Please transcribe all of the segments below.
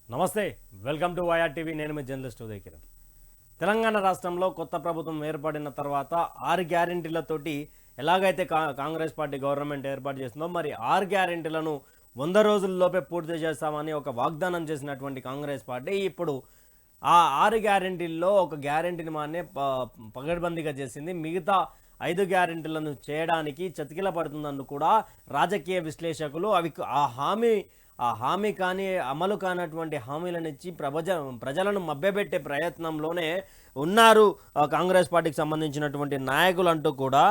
నమస్తే, welcome to YR TV. నేను మీ జర్నలిస్ట్ ఉదయ్ కిరణ్. తెలంగాణ రాష్ట్రంలో కొత్త ప్రభుత్వం ఏర్పడిన తర్వాత 6 గ్యారెంటీలతోటి ఎలాగైతే కాంగ్రెస్ పార్టీ గవర్నమెంట్ ఏర్పాటు చేస్తుందో, మరి 6 గ్యారెంటీలను 100 రోజుల్లోపే పూర్తి చేస్తామని ఒక వాగ్దానం చేసినటువంటి కాంగ్రెస్ పార్టీ ఇప్పుడు ఆ 6 గ్యారెంటీల్లో ఒక గ్యారెంటీని మానే పగడ్బందీగా చేసింది. మిగతా 5 గ్యారెంటీలను చేయడానికి చతికిల పడుతుందని కూడా రాజకీయ విశ్లేషకులు ఆ హామీ కానీ అమలు కానటువంటి హామీలను ఇచ్చి ప్రజలను మభ్యపెట్టే ప్రయత్నంలోనే ఉన్నారు కాంగ్రెస్ పార్టీకి సంబంధించినటువంటి నాయకులు అంటూ కూడా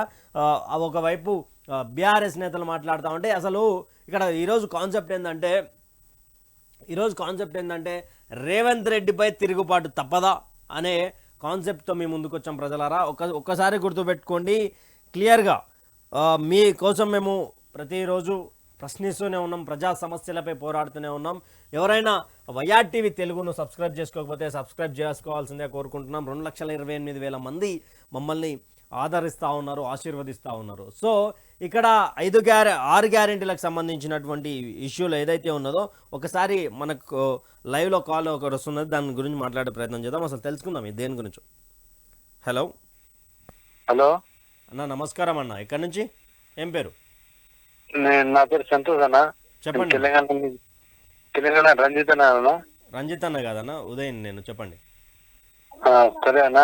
ఒకవైపు బీఆర్ఎస్ నేతలు మాట్లాడుతూ ఉంటే, అసలు ఇక్కడ ఈరోజు కాన్సెప్ట్ ఏంటంటే రేవంత్ రెడ్డిపై తిరుగుబాటు తప్పదా అనే కాన్సెప్ట్తో మీ ముందుకు వచ్చాం ప్రజలారా. ఒక్కసారి గుర్తుపెట్టుకోండి క్లియర్గా. మీ కోసం మేము ప్రతిరోజు ప్రశ్నిస్తూనే ఉన్నాం, ప్రజా సమస్యలపై పోరాడుతూనే ఉన్నాం. ఎవరైనా వైఆర్ టీవీ తెలుగును సబ్స్క్రైబ్ చేసుకోకపోతే సబ్స్క్రైబ్ చేసుకోవాల్సిందే కోరుకుంటున్నాం. 2,28,000 మంది మమ్మల్ని ఆదరిస్తూ ఉన్నారు, ఆశీర్వదిస్తూ ఉన్నారు. సో ఇక్కడ 6 గ్యారెంటీలకు సంబంధించినటువంటి ఇష్యూలు ఏదైతే ఉన్నదో ఒకసారి మనకు లైవ్లో కాల్ ఒకటి వస్తున్నది, దాని గురించి మాట్లాడే ప్రయత్నం చేద్దాం. అసలు తెలుసుకుందాం దేని గురించి. హలో అన్న, నమస్కారం అన్న. ఎక్కడి నుంచి, ఏం పేరు? నా పేరు సంతోష్ అన్న. చెప్పండి. తెలంగాణ రంజిత్ అన్న. రంజిత్ అన్న కాదన్న, ఉదయ్ నేను. చెప్పండి. సరే అన్న,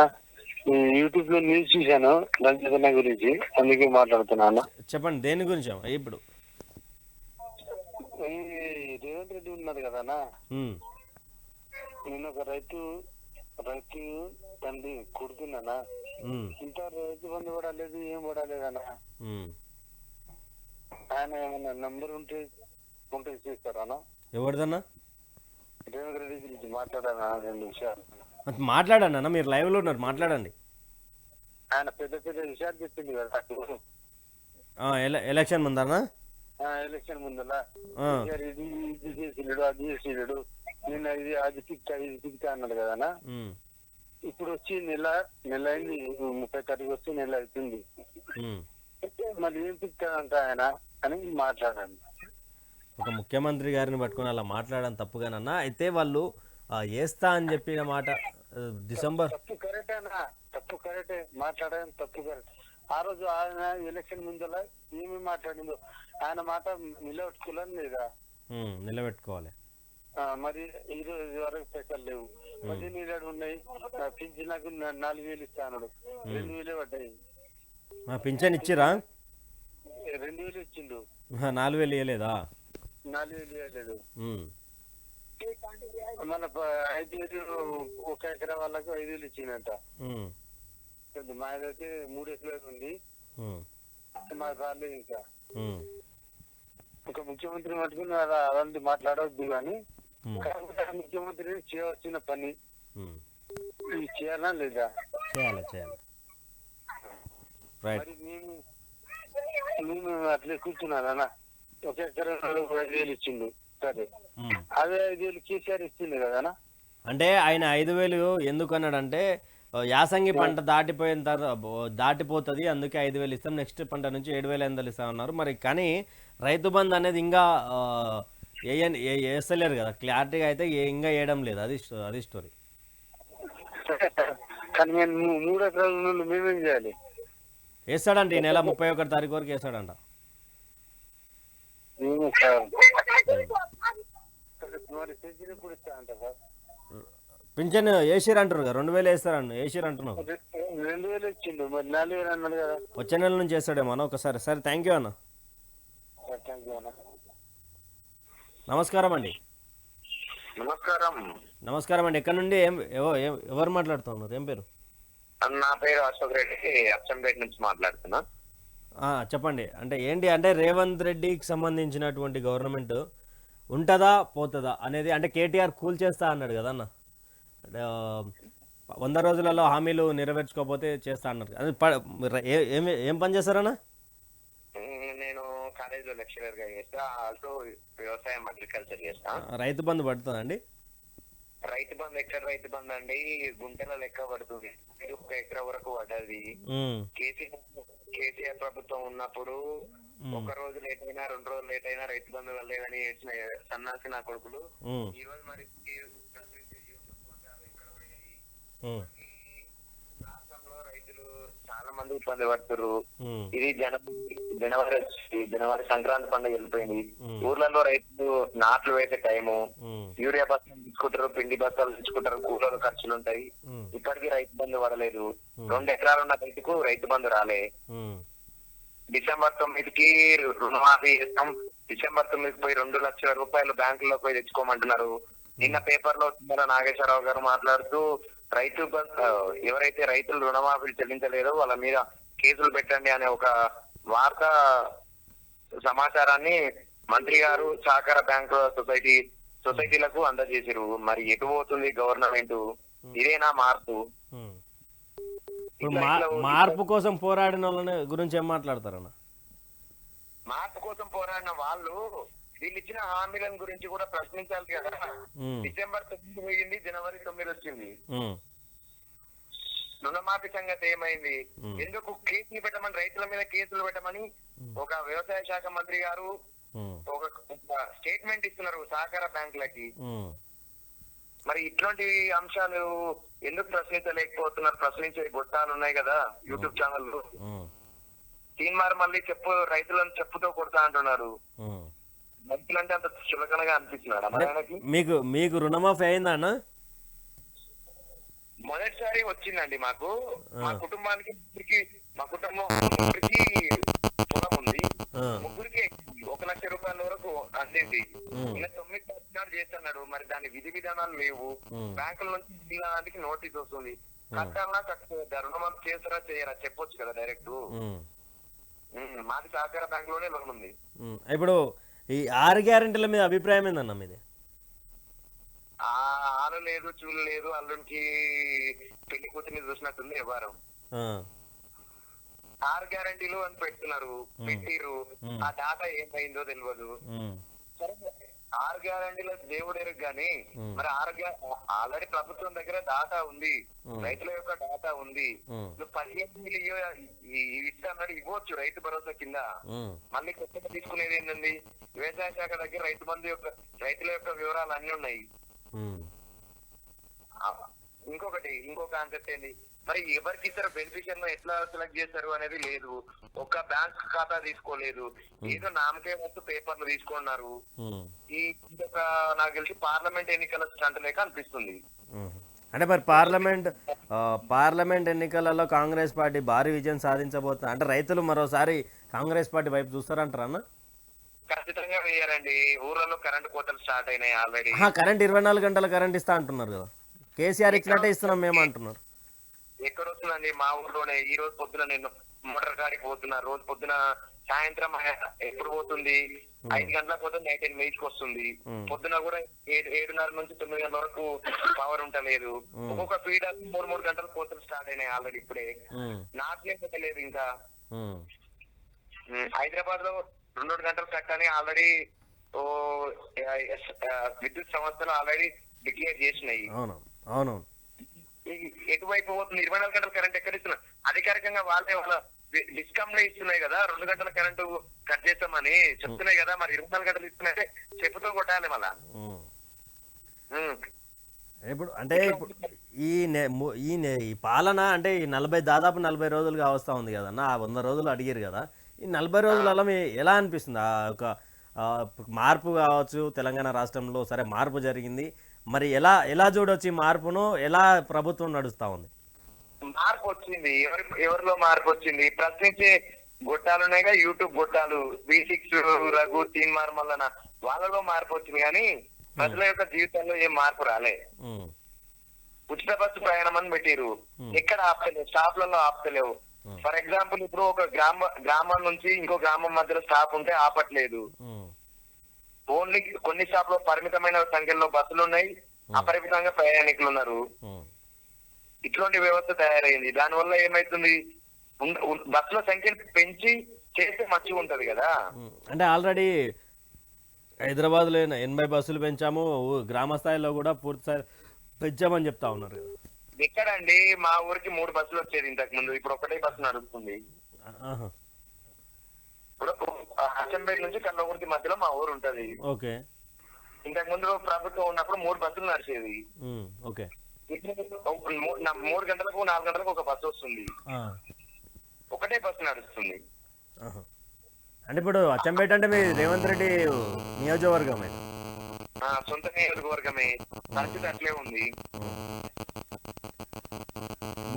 యూట్యూబ్ లో న్యూస్ చూశాను రంజిత్ అన్న గురించి, అందుకే మాట్లాడుతున్నా. చెప్పండి, దేని గురించి ఇప్పుడు? రేవంత్ రెడ్డి ఉన్నారు కదా అన్న, నేను ఒక రైతు తండ్రి కొడుకున్నానా, ఇంత రైతు బంధు పడలేదు, ఏం పడలేదన్నా. ఆయన ఏమన్నా నంబర్ ఉంటే చేస్తారా? ఎవరిదన్నా? రేవంత్ రెడ్డి గురించి మాట్లాడానా 2 విషయాలు. మాట్లాడండి, మీరు లైవ్ లో ఉన్నారు, మాట్లాడండి. ఆయన పెద్ద విషయాలు చెప్పింది కదా ఎలక్షన్ ముందన్నా. ఎలక్షన్ ముందలా ఇది చేసినాడు, అది చేసినాడు, నేను అది తిక్తా అన్నాడు కదా. ఇప్పుడు వచ్చి నెల అయింది, 30 తారీఖు వచ్చి నెల అవుతుంది. మరి ఏం తిక్తాడంట ఆయన అని మాట్లాడాను. ఒక ముఖ్యమంత్రి గారిని పట్టుకుని అలా మాట్లాడడం తప్పుగానన్నా. అయితే వాళ్ళు వేస్తా అని చెప్పిన మాట డిసెంబర్ తప్పు కరెక్టే, మాట్లాడడం తప్పు కరెక్ట్. ఆ రోజు ఆయన ఎలక్షన్ ముందలా ఏమి మాట్లాడిందో ఆయన మాట నిలబెట్టుకోవాలని లేదా? నిలబెట్టుకోవాలి. మరి ఈ రోజు వరకు పైసలు లేవు, 17,000 ఉన్నాయి. పింఛన్లకు 4,000 ఇస్తా అన్నాడు, 2,000 పడ్డాయి. పింఛన్ ఇచ్చిరా? 2,000 ఇచ్చిండు, 4,000 ఇవ్వలేదా? 4,000 ఇవ్వలేదు. మన 5,000 ఒక ఎకరా వాళ్ళకు 5,000 ఇచ్చిందంట. మాదైతే 3 ఎకరాలు ఉంది, మా రాలేదు. ఇంకా ఒక ముఖ్యమంత్రి మట్టుకుని అలాంటి మాట్లాడవద్దు, కానీ ముఖ్యమంత్రి చేయవలసిన పని చేయాలా లేదా? చేయాలి. మరి మేము అట్లే కూర్చున్నానా, ఒక ఎకరా 5,000 ఇచ్చిండు. సరే, అదే 5,000 కేసీఆర్ ఇచ్చిండు కదా. అంటే ఆయన 5,000 ఎందుకు అన్నాడంటే, యాసంగి పంట దాటిపోతుంది, అందుకే 5,000 ఇస్తాం, నెక్స్ట్ పంట నుంచి 7,500 ఇస్తామన్నారు. మరి కానీ రైతు బంధు అనేది ఇంకా వేస్తలేరు కదా, క్లారిటీగా అయితే ఇంకా వేయడం లేదు. అది స్టోరీ. కానీ నేను 3 ఎకరాల నుండి మేమేం చేయాలి? వేస్తాడంట, ఈ నెల 31 తారీఖు వరకు వేస్తాడంట. పింఛన్ వేసిరంటారు కదా, 2,000 వేసిరంటున్నావు. 2,000 ఇచ్చిండు, మరి 4,000 అన్నాడు కదా. వచ్చే నెల నుంచి వేస్తాడేమో అన్న. ఒకసారి సరే, థ్యాంక్ యూ అన్న. నమస్కారం అండి. నమస్కారం అండి. ఎక్కడ నుండి ఎవరు మాట్లాడుతూ ఉన్నారు, ఏం పేరు? నా పేరు అశోక్ రెడ్డి, అచ్చంపేట నుంచి మాట్లాడుతున్నా. చెప్పండి. అంటే ఏంటి అంటే రేవంత్ రెడ్డికి సంబంధించినటువంటి గవర్నమెంట్ ఉంటుందా పోతుందా అనేది, అంటే కేటీఆర్ కూల్చేస్తా అన్నాడు కదా అన్న, 100 రోజులలో హామీలు నెరవేర్చుకోకపోతే చేస్తా అన్నారు. ఏం పని చేస్తారన్నా? నేను కాలేజీలో లెక్చరర్ గా చేస్తా, ఆల్సో వ్యవసాయం అగ్రికల్చర్ చేస్తా. రైతు బంధు పడుతుందండి? రైతు బంధు ఎక్కడ రైతు బంధు అండి, గుంటల లెక్క పడుతుంది, 1 ఎకరా వరకు పడ్డది. కేసీఆర్ ప్రభుత్వం ఉన్నప్పుడు ఒక రోజు లేట్ అయినా 2 రోజులు లేట్ అయినా రైతు బంధు వెళ్ళలేదని ఏడ్చిన సన్నాసి నా కొడుకులు ఈ రోజు మరి రాష్ట్రంలో రైతులు చాలా మంది ఇబ్బంది పడుతున్నారు. ఇది జనవరి సంక్రాంతి పండుగ వెళ్ళిపోయింది. ఊర్లలో రైతులు నాట్లు వేసే టైము, యూరియా బస్తాలు తీసుకుంటారు, పిండి బస్తాలు తీసుకుంటారు, కూలీల ఖర్చులు ఉంటాయి. ఇప్పటికీ రైతు బంధు పడలేదు. 2 ఎకరాలు ఉన్న రైతుకు రైతు బంధు రాలే. డిసెంబర్ 9కి రుణమాఫీ చేస్తాం, డిసెంబర్ 9కి పోయి 2 లక్షల రూపాయలు బ్యాంకులో పోయి తెచ్చుకోమంటున్నారు. నిన్న పేపర్ లో తుమ్మల నాగేశ్వరరావు గారు మాట్లాడుతూ ఎవరైతే రైతులు రుణమాఫీలు చెల్లించలేదో వాళ్ళ మీద కేసులు పెట్టండి అనే ఒక వార్తా సమాచారాన్ని మంత్రి గారు సహకార బ్యాంకు సొసైటీలకు అందజేసారు. మరి ఎటు పోతుంది గవర్నమెంట్? ఇదేనా మార్పు? మార్పు కోసం పోరాడిన వాళ్ళని గురించి ఏం మాట్లాడతారన్న? మార్పు కోసం పోరాడిన వాళ్ళు వీళ్ళు ఇచ్చిన హామీల గురించి కూడా ప్రశ్నించాలి కదా. డిసెంబర్ 9 పోయింది, జనవరి 9 వచ్చింది. రుణమాఫీ సంగతి ఏమైంది? ఎందుకు కేసులు పెట్టమని, రైతుల మీద కేసులు పెట్టమని ఒక వ్యవసాయ శాఖ మంత్రి గారు ఒక స్టేట్మెంట్ ఇస్తున్నారు సహకార బ్యాంకులకి. మరి ఇట్లాంటి అంశాలు ఎందుకు ప్రశ్నించలేకపోతున్నారు? ప్రశ్నించే గొట్టాలు ఉన్నాయి కదా యూట్యూబ్ ఛానళ్ళు. తీన్మార్ మళ్ళీ రైతులను చెప్పుతో కొడతా అంటున్నారు. రైతులంటే అంత చులకనగా అనిపిస్తున్నాడు. మీకు రుణమాఫీ అయిందా అన్న? మొదటిసారి వచ్చిందండి మాకు. మా కుటుంబానికి మా కుటుంబం ముగ్గురికి పొలం ఉంది. ముగ్గురికి 1 లక్ష రూపాయల వరకు అందింది. ఇలా 9 సంవత్సరాలు చేస్తున్నాడు. మరి దాని విధి విధానాలు లేవు. బ్యాంకుల నుంచి తీయడానికి నోటీస్ వస్తుంది. కట్టాలన్నా కట్టుకోవద్దా? రుణమాఫీ చేస్తారా చేయరా చెప్పొచ్చు కదా డైరెక్ట్. మాది సహకార బ్యాంక్ లోనే లోన్ ఉంది. ఇప్పుడు ఈ 6 గ్యారెంటీల మీద అభిప్రాయం ఏందన్న మీది? ఆలు లేదు, చూలు లేదు, అల్లునికి పెళ్లి కూతుర్ని చూసినట్టుంది వ్యవహారం. 6 గ్యారెంటీలు అని పెట్టిరు. ఆ డాటా ఏమైందో తెలియదు. సరే 6 గ్యారెంటీల దేవుడు ఎరుగు గాని మరి ఆల్రెడీ ప్రభుత్వం దగ్గర డాటా ఉంది, రైతుల యొక్క డాటా ఉంది. నువ్వు 15,000 ఇస్తాడు ఇవ్వచ్చు రైతు భరోసా కింద. మళ్ళీ కొత్తగా తీసుకునేది ఏంటండి? వ్యవసాయ శాఖ దగ్గర రైతుల యొక్క వివరాలు అన్ని ఉన్నాయి. ఇంకో కాన్సెప్ట్ ఏంది, మరి ఎవరికి ఇస్తారు బెనిఫిషియర్ ఎట్లా సెలెక్ట్ చేస్తారు అనేది లేదు. ఒక్క బ్యాంక్ ఖాతా తీసుకోలేదు, ఏదో నామకే వస్తు పేపర్లు తీసుకున్నారు. నాకు తెలిసి పార్లమెంట్ ఎన్నికల స్టంట్ లేక అనిపిస్తుంది. అంటే మరి పార్లమెంట్ ఎన్నికలలో కాంగ్రెస్ పార్టీ భారీ విజయం సాధించబోతుంది అంటే రైతులు మరోసారి కాంగ్రెస్ పార్టీ వైపు చూస్తారంటారా అన్న? ఖచ్చితంగా వేయారండి. ఊర్లలో కరెంట్ కోతలు స్టార్ట్ అయినాయి ఆల్రెడీ. కరెంట్ 24 గంటల కరెంట్ ఇస్తా అంటున్నారు కదా, కేసీఆర్ ఇచ్చినట్టే ఇస్తున్నాం మేము అంటున్నారు. ఎక్కడ వస్తుందండి? మా ఊర్లోనే ఈ రోజు పొద్దున నేను మోటార్ గాడికి పోతున్నా. రోజు పొద్దున సాయంత్రం ఎప్పుడు పోతుంది? 5 గంటలకు పోతుంది, నైట్ 8కి వస్తుంది. పొద్దున కూడా 7:30 నుంచి 9 గంటల వరకు పవర్ ఉంటలేదు. ఒక్కొక్క ఫీడర్ 3 గంటలు కోతలు స్టార్ట్ అయినాయి ఆల్రెడీ. ఇప్పుడే నాట్లే పెట్టలేదు ఇంకా. హైదరాబాద్ లో 2 గంటలు కట్ అని ఆల్రెడీ విద్యుత్ సంస్థలు ఆల్రెడీ డిక్లేర్ చేసినాయి. ఎటువైపు పోతుంది? 24 గంటల కరెంట్ ఎక్కడ ఇస్తున్నారు? అధికారికంగా వాళ్ళ డిస్కామ్ లో ఇస్తున్నాయి కదా 2 గంటల కరెంటు కట్ చేస్తామని చెప్తున్నాయి కదా. మరి 24 గంటలు ఇస్తున్నాయంటే చెప్పుతో కొట్టాలి మళ్ళా. ఇప్పుడు అంటే ఈ పాలన అంటే ఈ దాదాపు 40 రోజులుగా వస్తా ఉంది కదన్న. 100 రోజులు అడిగారు కదా, ఈ 40 రోజులలో ఎలా అనిపిస్తుంది? ఒక మార్పు కావచ్చు తెలంగాణ రాష్ట్రంలో. సరే మార్పు జరిగింది, మరి ఎలా చూడొచ్చు ఈ మార్పును? ఎలా ప్రభుత్వం నడుస్తా ఉంది? మార్పు వచ్చింది. ఎవరిలో మార్పు వచ్చింది? ప్రశ్నించే గొట్టాలున్నాయిగా, యూట్యూబ్ గొట్టాలు, V6 రఘు, తీన్మార్ మల్లన, వాళ్ళలో మార్పు వచ్చింది. కానీ ప్రజల యొక్క జీవితంలో ఏం మార్పు రాలే. ఉచిత బస్సు ప్రయాణం అని పెట్టిరు, ఎక్కడ ఆపుతలేవు, స్టాప్లలో ఆపుతలేవు. ఫర్ ఎగ్జాంపుల్ ఇప్పుడు ఒక గ్రామం నుంచి ఇంకో గ్రామం మధ్యలో స్టాప్ ఉంటే ఆపట్లేదు. ఓన్లీ కొన్ని స్టాప్ లో పరిమితమైన సంఖ్యలో బస్సులు ఉన్నాయి, అపరిమితంగా ప్రయాణికులు ఉన్నారు. ఇట్లాంటి వ్యవస్థ తయారైంది. దానివల్ల ఏమైతుంది? బస్సుల సంఖ్యను పెంచి చేస్తే మంచిగా ఉంటది కదా. అంటే ఆల్రెడీ హైదరాబాద్ లో 80 బస్సులు పెంచాము, గ్రామ స్థాయిలో కూడా పూర్తి స్థాయి పెంచామని చెప్తా ఉన్నారు కదా. ఎక్కడండి? మా ఊరికి 3 బస్సులు వచ్చేది ఇంతకు ముందు, ఇప్పుడు ఒకటే బస్సు నడుస్తుంది. ఇప్పుడు అచ్చంపేట నుంచి కల్లగురికి మధ్యలో మా ఊరు ఉంటది. ఓకే. ఇంతకు ముందు ప్రభుత్వం ఉన్నప్పుడు 3 బస్సులు నడిచేది. ఓకే. ఇప్పుడు 3 గంటలకు 4 గంటలకు ఒక బస్సు వస్తుంది, ఒకటే బస్సు నడుస్తుంది. అంటే ఇప్పుడు అచ్చంపేట అంటే మీ రేవంత్ రెడ్డి నియోజకవర్గమే, సొంత నియోజకవర్గమే. పరిస్థితి అట్లే ఉంది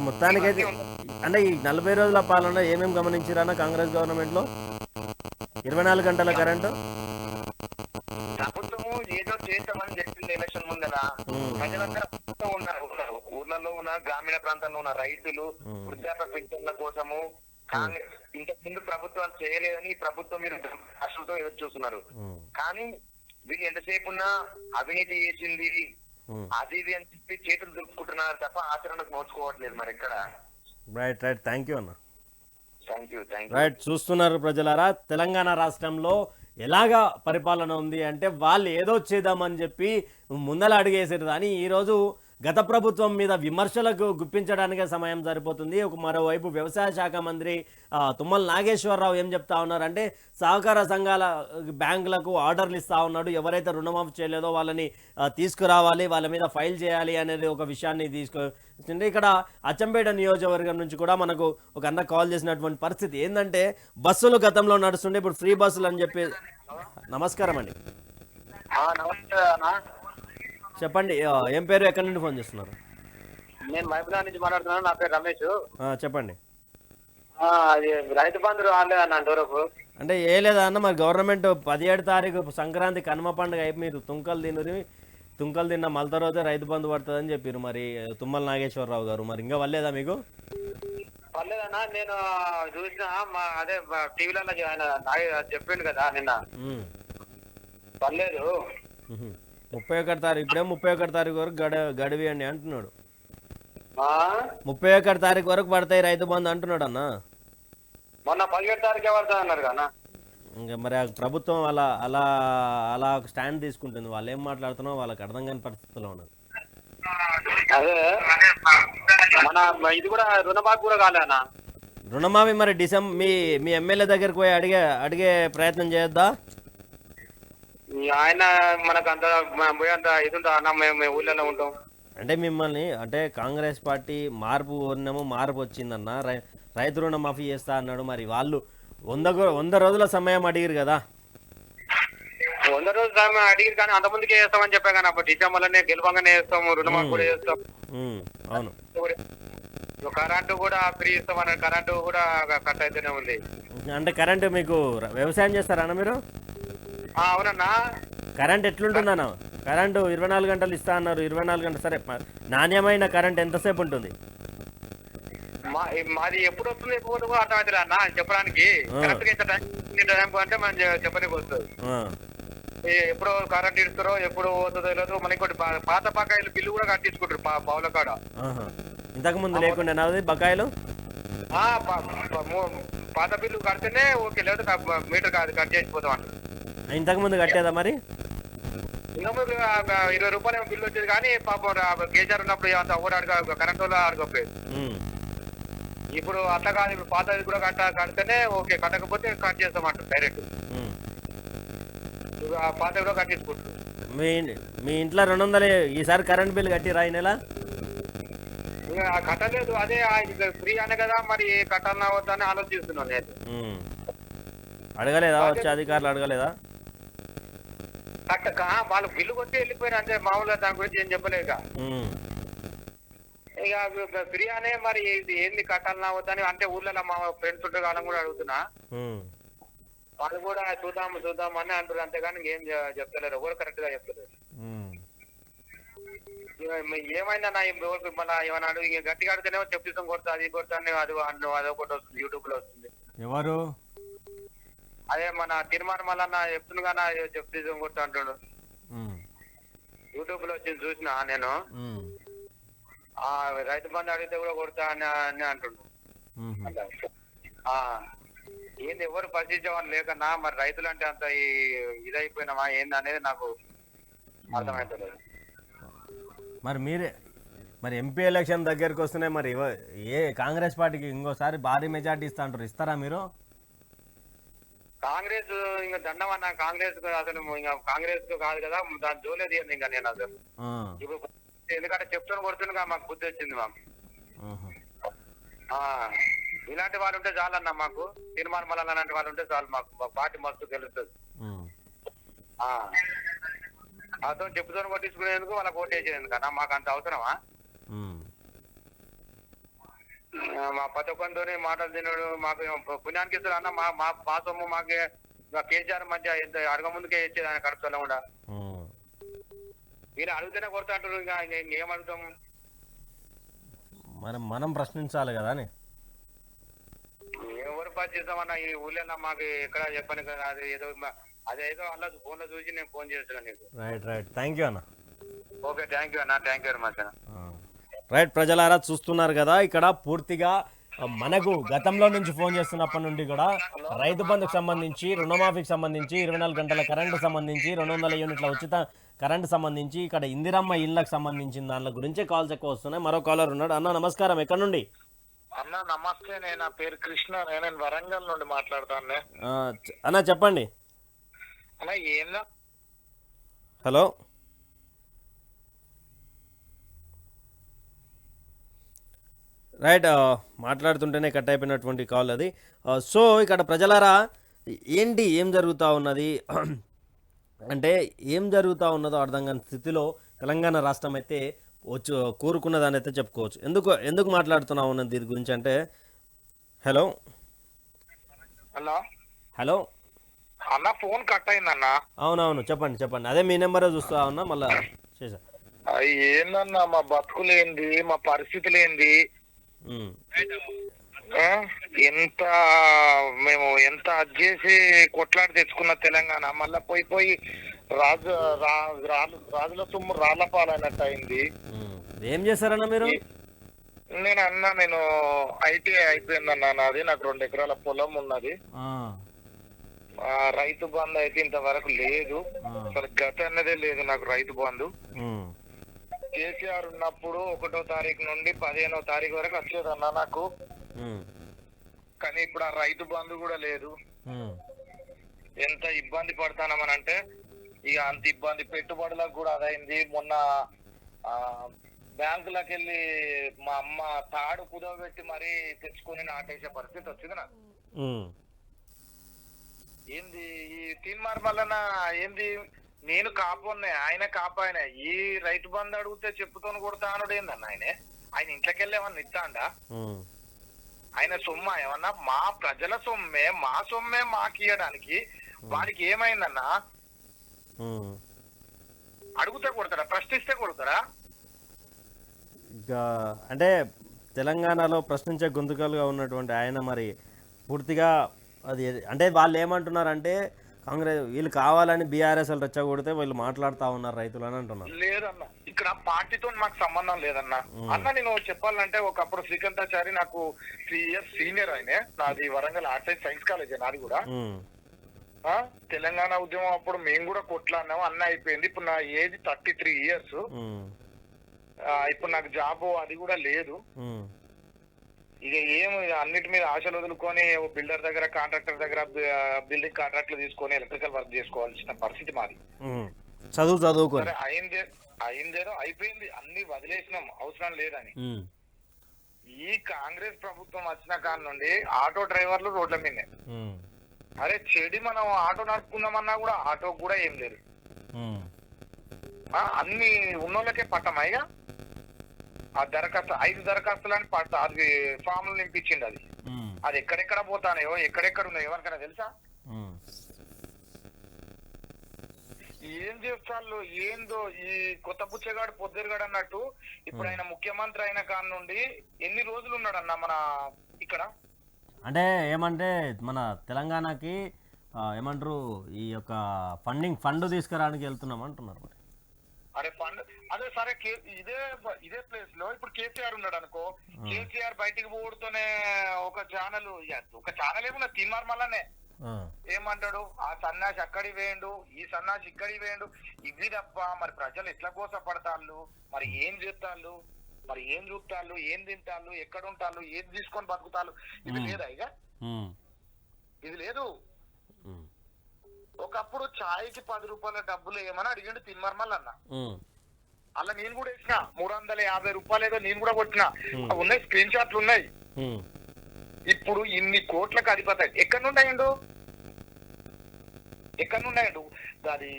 మొత్తానికైతే. అంటే ఈ 40 రోజుల పాలన ఏమేమి గమనించారన్న కాంగ్రెస్ గవర్నమెంట్ లో? 24 గంటల కరెంటు ప్రభుత్వము ఏదో చేస్తామని చెప్పింది ఎలక్షన్ ముందర. ప్రజలందరూ ఉన్నారు, ఊర్లలో ఉన్న గ్రామీణ ప్రాంతాల్లో ఉన్న రైతులు వృద్ధాప్య పింఛన్ల కోసము ఇంతకు ముందు ప్రభుత్వాలు చేయలేదని ఈ ప్రభుత్వం మీద ఆశలతో ఎదురు చూస్తున్నారు. కానీ వీళ్ళు ఎంతసేపు ఉన్నా అవినీతి చేసింది అది ఇది అని చెప్పి చేతులు దులుపుకుంటున్నారు తప్ప ఆచరణకు నోచుకోవట్లేదు మరి ఎక్కడ. రైట్ రైట్, థ్యాంక్ యూ అన్న. థ్యాంక్ రైట్, చూస్తున్నారు ప్రజలారా, తెలంగాణ రాష్ట్రంలో ఎలాగా పరిపాలన ఉంది అంటే వాళ్ళు ఏదో చేద్దామని చెప్పి ముందల అడిగేసారు. కానీ ఈరోజు గత ప్రభుత్వం మీద విమర్శలకు గుప్పించడానికే సమయం సరిపోతుంది. మరోవైపు వ్యవసాయ శాఖ మంత్రి తుమ్మల నాగేశ్వరరావు ఏం చెప్తా ఉన్నారంటే సహకార సంఘాల బ్యాంకులకు ఆర్డర్లు ఇస్తా ఉన్నాడు, ఎవరైతే రుణమాఫీ చేయలేదో వాళ్ళని తీసుకురావాలి, వాళ్ళ మీద ఫైల్ చేయాలి అనేది ఒక విషయాన్ని తీసుకొచ్చింది. ఇక్కడ అచ్చంపేట నియోజకవర్గం నుంచి కూడా మనకు ఒక అన్న కాల్ చేసినటువంటి పరిస్థితి ఏంటంటే బస్సులు గతంలో నడుస్తుండే, ఇప్పుడు ఫ్రీ బస్సులు అని చెప్పి. నమస్కారం అండి. చెప్పండి, ఏం పేరు, ఎక్కడి నుండి ఫోన్ చేస్తున్నారు? నేను మహబూబ్నగర్ నుంచి మాట్లాడుతున్నాను. నా పేరు రమేష్. చెప్పండి. అది రైతు బంధు రాలేదన్న అంతవరకు. అంటే ఏ లేదా అన్న, మరి గవర్నమెంట్ 17 తారీఖు సంక్రాంతి కనుమ పండుగ అయిపోయి మీరు తుంకలు తిన్న మలత రోజే రైతు బంధు పడుతుందని చెప్పారు మరి తుమ్మల నాగేశ్వరరావు గారు. మరి ఇంకా వల్లేదా మీకు? పర్లేదన్నా, నేను చూసిన అదే టీవీలలో ఆయన చెప్పిండు కదా నిన్న. పర్లేదు. 31 తారీఖు, ఇప్పుడే 31 తారీఖు వరకు గడివి అండి అంటున్నాడు. 31 తారీఖు వరకు పడతాయి రైతు బంధు అంటున్నాడు అన్న. మొన్న 17 తారీఖే పడతా అన్నారు కదా. ఇంకా మరి ఆ ప్రభుత్వం అలా అలా అలా ఒక స్టాండ్ తీసుకుంటుంది. వాళ్ళు ఏం మాట్లాడుతున్నారో వాళ్ళకి అర్థం కాని పరిస్థితిలో ఉన్నది. అదే మన ఇది కూడా రుణమాఫీ కూడా కాలేనా? రుణమాఫీ మరి మీ ఎమ్మెల్యే దగ్గరికి పోయి అడిగే ప్రయత్నం చేయొద్దా? ఆయన మనకు అంత పోయేంత ఇది ఉందా అన్న? మేము ఊళ్ళో ఉంటాం. అంటే మిమ్మల్ని అంటే కాంగ్రెస్ పార్టీ మార్పు వచ్చిందన్న, రైతు రుణమాఫీ చేస్తా అన్నాడు. మరి వాళ్ళు 100 రోజుల సమయం అడిగారు కదా. 100 రోజుల సమయం అడిగారు కానీ అంత ముందుకే చేస్తామని చెప్పా కానీ అప్పుడు డిసెంబర్లోనే గెలవంగానే చేస్తాము, రుణమాఫీ కూడా చేస్తాం. అవును. కరెంటు కూడా ఫ్రీ ఇస్తామన్న, కరెంటు కూడా కట్ అయితేనే ఉంది. అంటే కరెంటు మీకు వ్యవసాయం చేస్తారా మీరు? అవునన్నా. కరెంట్ ఎట్లుంటుందన్న? కరెంటు 24 గంటలు ఇస్తా అన్నారు. 24 గంటలు సరే, నాణ్యమైన కరెంట్ ఎంతసేపు ఉంటుంది? మాది ఎప్పుడు వస్తుంది ఎప్పుడు కూడా అర్థమవుతుంది అన్న చెప్పడానికి. కరెక్ట్ గా టైం అంటే మనం చెప్పడానికి వస్తుంది. ఎప్పుడు కరెంట్ ఇస్తారో ఎప్పుడు పోతుందో తెలియదు. మన ఇంకోటి పాత బకాయిలు బిల్లు కూడా కట్టించుకుంటారు పావుల కాడ. ఇంతకు ముందు లేకుండా నాది బకాయిలు పాత బిల్లు కడితేనే ఓకే, లేదు మీటర్ కాదు కట్ చేసిపోతాం అంటారు. ఇంతకు ముందు కట్టేదా మరి? ఇంతకు 20 రూపాయలు బిల్లు వచ్చేది కానీ పాపం కేసీఆర్ ఉన్నప్పుడు అంత ఊరు కరెంట్ వాళ్ళు ఆడుకోలేదు. ఇప్పుడు అట్లా కాదు, ఇప్పుడు పాతది కూడా కడితేనే ఓకే, కట్టకపోతే కట్ చేస్తామంటారు డైరెక్ట్. పాత కూడా కట్టించుకుంటారు. మీ ఇంట్లో 200 ఈసారి కరెంట్ బిల్ కట్టిరా ఈ నెల? కట్టలేదు. అదే ఫ్రీ అనే కదా, మరి కట్టాలన్నా వద్దని ఆలోచిస్తున్నాను నేను. అడగలేదా? వచ్చే అధికారులు అడగలేదా? కట్టక వాళ్ళు బిల్లు కొట్టి వెళ్ళిపోయారు అంతే, మామూలుగా దాని గురించి ఏం చెప్పలేక. ఇక ఫ్రీ అనే మరి ఇది ఏంది కట్టాలన్నా వద్దని అంటే ఊళ్ళో మా ఫ్రెండ్స్ ఉంటే వాళ్ళని కూడా అడుగుతున్నా. వాళ్ళు కూడా చూద్దాం అని అంటారు అంతేగాని ఏం చెప్తలేరు, ఎవరు కరెక్ట్ గా చెప్తలేరు. ఏమైందన్నా మళ్ళీ ఏమన్నా అడుగు గట్టిగా అడితేనేమో చెప్తాం కొడతా అది కొడతా అదొకటి వస్తుంది, యూట్యూబ్ లో వస్తుంది. ఎవరు? అదే మన తీర్మానం వల్ల చెప్తున్నా చెప్తాం కొడతా అంటాడు. యూట్యూబ్ లో వచ్చి చూసినా నేను. రైతు బంధు అడిగితే కూడా కొడతా అని అంటుండు. ఏంది ఎవరు పరిశీలించే వాళ్ళు లేకన్నా మరి రైతులు అంటే అంత ఇదైపోయినామా ఏంది అనేది నాకు అర్థమవుతలేదు. మరి ఎంపీ ఎలక్షన్ దగ్గరికి వస్తున్నాయి, మరి కాంగ్రెస్ పార్టీకి ఇంకోసారి భారీ మెజార్టీ ఇస్తా అంటారు, ఇస్తారా మీరు? కాంగ్రెస్ ఇంకా దండం అన్న, కాంగ్రెస్ అసలు ఇంకా కాంగ్రెస్ కాదు కదా, దాని జోలే తీయండి ఇంకా నేను అసలు. ఇప్పుడు ఎందుకంటే చెప్తాను కొడుతుండగా మాకు బుద్ధి వచ్చింది మాకు. ఇలాంటి వాళ్ళు ఉంటే చాలన్న మాకు, తీర్మానం మళ్ళీ అలాంటి వాళ్ళు ఉంటే చాలు మాకు, పార్టీ మస్తు తెలుస్తుంది. అతను చెప్పుతో కొట్టించుకునేందుకు వాళ్ళకి ఓటు వేసేందుకు అన్న, మాకు అంత అవసరమా? మా ప్రతి ఒక్కరితో మాటలు తినడు, మాకు పుణ్యానికి ఇస్తారు అన్న. మా సొమ్ము మాకే కేసీఆర్ మధ్య అడగ ముందుకే ఇచ్చేది ఆయన కడుపులో కూడా. మీరు అడిగితేనే కొడతా అంటారు, ఇంకా ఇంకేం అడుగుతాము? మనం ప్రశ్నించాలి కదా అని. ఎవరు పని చేస్తామన్నా ఈ ఊళ్ళో, మాకు ఎక్కడ చెప్పని కదా, అదేదో అలా ఫోన్ లో చూసి నేను ఫోన్ చేస్తున్నాను నీకు. రైట్ థ్యాంక్ యూ అన్న. ఓకే, థ్యాంక్ యూ అన్న, థ్యాంక్ యూ వెరీ మచ్ అన్న. రైట్, ప్రజలారా చూస్తున్నారు కదా, ఇక్కడ పూర్తిగా మనకు గతంలో నుంచి ఫోన్ చేస్తున్నప్పటి నుండి కూడా రైతు బంధుకు సంబంధించి, రుణమాఫీకి సంబంధించి, 24 గంటల కరెంటు సంబంధించి, 200 యూనిట్ల ఉచిత కరెంటు సంబంధించి, ఇక్కడ ఇందిరమ్మ ఇళ్ళకు సంబంధించిన దాని గురించి కాల్స్ ఎక్కువ వస్తున్నాయి. మరో కాలర్ ఉన్నాడు. అన్న నమస్కారం, ఎక్కడి నుండి? అన్న నమస్తే, నా పేరు కృష్ణ, నేను వరంగల్ నుండి మాట్లాడతాను. అన్న చెప్పండి. అన్న ఏందా? హలో, రైట్, మాట్లాడుతుంటేనే కట్ అయిపోయినటువంటి కాల్ అది. సో ఇక్కడ ప్రజలారా ఏం జరుగుతూ ఉన్నది అంటే, ఏం జరుగుతూ ఉన్నదో అర్థం కాని స్థితిలో తెలంగాణ రాష్ట్రం అయితే కోరుకున్నదాని అయితే చెప్పుకోవచ్చు. ఎందుకు మాట్లాడుతున్నా ఉన్నది దీని గురించి అంటే, హలో హలో హలో అన్న, ఫోన్ కట్ అయిందన్న. అవునవును, చెప్పండి. అదే మీ నెంబరే చూస్తా ఉన్నా, మళ్ళా చేసా. ఏందన్నా మా బతుకులేంది, మా పరిస్థితులేంది, ఎంత మేము ఎంత అది చేసి కొట్లాడి తెచ్చుకున్న తెలంగాణ మళ్ళా పోయి రాజుల సొమ్ము రాళ్ల పాలైనట్టు అయింది. ఏం చేశారన్నా మీరు? నేను ఐటీఐ అయిపోయిందన్నా నాది, నాకు 2 ఎకరాల పొలం ఉన్నది. రైతు బంధు అయితే ఇంతవరకు లేదు, అసలు గత అన్నదే లేదు నాకు రైతు బంధు. కేసీఆర్ ఉన్నప్పుడు 1వ తారీఖు నుండి 15వ తారీఖు వరకు వచ్చేదన్నా నాకు, కానీ ఇప్పుడు ఆ రైతు బంధు కూడా లేదు. ఎంత ఇబ్బంది పడతానమనంటే ఇక అంత ఇబ్బంది, పెట్టుబడులకు కూడా అదైంది. మొన్న బ్యాంకులకు వెళ్ళి మా అమ్మ తాడు కుదవబెట్టి మరీ తెచ్చుకొని నాటేసే పరిస్థితి వచ్చింది నాకు. ఏంది ఈ తీన్మార్ వలన ఏంది, నేను కాపున్నాయి, ఆయన కాపాయన. ఈ రైతు బంధు అడిగితే చెప్పుతోని కొడతా అనుడు ఏందన్న? ఆయన ఇంట్లోకి వెళ్ళి ఏమన్నా ఇస్తాండా? ఆయన సొమ్మ ఏమన్నా? మా ప్రజల సొమ్మే, మా సొమ్మే మాకు ఇయ్యడానికి వాడికి ఏమైందన్నా? అడుగుతే కొడతారా? ప్రశ్నిస్తే కొడతారా? ఇక అంటే తెలంగాణలో ప్రశ్నించే గొంతుకలుగా ఉన్నటువంటి ఆయన మరి పూర్తిగా అది అంటే వాళ్ళు ఏమంటున్నారంటే, కాంగ్రెస్ వీళ్ళు కావాలని బీఆర్ఎస్ వాళ్ళు రెచ్చగొడితే వీళ్ళు మాట్లాడుతూ ఉన్నారు రైతులు అని అంటున్నారు. లేదన్న, ఇక్కడ పార్టీతో మాకు సంబంధం లేదన్న. అన్న నేను చెప్పాలంటే, ఒకప్పుడు శ్రీకాంతాచారి నాకు 3 years సీనియర్. ఆయన నాది Warangal arts and science college, నాది కూడా. తెలంగాణ ఉద్యమం అప్పుడు మేము కూడా కొట్లాడినాము, అన్న అయిపోయింది. ఇప్పుడు నా ఏజ్ 33 years. ఇప్పుడు నాకు జాబ్ అది కూడా లేదు. ఇక అన్నిటి మీద ఆశలు వదులుకొని బిల్డర్ దగ్గర, కాంట్రాక్టర్ దగ్గర బిల్డింగ్ కాంట్రాక్ట్లు తీసుకొని ఎలక్ట్రికల్ వర్క్ చేసుకోవాల్సిన పరిస్థితి మాది. చదువు అయిందేదో అయిపోయింది, అన్ని వదిలేసినాం, అవసరం లేదని. ఈ కాంగ్రెస్ ప్రభుత్వం వచ్చిన కాడ నుండి ఆటో డ్రైవర్లు రోడ్ల మీదే. అరే చెడి, మనం ఆటో నడుపుకుందామన్నా కూడా ఆటో కూడా ఏం లేదు. అన్ని ఉన్నోళ్ళకే పట్టమాయిగా. ఆ దరఖాస్తు 5 దరఖాస్తులు అని అది ఫామ్లు నింపించింది. అది ఎక్కడెక్కడ పోతానో, ఎక్కడెక్కడ ఉన్నాయో ఎవరికైనా తెలుసా? ఏం చేస్తాళ్ళు ఏందో ఈ కొత్త పుచ్చగాడు పొద్దురుగాడు అన్నట్టు. ఇప్పుడు ఆయన ముఖ్యమంత్రి అయిన కాడ నుండి ఎన్ని రోజులు ఉన్నాడన్న మన ఇక్కడ? అంటే ఏమంటే మన తెలంగాణకి ఏమంటారు, ఈ యొక్క ఫండ్ తీసుకురావడానికి వెళ్తున్నాం అంటున్నారు. అరే ఫండ్ అదే సరే, ఇదే ప్లేస్ లో ఇప్పుడు కేసీఆర్ ఉన్నాడు అనుకో. కేసీఆర్ బయటికి పోడుతూనే ఒక ఛానల్ ఏమన్నా తీన్మార్ మళ్ళనే ఏమంటాడు, ఆ సన్నాసి అక్కడికి వేయండు, ఈ సన్నాసి ఇక్కడికి వేయండు. ఇవి తప్ప మరి ప్రజలు ఎట్లా కోసపడతాళ్ళు, మరి ఏం చేస్తాళ్ళు, మరి ఏం చూస్తాళ్ళు, ఏం తింటాళ్ళు, ఎక్కడ ఉంటాళ్ళు, ఏది తీసుకొని బతుకుతాళ్ళు? ఇది లేదా? ఇక ఇది లేదు. ఒకప్పుడు ఛాయ్కి 10 రూపాయల డబ్బులు ఏమని అడిగిండు తిన్మర్మల్ అన్న. ఉమ్, అలా నేను కూడా వేసిన 350 రూపాయలు ఏదో నేను కూడా కొట్టిన. ఉన్నాయి, స్క్రీన్ షాట్లు ఉన్నాయి. ఉమ్, ఇప్పుడు ఇన్ని కోట్లకు అధిపతి ఎక్కడి నుండి అయ్యిండు? అది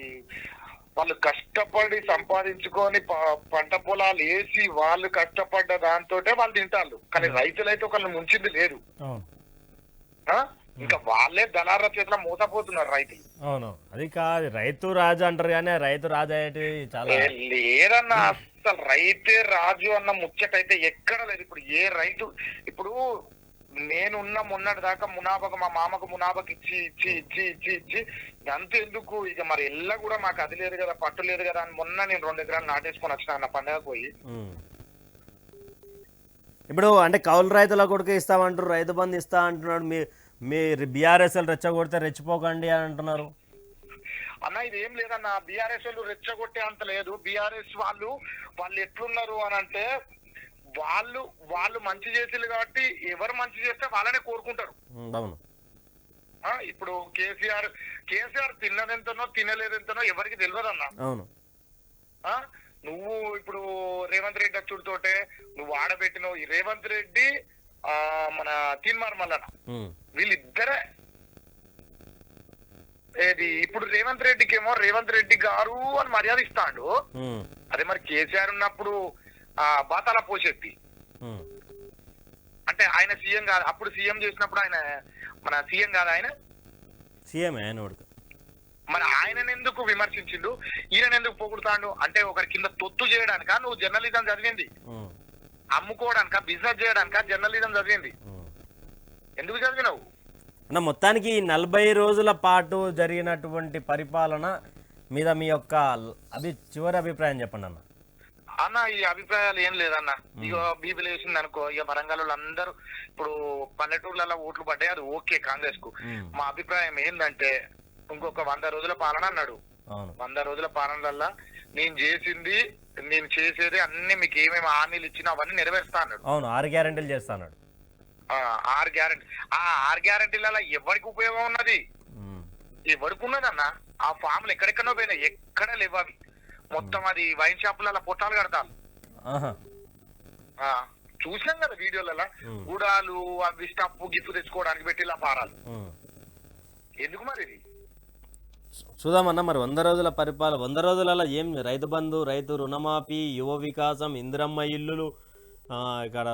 వాళ్ళు కష్టపడి సంపాదించుకొని పంట పొలాలు వేసి వాళ్ళు కష్టపడ్డ దాంతోటే వాళ్ళు తింటారు. కానీ రైతులైతే ఒకళ్ళు ముంచింది లేదు. ఇంకా వాళ్ళే దళారుల చేతిలో మోసపోతున్నారు రైతులు. అవును, అది కాదు రైతు రాజు అంటారు కానీ రైతు రాజు అయితే చాలా లేదన్న. అసలు రైతే రాజు అన్న ముచ్చటైతే ఎక్కడ లేదు. ఇప్పుడు ఏ రైతు ఇప్పుడు నేనున్న మొన్నటి దాకా మునాబాకు మా మామకు మునాబాకు ఇచ్చి ఇచ్చి ఇచ్చి ఇచ్చి ఇచ్చి అంత ఎందుకు ఇక మరి ఎల్ల కూడా మాకు అది లేదు కదా పట్టు లేదు కదా అని మొన్న నేను 2 ఎకరాలు నాటేసుకొని వచ్చిన అన్న పండగ పోయి. ఇప్పుడు అంటే కౌలు రైతుల కొడుకు ఇస్తామంటారు, రైతు బంధు ఇస్తా అంటున్నాడు. మీ బీఆర్ఎస్ రెచ్చగొడితే రెచ్చిపోకండి అని అంటున్నారు అన్న. ఇది ఏం లేదన్న, బీఆర్ఎస్ వాళ్ళు రెచ్చగొట్టే అంత లేదు. బీఆర్ఎస్ వాళ్ళు ఎట్లున్నారు అని అంటే వాళ్ళు మంచి చేసేది కాబట్టి ఎవరు మంచి చేస్తే వాళ్ళనే కోరుకుంటారు. అవును, ఇప్పుడు కేసీఆర్ తిన్నదెంతనో తినలేదెంతనో ఎవరికి తెలియదు అన్న. అవును, నువ్వు ఇప్పుడు రేవంత్ రెడ్డి అచ్చుడితోటే నువ్వు ఆడబెట్టినవు. ఈ రేవంత్ రెడ్డి మన తీన్మార్మల్లన వీళ్ళిద్దరే ఏది ఇప్పుడు రేవంత్ రెడ్డికి ఏమో రేవంత్ రెడ్డి గారు అని మర్యాద ఇస్తాడు. అదే మరి కేసీఆర్ ఉన్నప్పుడు బాతాల పోషెత్తి అంటే ఆయన సీఎం కాదు, అప్పుడు సీఎం చేసినప్పుడు ఆయన మన సీఎం కాదు, ఆయన సీఎం. మరి ఆయన ఎందుకు విమర్శించిండు, ఈయన ఎందుకు పొగుడుతాడు అంటే ఒకరి కింద తొత్తు చేయడానిక నువ్వు జర్నలిజం చదివింది? అమ్ముకోవడానిక, బిజినెస్ చేయడానిక జర్నలిజం చదివింది? ఎందుకు చదివినావు అన్న? మొత్తానికి 40 రోజుల పాటు జరిగినటువంటి పరిపాలన మీద మీ యొక్క చివరి అభిప్రాయం చెప్పండి అన్న. అన్న ఈ అభిప్రాయాలు ఏం లేదన్న. ఇక బీబీలు వేసింది అనుకో, ఇక వరంగల్ అందరూ ఇప్పుడు పల్లెటూర్లలో ఓట్లు పడ్డాయి, అది ఓకే కాంగ్రెస్ కు. మా అభిప్రాయం ఏంటంటే ఇంకొక 100 రోజుల పాలన అన్నాడు. 100 రోజుల పాలనలల్లా నేను చేసేది అన్ని మీకు ఏమేమి హామీలు ఇచ్చినా అవన్నీ నెరవేరుస్తా అన్నాడు. అవును, 6 గ్యారెంటీలు చేస్తా అన్నాడు. 6 గ్యారెంటీ. ఆ 6 గ్యారెంటీలలో ఎవరికి ఉపయోగం ఉన్నది? ఎవరికి ఉన్నదన్న? ఆ ఫామ్లు ఎక్కడెక్కడో పోయినాయి, ఎక్కడ లేవు అవి. మొత్తం అది వైన్ షాపులలో పొట్టాలు కడతారు. చూసినాం కదా వీడియోలలో, గుడాలు అవి స్టప్పు గిఫ్ట్ తెచ్చుకోవడానికి పెట్టిలా పారాలు. ఎందుకు మరి ఇది? చూద్దామన్న మరి 100 రోజుల పరిపాలన, 100 రోజులలో ఏం రైతు బంధు, రైతు రుణమాఫీ, యువ వికాసం, ఇందిరమ్మ ఇల్లులు, ఇక్కడ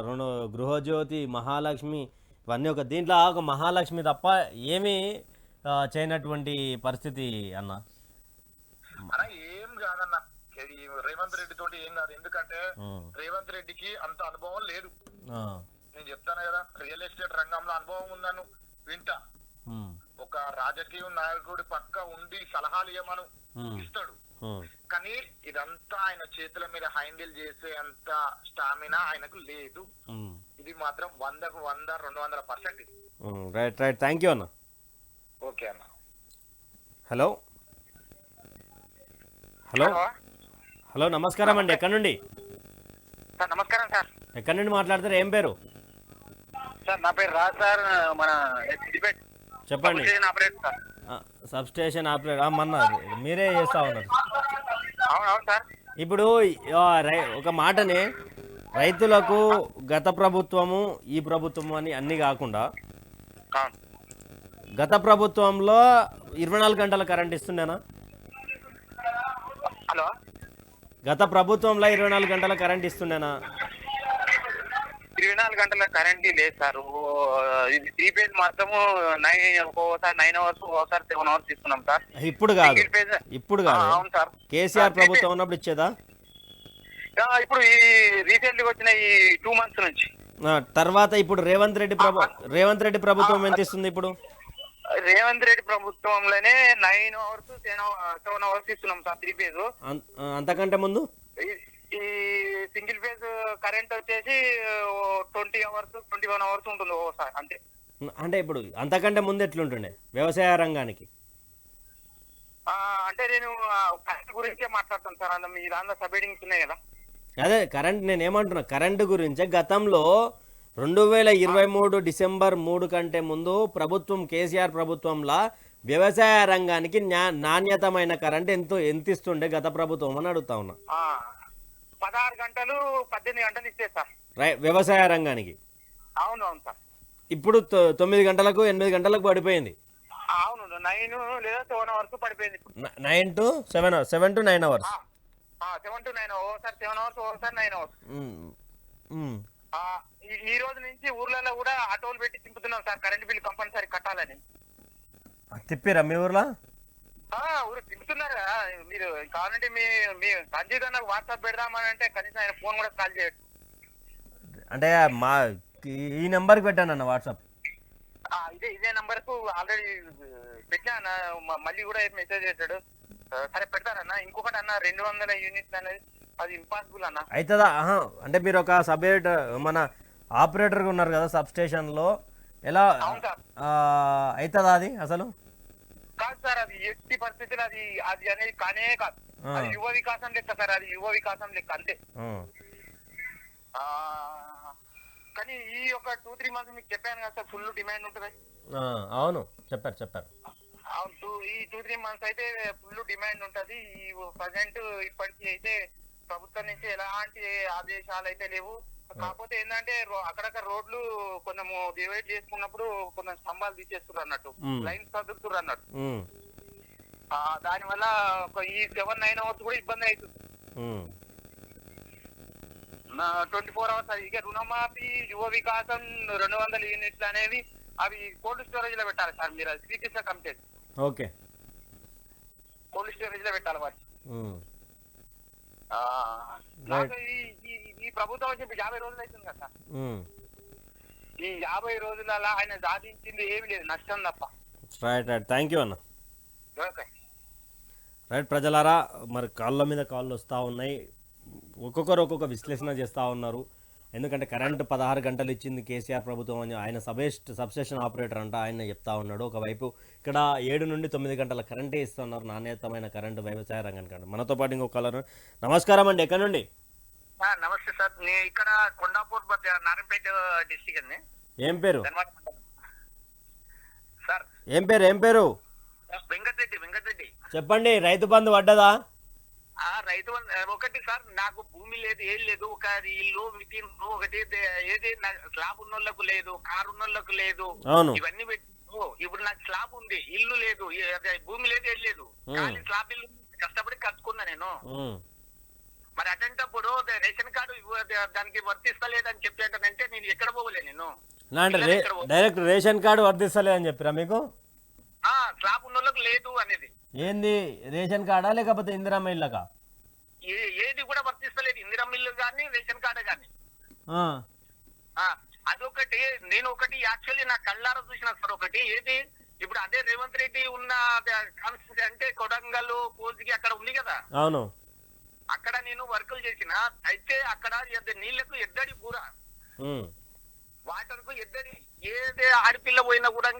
గృహజ్యోతి, మహాలక్ష్మి, ఇవన్నీ దీంట్లో ఒక మహాలక్ష్మి తప్ప ఏమీ చేయనటువంటి పరిస్థితి అన్న. ఏం కాదన్న, రేవంత్ రెడ్డి తోటి ఏం కాదు. ఎందుకంటే రేవంత్ రెడ్డికి అంత అనుభవం లేదు. నేను చెప్తాను కదా, రియల్ ఎస్టేట్ రంగంలో అనుభవం ఉందను వింటా. ఒక రాజకీయ నాయకుడి పక్క ఉండి సలహాలు ఇవ్వమను ఇస్తాడు. కానీ ఇదంతా ఆయన చేతుల మీద హ్యాండిల్ చేసే అంత స్టామినా ఆయనకు లేదు. ఇది మాత్రం 100కు 100, 200%. రైట్ రైట్, థ్యాంక్ యూ అన్న. ఓకే అన్న. హలో హలో హలో, నమస్కారం అండి. ఎక్కడి నుండి? సార్ నమస్కారం సార్. ఎక్కడి నుండి మాట్లాడతారు? ఏం పేరు? సార్ నా పేరు రాజ్ సార్. మన చెప్పండి. సబ్ స్టేషన్ ఆపరేటర్ మొన్న మీరే చేస్తా ఉన్నారు. అవునవును సార్. ఇప్పుడు ఒక మాటనే రైతులకు గత ప్రభుత్వము ఈ ప్రభుత్వము అని అన్ని కాకుండా గత ప్రభుత్వంలో 24 గంటల కరెంట్ ఇస్తుండేనా? హలో, గత ప్రభుత్వంలో 24 గంటల కరెంట్ ఇస్తుండేనా? 24 గంటల కరెంట్ లేదు సార్. ఇది ప్రీపెయిడ్ మాత్రము 9 అవర్స్, ఒకసారి 7 అవర్స్ ఇస్తున్నాం సార్. ఇప్పుడు కాదు, ఇప్పుడు కాదు. అవును సార్. కేసీఆర్ ప్రభుత్వం ఉన్నప్పుడు ఇచ్చేదా? ఇప్పుడు ఈ రీసెంట్ గా వచ్చిన ఈ 2 months నుంచి తర్వాత ఇప్పుడు రేవంత్ రెడ్డి ప్రభుత్వం ఎంత ఇస్తుంది? ఇప్పుడు రేవంత్ రెడ్డి ప్రభుత్వంలోనే 9 అవర్స్, 7 అవర్స్ ఇస్తున్నాం సార్ ప్రీపెయిడ్. అంతకంటే ముందు ఈ సింగిల్ ఫేజ్ కరెంట్ వచ్చేసి 20 అవర్స్, 21 అవర్స్ ఉంటుంది ఓసారి అంతే. అంటే ఇప్పుడు అంతకంటే ముందు ఎట్లుంటుండే వ్యవసాయ రంగానికి? అంటే నేను కరెంట్ గురించే మాట్లాడతాను సార్. మీ దాంట్లో సబ్హెడింగ్స్ ఉన్నాయి కదా. అదే కరెంట్, నేను ఏమంటున్నా కరెంటు గురించే. గతంలో 2023 డిసెంబర్ 3 కంటే ముందు ప్రభుత్వం, కేసీఆర్ ప్రభుత్వంలో వ్యవసాయ రంగానికి నాణ్యతమైన కరెంట్ ఎంత ఇస్తుండే గత ప్రభుత్వం అని అడుగుతా ఉన్నా. 16 గంటలు 18 గంటలు ఇచ్చేది సార్ వ్యవసాయ రంగానికి. అవును అవును సార్. ఇప్పుడు 9 గంటలకు 8 గంటలకు పడిపోయింది. అవును 9 లేదా 7 అవర్స్ పడిపోయింది. 9 to 7 to 9 hours. 7 to 9 ఓసారి 7 అవర్స్ ఓసారి 9 అవర్స్. ఈ రోజు నుంచి ఊర్లలో కూడా ఆటోలు పెట్టి తిప్పుతున్నాం సార్ కరెంట్ బిల్ కంపల్సరీ కట్టాలని. తిప్పిరా మీ ఊర్లో? ఊరు తిప్పుతున్నారు. మీరు కావాలంటే మీ సంజీవ్ నాకు వాట్సాప్ పెడదామని అంటే కనీసం ఆయన ఫోన్ కూడా కాల్ చేయడు. అంటే మా ఈ నెంబర్కి పెట్టాను అన్న వాట్సాప్. ఇదే నంబర్ కు ఆల్రెడీ పెట్టినా అన్న. మళ్ళీ కూడా మెసేజ్ చేశాడు. సరే పెడతారన్న. ఇంకొకటి అన్న 200 యూనిట్లు అనేది అది ఇంపాసిబుల్ అన్న. అవుతుందా? అంటే మీరు ఒక మన ఆపరేటర్గా ఉన్నారు కదా సబ్ స్టేషన్లో, ఎలా అవుతుందా అది అసలు? కాదు సార్, అది ఎట్టి పరిస్థితులు అది అనేది కానే కాదు. అది యువ వికాసం లెక్క సార్, అది యువ వికాసం లెక్క అంతే. కానీ ఈ ఒక 2-3 మంత్స్ మీకు చెప్పాను కదా సార్, ఫుల్ డిమాండ్ ఉంటుంది. అవును చెప్పారు. అవును, ఈ 2-3 మంత్స్ అయితే ఫుల్ డిమాండ్ ఉంటది. ఈ ప్రజెంట్ ఇప్పటికీ అయితే ప్రభుత్వం నుంచి ఎలాంటి ఆదేశాలు అయితే లేవు. కాకపోతే ఏంటంటే అక్కడక్కడ రోడ్లు కొంచెం డివైడ్ చేసుకున్నప్పుడు కొంచెం స్తంభాలు తీసేస్తున్నారు అన్నట్టు, లైన్స్ చదువుతున్నారు అన్నట్టు. దానివల్ల ఈ 7-9 అవర్స్ కూడా ఇబ్బంది అవుతుంది. 24 అవర్స్. అది ఇక రుణమాఫీ, యువ వికాసం 200 యూనిట్లు అనేవి అవి కోల్డ్ స్టోరేజ్ లో పెట్టాలి సార్. మీరు అది Srikrishna committee okay cold storage లో పెట్టాలి వాటి. ఈ ప్రభుత్వం వచ్చి 50 రోజులు అవుతుంది కదా సార్. ఈ 50 రోజులలో ఆయన సాధించింది ఏమి లేదు, నష్టం తప్ప. రైట్ థ్యాంక్ యూ అన్న. ఓకే రైట్ ప్రజలారా, మరి కాళ్ళ మీద కాళ్ళు వస్తూ ఉన్నాయి. ఒక్కొక్కరు ఒక్కొక్క విశ్లేషణ చేస్తూ ఉన్నారు. ఎందుకంటే కరెంటు 16 గంటలు ఇచ్చింది కేసీఆర్ ప్రభుత్వం అని ఆయన సబ్స్టేషన్ ఆపరేటర్ అంట, ఆయన చెప్తా ఉన్నాడు. ఒకవైపు ఇక్కడ 7 నుండి 9 గంటల కరెంటే ఇస్తున్నారు, నాణ్యతమైన కరెంటు వ్యవసాయ రంగానికి. మనతో పాటు ఇంకొక కలర్. నమస్కారం అండి, ఎక్కడ నుండి? నమస్తే సార్, నేను ఇక్కడ కొండాపూర్ నారాయణపేట డిస్ట్రిక్ట్ అండి. ఏం పేరు సార్? ఏం పేరు? వెంకటరెడ్డి. చెప్పండి, రైతు బంధు పడ్డదా? రైతు ఒకటి సార్, నాకు భూమి లేదు, ఏం లేదు. ఒక ఇల్లు ఒకటి ఏది స్లాబ్ ఉన్నోళ్ళకు లేదు, కారు ఉన్నోళ్ళకు లేదు, ఇవన్నీ పెట్టి ఇప్పుడు నాకు స్లాబ్ ఉంది, ఇల్లు లేదు, భూమి లేదు, ఏం లేదు. కానీ స్లాబ్ ఇల్లు కష్టపడి కట్టుకున్నా నేను. మరి అటెంటప్పుడు రేషన్ కార్డు దానికి వర్తిస్తలేదని చెప్పేటంటే నేను ఎక్కడ పోలే. నేను డైరెక్ట్ రేషన్ కార్డు వర్తిస్తలేదని చెప్పిరా మీకు? స్లాబ్ ఉన్నోళ్ళకు లేదు అనేది. ఏంది రేషన్ కార్డా లేకపోతే ఇందిరమ్మ ఇళ్ళకా? ఏది కూడా వర్తిస్తలేదు, ఇందిరమ్మ ఇల్లు కానీ రేషన్ కార్డు కానీ. అదొకటి. నేను ఒకటి యాక్చువల్లీ నా కళ్ళారా చూసిన సార్. ఒకటి ఏది ఇప్పుడు అదే రేవంత్ రెడ్డి ఉన్న కాన్స్టిట్యూన్సీ అంటే కొడంగల్, కోజిగి అక్కడ ఉంది కదా. అవును, అక్కడ నేను వర్కులు చేసిన. అయితే అక్కడ నీళ్లకు ఎద్దడి పూర, వాటర్ కు ఎద్దడి. ఏదే ఆడపిల్ల పోయినా కూడా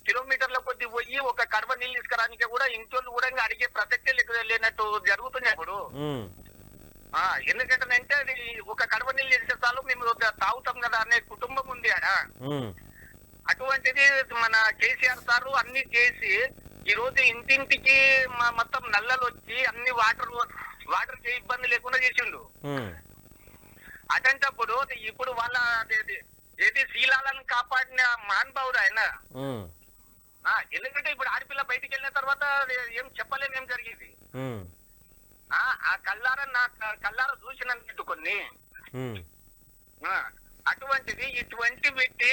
కిలోమీటర్ల కొద్ది పోయి ఒక కడవ నీళ్ళు తీసుకురానికి కూడా ఇంట్లో కూడా అడిగే ప్రసక్తే లేనట్టు జరుగుతున్నాయి ఇప్పుడు. ఎందుకంటే అది ఒక కడవ నీళ్ళు తీసుకొస్తాను మేము తాగుతాం కదా అనే కుటుంబం ఉంది ఆడ. అటువంటిది మన కేసీఆర్ సార్ అన్ని చేసి ఈ రోజు ఇంటింటికి మొత్తం నల్లలు వచ్చి అన్ని వాటర్ ఇబ్బంది లేకుండా చేసిండు. అటంటప్పుడు ఇప్పుడు వాళ్ళ ఏది శీలాలను కాపాడిన మహానుభావుడు ఆయన. ఎందుకంటే ఇప్పుడు ఆడపిల్ల బయటికి వెళ్ళిన తర్వాత ఏం చెప్పలేము ఏం జరిగింది. ఆ కళ్ళారా చూసినట్టు కొన్ని. అటువంటిది ఇటువంటి పెట్టి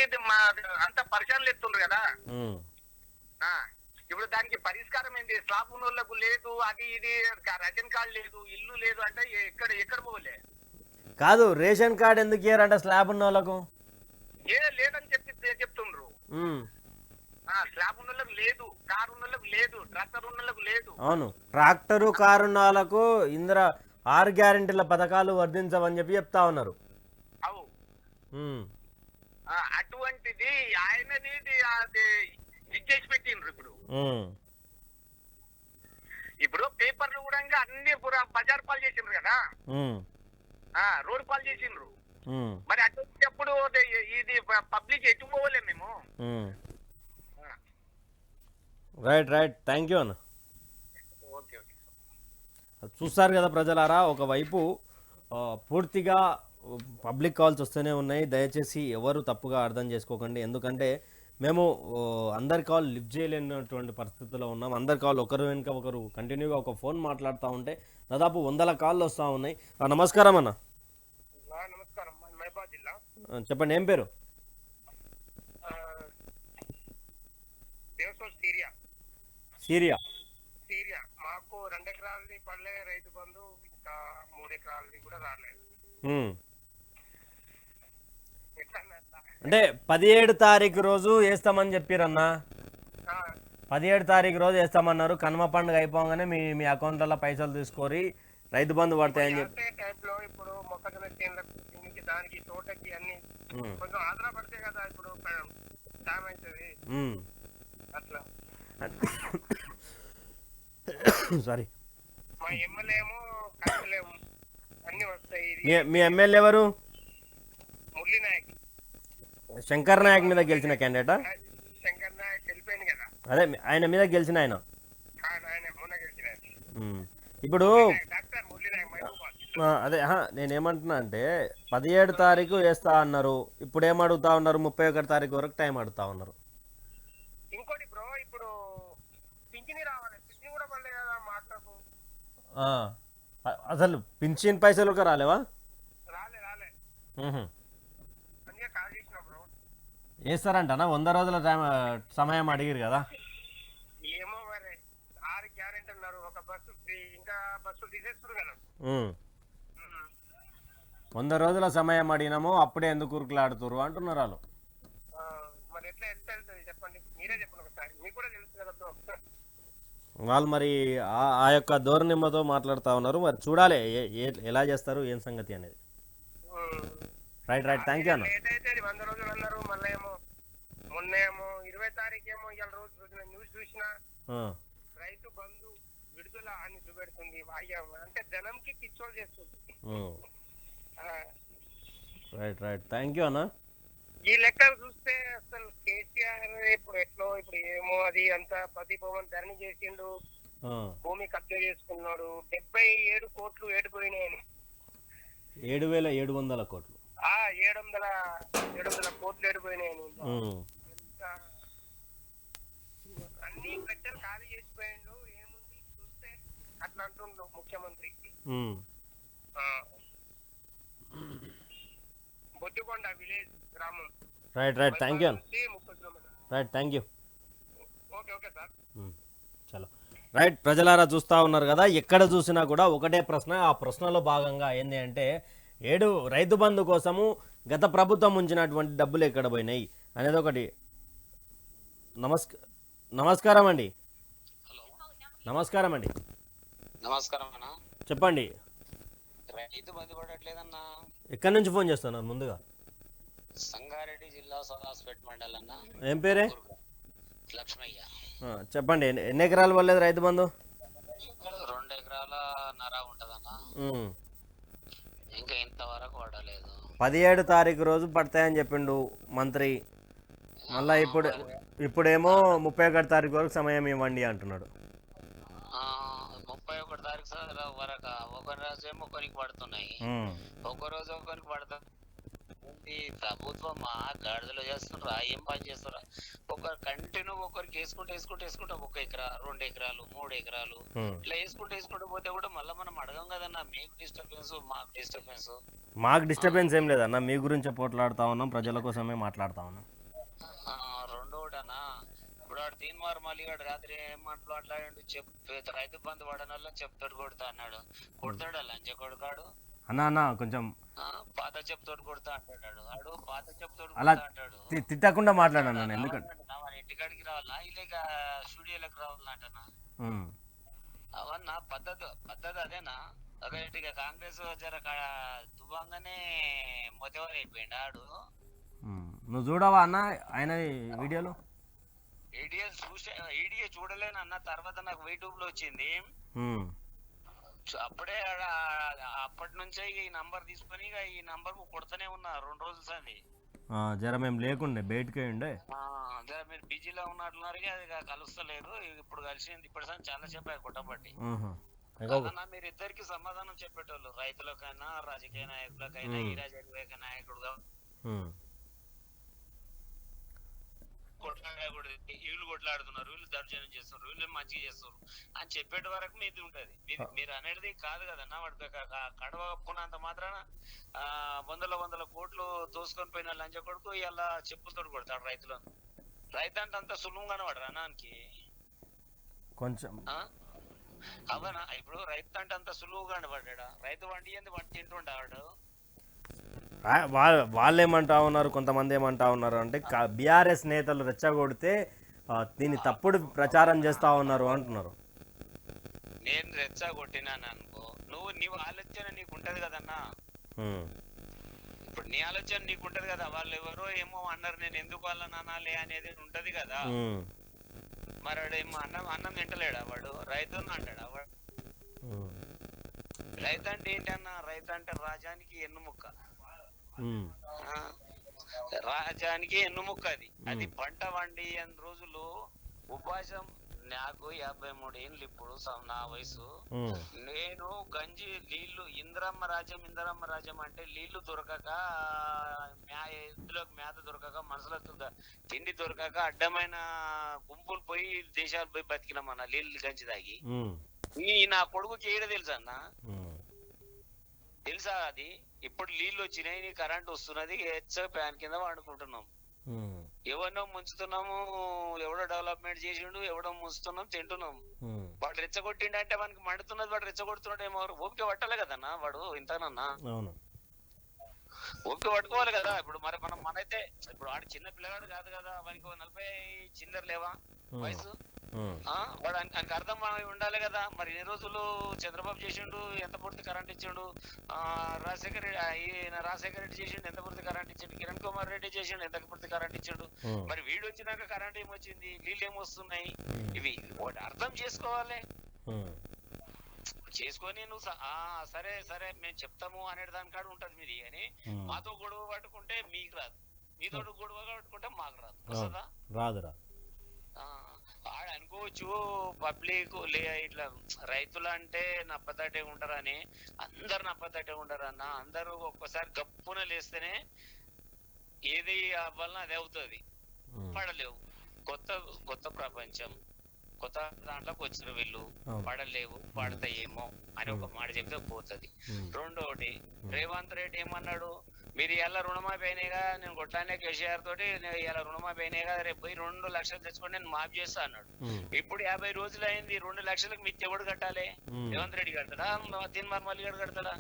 అంత పరిశానలు ఎత్తుండ్రు కదా. ఇప్పుడు దానికి పరిష్కారం ఏంటి? స్లాబ్ ఉన్నోళ్లకు లేదు, అది ఇది రేషన్ కార్డు లేదు, ఇల్లు లేదు అంటే ఎక్కడ పోలే. కాదు, రేషన్ కార్డు ఎందుకు ఇయ్యారంట స్లాబ్ ఉన్న వాళ్ళకు? లేదని చెప్తుండ్రు. స్లాబ్ ఉన్న వాళ్ళకు లేదు, కారు ఉన్న వాళ్ళకు లేదు, ట్రాక్టర్ ఉన్న వాళ్ళకు లేదు. అవును, ట్రాక్టరు కారు ఉన్న వాళ్ళకు 6 గ్యారెంటీల పథకాలు వర్తించవని చెప్తా ఉన్నారు. అవు అటువంటిది ఆయనది ఇచ్చేసి పెట్టిండ్రు. ఇప్పుడు పేపర్లు కూడా అన్ని బజార్ పాలు చేసిండ్రు కదా, రోడ్ పాలు చేసిండ్రు. మరి అటువంటిప్పుడు ఇది పబ్లిక్ ఎటు పోలే మేము. రైట్ రైట్, థ్యాంక్ యూ అన్న. Okay okay. చూస్తారు కదా ప్రజలారా, ఒకవైపు పూర్తిగా పబ్లిక్ కాల్స్ వస్తూనే ఉన్నాయి. దయచేసి ఎవరు తప్పుగా అర్థం చేసుకోకండి. ఎందుకంటే మేము అందరి కాల్ లిఫ్ట్ చేయలేనటువంటి పరిస్థితుల్లో ఉన్నాం. అందరి కాల్ ఒకరు వెనుక ఒకరు కంటిన్యూగా ఒక ఫోన్ మాట్లాడుతూ ఉంటే దాదాపు 100 కాళ్ళు వస్తూ ఉన్నాయి. నమస్కారం అన్న. నమస్కారం, మహబాద్ జిల్లా. చెప్పండి, ఏం పేరు? సిరియా. సిరియా. సిరియా మాకు 2 ఎకరాలది పడలే రైతు బంధు, ఇంకా 3 ఎకరాలది కూడా రాలేదు. అంటే 17 తారీఖు రోజు వేస్తామని చెప్పారన్న. 17 తారీఖు రోజు వేస్తామన్నారు. కనుమ పండుగ అయిపోగానే మీ అకౌంట్లలో పైసలు తీసుకొని రైతు బంధు పడతాయని చెప్పి టైంలో ఇప్పుడు మొక్కజొన్న చేనులకి దానికి తోటకి అన్ని కొంచెం ఆధార పడితే కదా ఇప్పుడు టైం అవుతుంది అట్లా. సారీ. మా ఎమ్మెల్యే ఏమో కట్టలేము, అన్ని వస్తాయి. మీ ఎమ్మెల్యే ఎవరు? మురళీ నాయక్. శంకర్ నాయక్ మీద గెలిచిన క్యాండిడేటా? శంకర్ నాయక్ వెళ్ళిపోయింది కదా. అదే ఆయన మీద గెలిచిన ఆయన. మొన్న గెలిచిన ఇప్పుడు డాక్టర్ మురళీ నాయక్ మహబూబాద్. అదే నేనేమంటున్నా అంటే 17 తారీఖు వేస్తా అన్నారు. ఇప్పుడు ఏం అడుగుతా ఉన్నారు? 31 తారీఖు వరకు టైం అడుగుతా ఉన్నారు. ఇంకోటి బ్రో, ఇప్పుడు పింఛని రావాలి, పింఛని కూడా పడలే కదా మాటకు. అసలు పింఛన్ పైసలు ఒక రాలేవా? రాలే అందుకే కాల్ చేసిన బ్రో. వేస్తారంటనా? 100 రోజుల సమయం అడిగారు కదా. ఏమో మరి, 6 గ్యారెంటీ అన్నారు. ఒక బస్సు ఫ్రీ, ఇంకా బస్సులు తీసేస్తారు కదా. 100 రోజుల సమయం అడిగినాము, అప్పుడే ఎందుకు ఉరుకులాడుతురు అంటున్నారు వాళ్ళు. మరి ఎట్లా వెళ్తుంది చెప్పండి, మీరే చెప్పండి ఒకసారి, మీకు కూడా తెలుసు కదా బ్రో. వాళ్ళు మరి ఆ యొక్క ధోరణిమ్మతో మాట్లాడుతూ ఉన్నారు. మరి చూడాలి ఎలా చేస్తారు, ఏం సంగతి అనేది. రైట్ రైట్, థ్యాంక్ యూ అన్న. ఏదైతే 100 రోజులు అన్నారు, మళ్ళీ ఏమో మొన్న ఏమో 20 తారీఖు ఏమో ఇవాళ రోజున న్యూస్ చూసిన రైతు బంధు విడుదల అని చూపెడుతుంది. అంటే జనంకి పిచ్చోలు చేస్తుంది. రైట్ రైట్, థ్యాంక్ యూ అన్న. ఈ లెక్కలు చూస్తే అసలు కేసీఆర్ ఇప్పుడు ఇప్పుడు ఏమో అది అంతా ప్రతిభవన్ ధరణి చేసిండు, భూమి కబ్జా చేసుకున్నాడు. 77 కోట్లు ఏడిపోయినాయని. 7,700 కోట్లు. 700 కోట్లు ఏడిపోయినాయని. అన్ని కట్టెలు ఖాళీ చేసిపోయిండు. ఏముంది చూస్తే అట్లా అంటుండు ముఖ్యమంత్రి. బొద్దుకొండ విలేజ్ గ్రామం. Right right, thank you. Right, thank you. Okay okay sir. చలో రైట్, ప్రజలారా చూస్తూ ఉన్నారు కదా, ఎక్కడ చూసినా కూడా ఒకటే ప్రశ్న. ఆ ప్రశ్నలో భాగంగా ఏంటి అంటే రైతు బంధు కోసము గత ప్రభుత్వం ఉంచినటువంటి డబ్బులు ఎక్కడ పోయినాయి అనేది ఒకటి. నమస్కారం అండి. నమస్కారం అండి. నమస్కారం అన్న. చెప్పండి. రైతు బంధు పడట్లేదన్నా. ఎక్కడి నుంచి ఫోన్ చేస్తున్నారు? ముందుగా సంగారెడ్డి జిల్లా సోదాస్పేట్ మండలన్న. ఏం పేరే? లక్ష్మయ్య. చెప్పండి, ఎన్ని ఎకరాలు పడలేదు రైతు బంధు? 2 ఎకరాల నర ఉంటదన్న. ఇంకా ఇంతవరకు పడలేదు. 17 తారీఖు రోజు పడతాయని చెప్పిండు మంత్రి. మళ్ళా ఇప్పుడేమో 31 తారీఖు వరకు సమయం ఇవ్వండి అంటున్నాడు. 31 తారీఖు వరకు ఒక రోజు ఏమో ఒకరికి పడుతున్నాయి, ఒక రోజు ఒకరికి పడతా. ప్రభుత్వం మా గాడిదలో చేస్తున్నా, ఏం పని చేస్తున్నా? ఒకరు కంటిన్యూ ఒకరికి వేసుకుంటే 1 ఎకరా, 2 ఎకరాలు, 3 ఎకరాలు ఇట్లా వేసుకుంటే పోతే కూడా మళ్ళీ మనం అడగం కదన్నా. మీకు డిస్టర్బెన్స్, మాకు డిస్టర్బెన్స్ ఏం లేదన్నా. మీ గురించి పోట్లాడుతా ఉన్నాం, ప్రజల కోసమే మాట్లాడుతా ఉన్నాం. రెండోటనా, ఇప్పుడు వాడు తీన్మార్ మళ్ళీగాడు రాత్రి ఏం మాట్లాడాడు? రైతు బంధు పడనల్లా చెప్తాడు కొడతా అన్నాడు. కొడతాడా లంచ కొడుకాడు? అన్నా కొంచెం పాత చెప్తోడు కొడతా అంటాడు. వాడు పాత చెప్తోడు అలా అంటాడు. తిట్టకుండా మాట్లాడాను ఎందుకంటే మన ఇంటికాడికి రావాలా, ఇలాగ స్టూడియోలకు రావాలా అంటనా? అవన్నా పద్ధతి అదేనా? అదే కాంగ్రెస్ జర దుబ్బంగానే మొదటి అయిపోయింది ఆడు. నువ్వు చూడవా అన్న ఆయన వీడియోలు? ఈడియో చూడలేను అన్న. తర్వాత నాకు యూట్యూబ్ లో వచ్చింది. అప్పుడే అప్పటి నుంచే ఈ నంబర్ తీసుకొని ఈ నంబర్ కొడతానే ఉన్నా 2 రోజులు సంది. జర మేము లేకుండే బయటకే ఉండే. జర మీరు బిజీలో ఉన్నట్లున్నారు, అది కలుస్తలేదు. ఇప్పుడు కలిసింది ఇప్పుడు చాలా చెప్పారు కొట్టబట్టి. అదన్నా మీరు ఇద్దరికి సమాధానం చెప్పేటోళ్ళు, రైతులకైనా రాజకీయ నాయకులకైనా ఈ రాజకీయ నాయకుడుగా కొట్లాడకూడదు, వీళ్ళు కొట్లాడుతున్నారు, వీళ్ళు దర్శనం చేస్తున్నారు, వీళ్ళు మంచిగా చేస్తున్నారు అని చెప్పేటి వరకు మీది ఉంటది. మీరు అనేది కాదు కదన్నా. వాడు కడవ కప్పుకున్నంత మాత్రాన వందల కోట్లు దోసుకొని పోయిన లంచ కొడుకు ఇలా చెప్పులతోటి కొడతాడు రైతులను. రైతు అంటే అంత సులువుగానే వాడు అన్నానికి కొంచెం అవనా? ఇప్పుడు రైతు అంటే అంత సులువుగానే పడ్డా? రైతు వండి వాడు తింటుండేవాడు. వాళ్ళు ఏమంటా ఉన్నారు, కొంతమంది ఏమంటా ఉన్నారు అంటే బీఆర్ఎస్ నేతలు రెచ్చగొడితే దీన్ని తప్పుడు ప్రచారం చేస్తా ఉన్నారు అంటున్నారు. నేను రెచ్చగొట్టినాను అనుకో, నీ ఆలోచన నీకు ఉంటది కదన్నా. ఇప్పుడు నీ ఆలోచన నీకు ఉంటది కదా, వాళ్ళు ఎవరో ఏమో అన్నారు, నేను ఎందుకు వాళ్ళని అనాలి అనేది ఉంటది కదా. మరి వాడు ఏమో అన్నం తింటలేడా? వాడు రైతుని అంటాడా? వాడు రైతు అంటే ఏంటన్నా? రైతు అంటే రాజానికి ఎన్నుముక్క, రాజానికి ఎన్నుముక్క. అది పంట వండి అన్ని రోజులు ఉపవాసం. నాకు 53 ఏళ్ళు ఇప్పుడు నా వయసు. నేను గంజి నీళ్లు ఇందిరమ్మ రాజ్యం అంటే నీళ్లు దొరకక, ఎద్దులకు మేత దొరకక, మనుషులకు తిండి దొరకక అడ్డమైన గుంపులు పోయి దేశాలు పోయి బతికినామన్న నీళ్ళు గంజి తాగి. నా కొడుకుకి ఏడ తెలుసా అన్న? తెలుసా అది? ఇప్పుడు నీళ్ళు వచ్చినాయి, కరెంట్ వస్తున్నది, ఫ్యాన్ కింద వాడుకుంటున్నాం. ఎవరినో ముంచుతున్నాము, ఎవడో డెవలప్మెంట్ చేసిండు, ఎవడో ముంచుతున్నాం, తింటున్నాం. వాడు రెచ్చగొట్టిండు అంటే వానికి మండుతున్నది, వాడు రెచ్చగొడుతున్నాడు ఏమో. ఓపిక పట్టాలి కదన్నా వాడు ఇంతనన్నా. ఓపిక పట్టుకోవాలి కదా. ఇప్పుడు మరి మనైతే ఇప్పుడు వాడు చిన్న పిల్లగాడు కాదు కదా, వానికి 40 చిల్లర లేవా వయసు? వాడు ఆయనకు అర్థం ఉండాలి కదా. మరి ఎన్ని రోజులు చంద్రబాబు చేసిండు, ఎంత పూర్తి కరెంట్ ఇచ్చిండు? రాజశేఖర రెడ్డి చేసిండు, ఎంత పూర్తి కరెంట్ ఇచ్చిండు? కిరణ్ కుమార్ రెడ్డి చేసిండు, ఎంత పూర్తి కరెంట్ ఇచ్చిండు? మరి వీడు వచ్చినాక కరెంట్ ఏమొచ్చింది, నీళ్ళు ఏమొస్తున్నాయి? ఇవి వాడు అర్థం చేసుకోవాలి. చేసుకొని నువ్వు సరే సరే మేము చెప్తాము అనే దానికాడు ఉంటది మీది. అని మాతో గొడవ పట్టుకుంటే మీకు రాదు, మీతో గొడవ పట్టుకుంటే మాకు రాదు. వస్తుందా? రాదు. ఆడ అనుకోవచ్చు పబ్లిక్ ఇట్లా రైతులు అంటే నప్పతటే ఉంటారని. అందరు నప్పతటే ఉండరన్న. అందరూ ఒక్కసారి గప్పున లేస్తేనే ఏది అవ్వాలన్నా అది అవుతుంది. పడలేవు. కొత్త ప్రపంచం, కొత్త దాంట్లోకి వచ్చిన వీళ్ళు పడలేవు, పడతాయేమో అని ఒక మాట చెప్తే పోతుంది. రెండోటి, రేవంత్ రెడ్డి ఏమన్నాడు? మీరు ఇలా రుణమాఫీ అయినాయిగా, నేను కొట్లానే కేసీఆర్ తోటి ఇలా రుణమాఫీ అయినాయిగా, రేపు పోయి 2 లక్షలు తెచ్చుకొని నేను మాఫీ చేస్తా అన్నాడు. ఇప్పుడు 50 రోజులు అయింది, 2 లక్షలకు మిత్తి ఎవడు కట్టాలి? రేవంత్ రెడ్డి కడతాడా? తీన్మార్ గారు కడతాడా?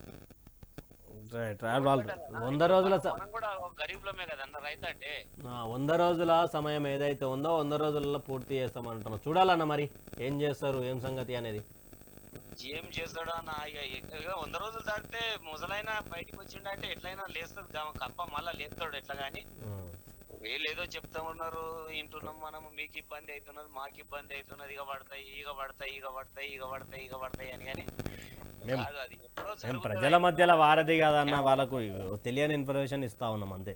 100 రోజుల కూడా గరీబ్లమే కదన్న రైతు అంటే. 100 రోజుల సమయం ఏదైతే ఉందో 100 రోజులలో పూర్తి చేస్తామంటున్నాం. చూడాలన్న మరి ఏం చేస్తారు, ఏం సంగతి అనేది. ఏం చేస్తాడు అన్న? 100 రోజులు దాటితే ముసలైనా బయటకు వచ్చిండంటే ఎట్లయినా లేస్తుంది కప్ప, మళ్ళా లేపుతాడు ఎట్లా. గానీ వీళ్ళు ఏదో చెప్తా ఉన్నారు, వింటున్నాం మనము. మీకు ఇబ్బంది అవుతున్నది, మాకు ఇబ్బంది అవుతున్నది, ఇక పడతాయి అని. కానీ మేము ప్రజల మధ్యలో వారధి కాదన్న, వాళ్ళకు తెలియని ఇన్ఫర్మేషన్ ఇస్తా ఉన్నాం అంతే.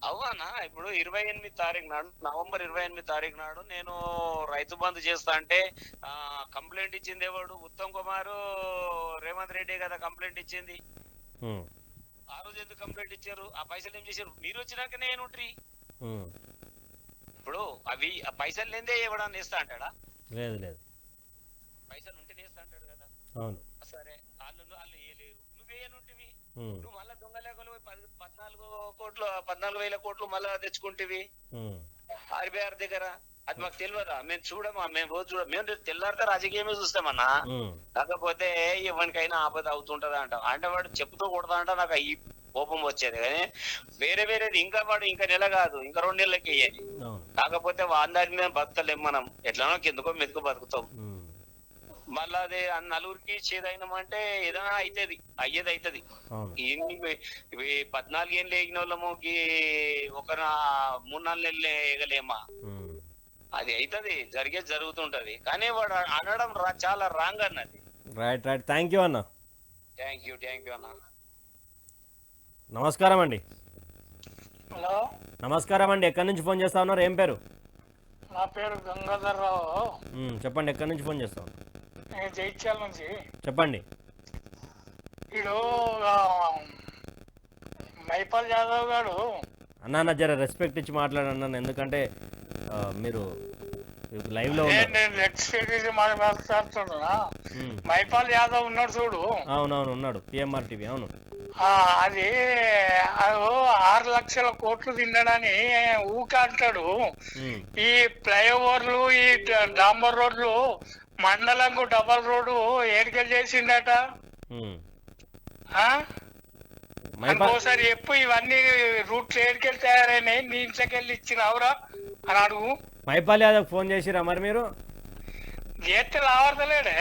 అవునా? ఇప్పుడు 28 తారీఖు నాడు, నవంబర్ 28 తారీఖు నాడు నేను రైతు బంధు చేస్తా అంటే కంప్లైంట్ ఇచ్చింది ఎవడు? ఉత్తమ్ కుమార్ రేవంత్ రెడ్డి కదా కంప్లైంట్ ఇచ్చింది. ఆ రోజు ఎందుకు కంప్లైంట్ ఇచ్చారు? ఆ పైసలు ఏం చేశారు? మీరు వచ్చినాక నేను ఇప్పుడు అవి ఆ పైసలు లేదే ఎవడన్నా ఇస్తా అంటాడా? లేదు. పైసలు ఉంటే నేస్తా అంటాడు కదా. సరే, వాళ్ళు వేయలేరు, నువ్వు వేయనుంటివి. నువ్వు మళ్ళా దొంగ లేఖలు 14,000 కోట్లు మళ్ళా తెచ్చుకుంటేవి ఆర్బీఆర్ దగ్గర. అది మాకు తెలియదా? మేము చూడమా? మేము రోజు మేము తెల్లారితే రాజకీయమే చూస్తామన్నా. కాకపోతే ఎవరికైనా ఆపద అవుతుంటదా అంట. అంటే వాడు చెప్పుతూ కొడతా అంట, నాకు ఈ కోపం వచ్చేది. కానీ వేరేది ఇంకా వాడు ఇంకా నెల కాదు, ఇంకా 2 నెలలకి వేయాలి. కాకపోతే అందరికి మేము బతకలేం, మనం ఎట్లానో కిందకో మెతుకు బతుకుతాం. మళ్ళా అదే నలుగురికి చేదైనామంటే ఏదైనా అవుతుంది, అయ్యేది అవుతుంది. 14 ఏళ్ళు వేగిన వాళ్ళము ఒక 3-4 నెలలు వేయగలేమా? అది అవుతుంది, జరుగుతుంటది. కానీ వాడు అనడం చాలా రాంగ్ అన్నది. రైట్. థ్యాంక్ యూ అన్న. థ్యాంక్ యూ అన్న. నమస్కారం అండి. హలో, నమస్కారం అండి, ఎక్కడి నుంచి ఫోన్ చేస్తా ఉన్నారు, ఏం పేరు? నా పేరు గంగాధర్రావు. చెప్పండి, ఎక్కడి నుంచి ఫోన్ చేస్తా ఉన్నారు? నేను జైత్యాల నుంచి. చెప్పండి. వీడు మైపాల్ యాదవ్ గారు. అన్న జర రెస్పెక్ట్ ఇచ్చి మాట్లాడన్నాను, ఎందుకంటే మీరు లైవ్లో నేను రెస్పెక్ట్ మాట్లాడుతున్నా. మైపాల్ యాదవ్ ఉన్నాడు చూడు. అవునవును, ఉన్నాడు, పిఎంఆర్ టీవీ. అవును, అది 6 లక్షల కోట్లు తిన్నాడని ఊకంటాడు. ఈ ఫ్లైఓవర్లు, ఈ డాంబర్ రోడ్లు, మండలంకు డబల్ రోడ్డు ఏడికెళ్ళి చేసిండట. ఇంకోసారి చెప్పు, ఇవన్నీ రూట్లు ఏడికెళ్ళి తయారైనాయి, నీ ఇంట్లోకెళ్ళి ఇచ్చినావురా అని అడుగు. మైపాల్ యాదవ్ ఫోన్ చేసిరా మరి మీరు? చేస్తే రావడలేడే.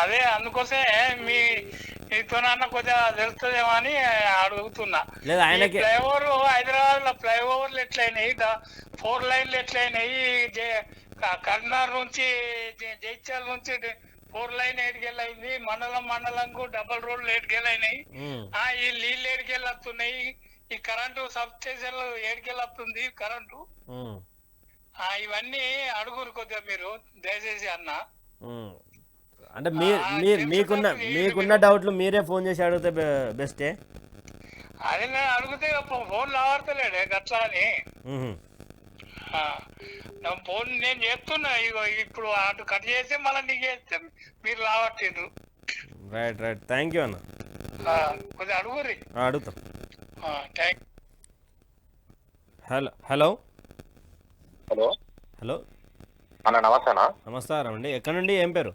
అదే అందుకోసమే మీతోనన్నా కొద్దిగా తెలుస్తుందేమో అని అడుగుతున్నా. ఫ్లైఓవర్ హైదరాబాద్ లో ఫ్లైఓవర్లు ఎట్లయినాయి, 4 లైన్లు ఎట్లయినాయి, కర్నార్ నుంచి జైత్యాల నుంచి 4 లైన్ ఏడికెళ్ళైంది, మండలంకు డబల్ రోడ్లు ఏడికెళ్ళైనాయి, ఈ నీళ్ళు ఏడికెళ్ళొస్తున్నాయి, ఈ కరెంటు సబ్ స్టేషన్లు ఏడికెళ్ళొస్తుంది కరెంటు. ఇవన్నీ కొద్దిగా మీరు దయచేసి అన్న. అంటే మీకున్న డౌట్లు మీరే ఫోన్ చేసి అడిగితే బెస్టే. అదే నేను అడిగితే ఫోన్ లావాడతలేడే గట్లా అని. ఫోన్ నేను చేస్తున్నా, ఇప్పుడు అటు కట్ చేస్తే మళ్ళీ నీకు చేస్తే మీరు లావట్టిండ్రు. రైట్ థ్యాంక్ యూ అన్న. కొద్దిగా అడుగురి. అడుగుతాం. హలో హలో హలో అన్న, నమస్తేనా? నమస్కారం అండి, ఎక్కడ నుండి, ఏం పేరు?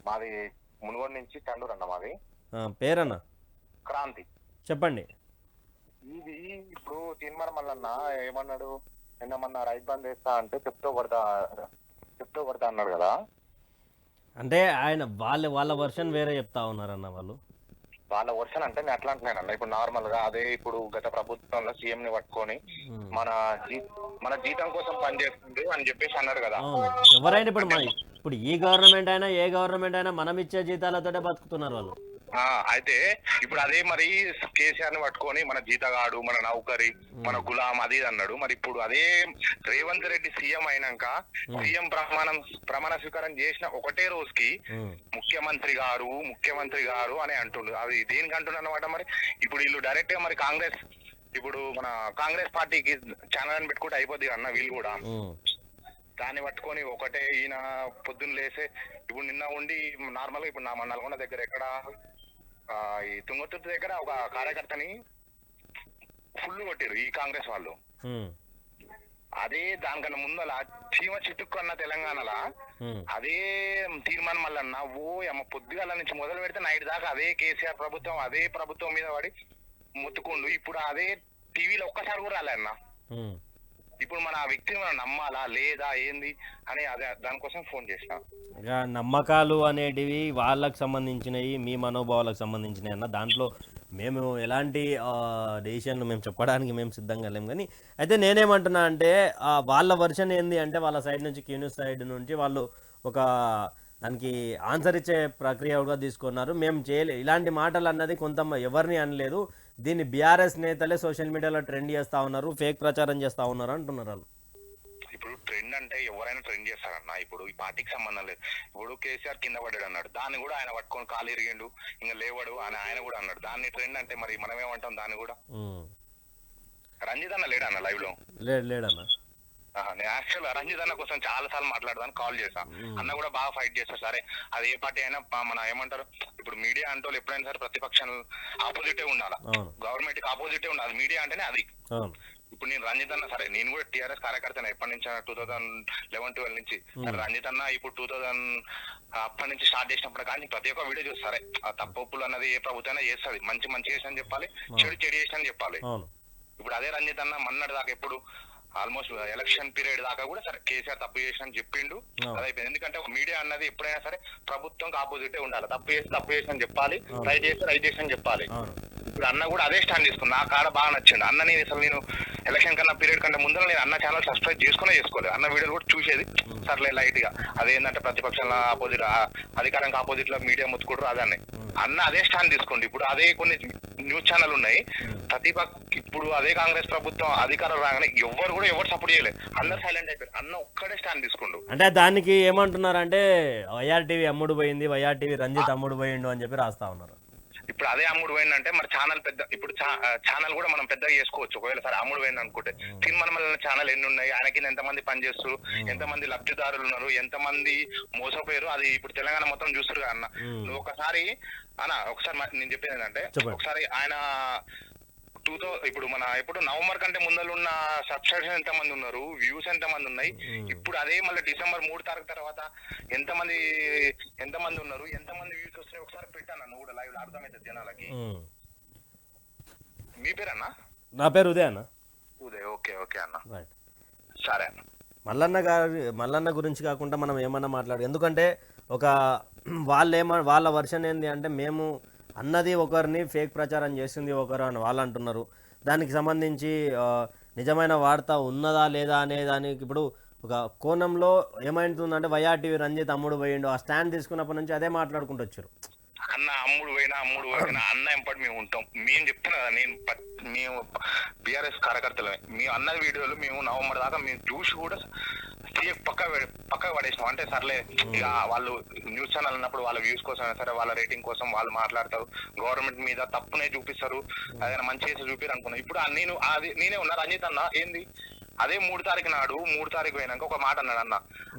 మాది మునుగోడు నుంచి చండూరు అన్న. మాది పేరన్న? క్రాంతి. చెప్పండి. ఇది ఇప్పుడు తీన్మార్ మల్లన్న ఏమన్నాడు, నిన్నమన్నా రైతు బంద్ వేస్తా అంటే చెప్తూ కొడతా అన్నాడు కదా. అంటే ఆయన వాళ్ళ వర్షన్ వేరే చెప్తా ఉన్నారన్న. వాళ్ళ వర్షన్ అంటే నేను అట్లా అంటున్నాను. ఇప్పుడు నార్మల్ గా అదే ఇప్పుడు గత ప్రభుత్వంలో సీఎం ని పట్టుకొని మన జీతం కోసం పనిచేస్తుంది అని చెప్పేసి అన్నాడు కదా. ఎవరైనా ఇప్పుడు ఈ గవర్నమెంట్ అయినా ఏ గవర్నమెంట్ అయినా మనం ఇచ్చే జీతాలతోటే బతుకుతున్నారు వాళ్ళు. అయితే ఇప్పుడు అదే మరి కేసీఆర్ ని పట్టుకొని మన జీతగాడు, మన నౌకరి, మన గులాం అది అన్నాడు. మరి ఇప్పుడు అదే రేవంత్ రెడ్డి సీఎం అయినాక సీఎం ప్రమాణ స్వీకారం చేసిన ఒకటే రోజుకి ముఖ్యమంత్రి గారు అని అంటుండు. అది దేనికి అంటున్నారు అన్నమాట. మరి ఇప్పుడు వీళ్ళు డైరెక్ట్ గా మరి ఇప్పుడు మన కాంగ్రెస్ పార్టీకి ఛానల్ అని పెట్టుకుంటే అయిపోద్ది అన్న. వీళ్ళు కూడా దాన్ని పట్టుకొని ఒకటే ఈయన పొద్దున్న లేసే ఇప్పుడు నిన్న ఉండి నార్మల్ గా ఇప్పుడు మన నల్గొండ దగ్గర ఎక్కడ ఈ తుంగతుర్తి దగ్గర ఒక కార్యకర్తని ఫుల్ కొట్టారు ఈ కాంగ్రెస్ వాళ్ళు. అదే దానికన్నా ముందల చీమ చిట్టుకున్న తెలంగాణలో అదే తీర్మానం మల్లన్న పొద్దుగాల నుంచి మొదలు పెడితే నైట్ దాకా అదే కేసీఆర్ ప్రభుత్వం అదే ప్రభుత్వం మీద పడి ముత్తుకుండు. ఇప్పుడు అదే టీవీలో ఒక్కసారి కూడా రాలే అన్న. ఇప్పుడు మన ఆ వ్యక్తిని మనం నమ్మాలా లేదా ఏంది అని అదే దానికోసం ఫోన్ చేసిన. నమ్మకాలు అనేటివి వాళ్ళకు సంబంధించినవి, మీ మనోభావాలకు సంబంధించినవి అన్న. దాంట్లో మేము ఎలాంటి డెసిషన్లు మేము చెప్పడానికి మేము సిద్ధంగా లేము. కానీ అయితే నేనేమంటున్నా అంటే వాళ్ళ వర్షన్ ఏంది అంటే వాళ్ళ సైడ్ నుంచి క్యూన్యూస్ సైడ్ నుంచి వాళ్ళు ఒక దానికి ఆన్సర్ ఇచ్చే ప్రక్రియ కూడా తీసుకున్నారు. మేము చేయలేదు ఇలాంటి మాటలు అన్నది ఎవరిని అనలేదు. దీన్ని బీఆర్ఎస్ నేతలే సోషల్ మీడియాలో ట్రెండ్ చేస్తా ఉన్నారు, ఫేక్ ప్రచారం చేస్తా ఉన్నారు అంటున్నారు వాళ్ళు. ఇప్పుడు ట్రెండ్ అంటే ఎవరైనా ట్రెండ్ చేస్తారన్న. ఇప్పుడు ఈ పార్టీకి సంబంధం లేదు. ఇప్పుడు కేసీఆర్ కింద పడ్డాడు అన్నాడు, దాన్ని కూడా ఆయన పట్టుకొని కాలు ఇరిగిండు, ఇంకా లేవాడు అని ఆయన కూడా అన్నాడు. దాన్ని ట్రెండ్ అంటే మరి మనం ఏమంటాం దాన్ని కూడా. రంజిత్ అన్న లేడన్న లైవ్ లో? లేడన్న. నేను యాక్చువల్ రంజిత్ అన్న కోసం చాలా సార్లు మాట్లాడదాన్ని కాల్ చేశాను. అన్న కూడా బాగా ఫైట్ చేస్తారు. సరే అది ఏ పార్టీ అయినా మన ఏమంటారు, ఇప్పుడు మీడియా అంటే ఎప్పుడైనా సరే ప్రతిపక్షం ఆపోజిటే ఉండాలి, గవర్నమెంట్ కి ఆపోజిటే ఉండాలి. మీడియా అంటేనే అది. ఇప్పుడు నేను రంజిత్ అన్న సరే నేను కూడా టీఆర్ఎస్ కార్యకర్తనే ఎప్పటి నుంచి 2011-12 నుంచి. రంజిత్ అన్న ఇప్పుడు 2000 అప్పటి నుంచి స్టార్ట్ చేసినప్పుడు కానీ ప్రతి ఒక్క వీడియో చూస్తారే. ఆ తప్పులు అన్నది ఏ ప్రభుత్వం చేస్తుంది. మంచి చేసి అని చెప్పాలి, చెడు చేసి అని చెప్పాలి. ఇప్పుడు అదే రంజిత్ అన్న మొన్నటి దాకా ఎప్పుడు ఆల్మోస్ట్ ఎలక్షన్ పీరియడ్ దాకా కూడా సరే కేసీఆర్ తప్పు చేసి అని చెప్పిండు. అదైపోయింది. ఎందుకంటే మీడియా అన్నది ఎప్పుడైనా సరే ప్రభుత్వం ఆపోజిటే ఉండాలి. తప్పు చేసి అని చెప్పాలి, రైట్ చేసి అని చెప్పాలి. ఇప్పుడు అన్న కూడా అదే స్టాండ్ తీసుకుంది. నా కాడ బాగా నచ్చింది. అన్న నేను ఎలక్షన్ కన్నా పీరియడ్ కంటే ముందర నేను అన్న ఛానల్ సబ్స్క్రైబ్ చేసుకోలేదు. అన్న వీడియోలు కూడా చూసేది సర్లే లైట్ గా. అదేంటంటే ప్రతిపక్షంలో ఆపోజిట్, అధికారానికి ఆపోజిట్ లో మీడియా ముత్తుకుంటారు అదన్నీ. అన్న అదే స్టాండ్ తీసుకోండి. ఇప్పుడు అదే కొన్ని న్యూస్ ఛానల్ ఉన్నాయి ఇప్పుడు అదే కాంగ్రెస్ ప్రభుత్వం అధికారం రాగానే ఎవరు సపోర్ట్ చేయలేదు, అందరు సైలెంట్ అయిపోయారు. అన్న ఒక్కడే స్టాండ్ తీసుకుండు. అంటే దానికి ఏమంటున్నారంటే వైఆర్టీవీ అమ్ముడు పోయింది, వైఆర్టీవీ రంజిత్ అమ్ముడు పోయిండు అని చెప్పి రాస్తా ఉన్నారు. ఇప్పుడు అదే అమ్ముడు పోయిందంటే మరి ఛానల్ పెద్ద, ఇప్పుడు ఛానల్ కూడా మనం పెద్దగా చేసుకోవచ్చు. ఒకవేళ సరే అమ్ముడు పోయింది అనుకుంటే సినిమా ఛానల్ ఎన్ని ఉన్నాయి, ఆయనకి ఎంతమంది పనిచేస్తారు, ఎంతమంది లబ్ధిదారులు ఉన్నారు, ఎంతమంది మోసపోయారు, అది ఇప్పుడు తెలంగాణ మొత్తం చూస్తారు కదా అన్న. నువ్వు ఒకసారి నేను చెప్పేది ఏంటంటే, ఒకసారి ఆయన ఇప్పుడు ఇప్పుడు నవంబర్ కంటే ముందర ఉన్న సబ్స్క్రిప్షన్ ఎంత మంది ఉన్నారు, వ్యూస్ ఎంత మంది ఉన్నాయి, ఇప్పుడు అదే మళ్ళీ డిసెంబర్ 3 తారీఖు తర్వాత ఎంతమంది ఉన్నారు, ఎంతమంది వ్యూస్ వస్తున్నాయి ఒకసారి పెట్టాను. నువ్వు కూడా లైవ్ అర్థమైతే జనాలకి. మీ పేరన్నా? నా పేరు ఉదయ్ అన్న. ఉదయ్, ఓకే అన్న, సరే అన్న. మల్లన్న గురించి కాకుండా మనం ఏమన్నా మాట్లాడు, ఎందుకంటే వాళ్ళ వర్షన్ ఏంది అంటే, మేము అన్నది ఒకరిని, ఫేక్ ప్రచారం చేసింది ఒకరు అని వాళ్ళు అంటున్నారు. దానికి సంబంధించి నిజమైన వార్త ఉన్నదా లేదా అనే దానికి ఇప్పుడు ఒక కోణంలో ఏమైతుందంటే, వైఆర్టీవీ రంజిత్ అమ్ముడు పోయిండు, ఆ స్టాండ్ తీసుకున్నప్పటి నుంచి అదే మాట్లాడుకుంటూ వచ్చారు. అన్న అమ్ముడు పోయినా అన్న ఎంపటి మేము ఉంటాం. మేము చెప్తున్నా కదా, మేము బీఆర్ఎస్ కార్యకర్తలమే. మేము అన్న వీడియోలు మేము నవంబర్ దాకా మేము చూసి కూడా పక్క పడేసినాం. అంటే సర్లే ఇక వాళ్ళు న్యూస్ ఛానల్ అన్నప్పుడు వాళ్ళ వ్యూస్ కోసం సరే, వాళ్ళ రేటింగ్ కోసం వాళ్ళు మాట్లాడతారు, గవర్నమెంట్ మీద తప్పునే చూపిస్తారు, అదైనా మంచి చేసి చూపిరు అనుకున్నాను. ఇప్పుడు నేనే ఉన్నా రంజిత్ అన్న ఏంది అదే 3 తారీఖు నాడు 3 తారీఖు పోయినాక ఒక మాట అన్నాడు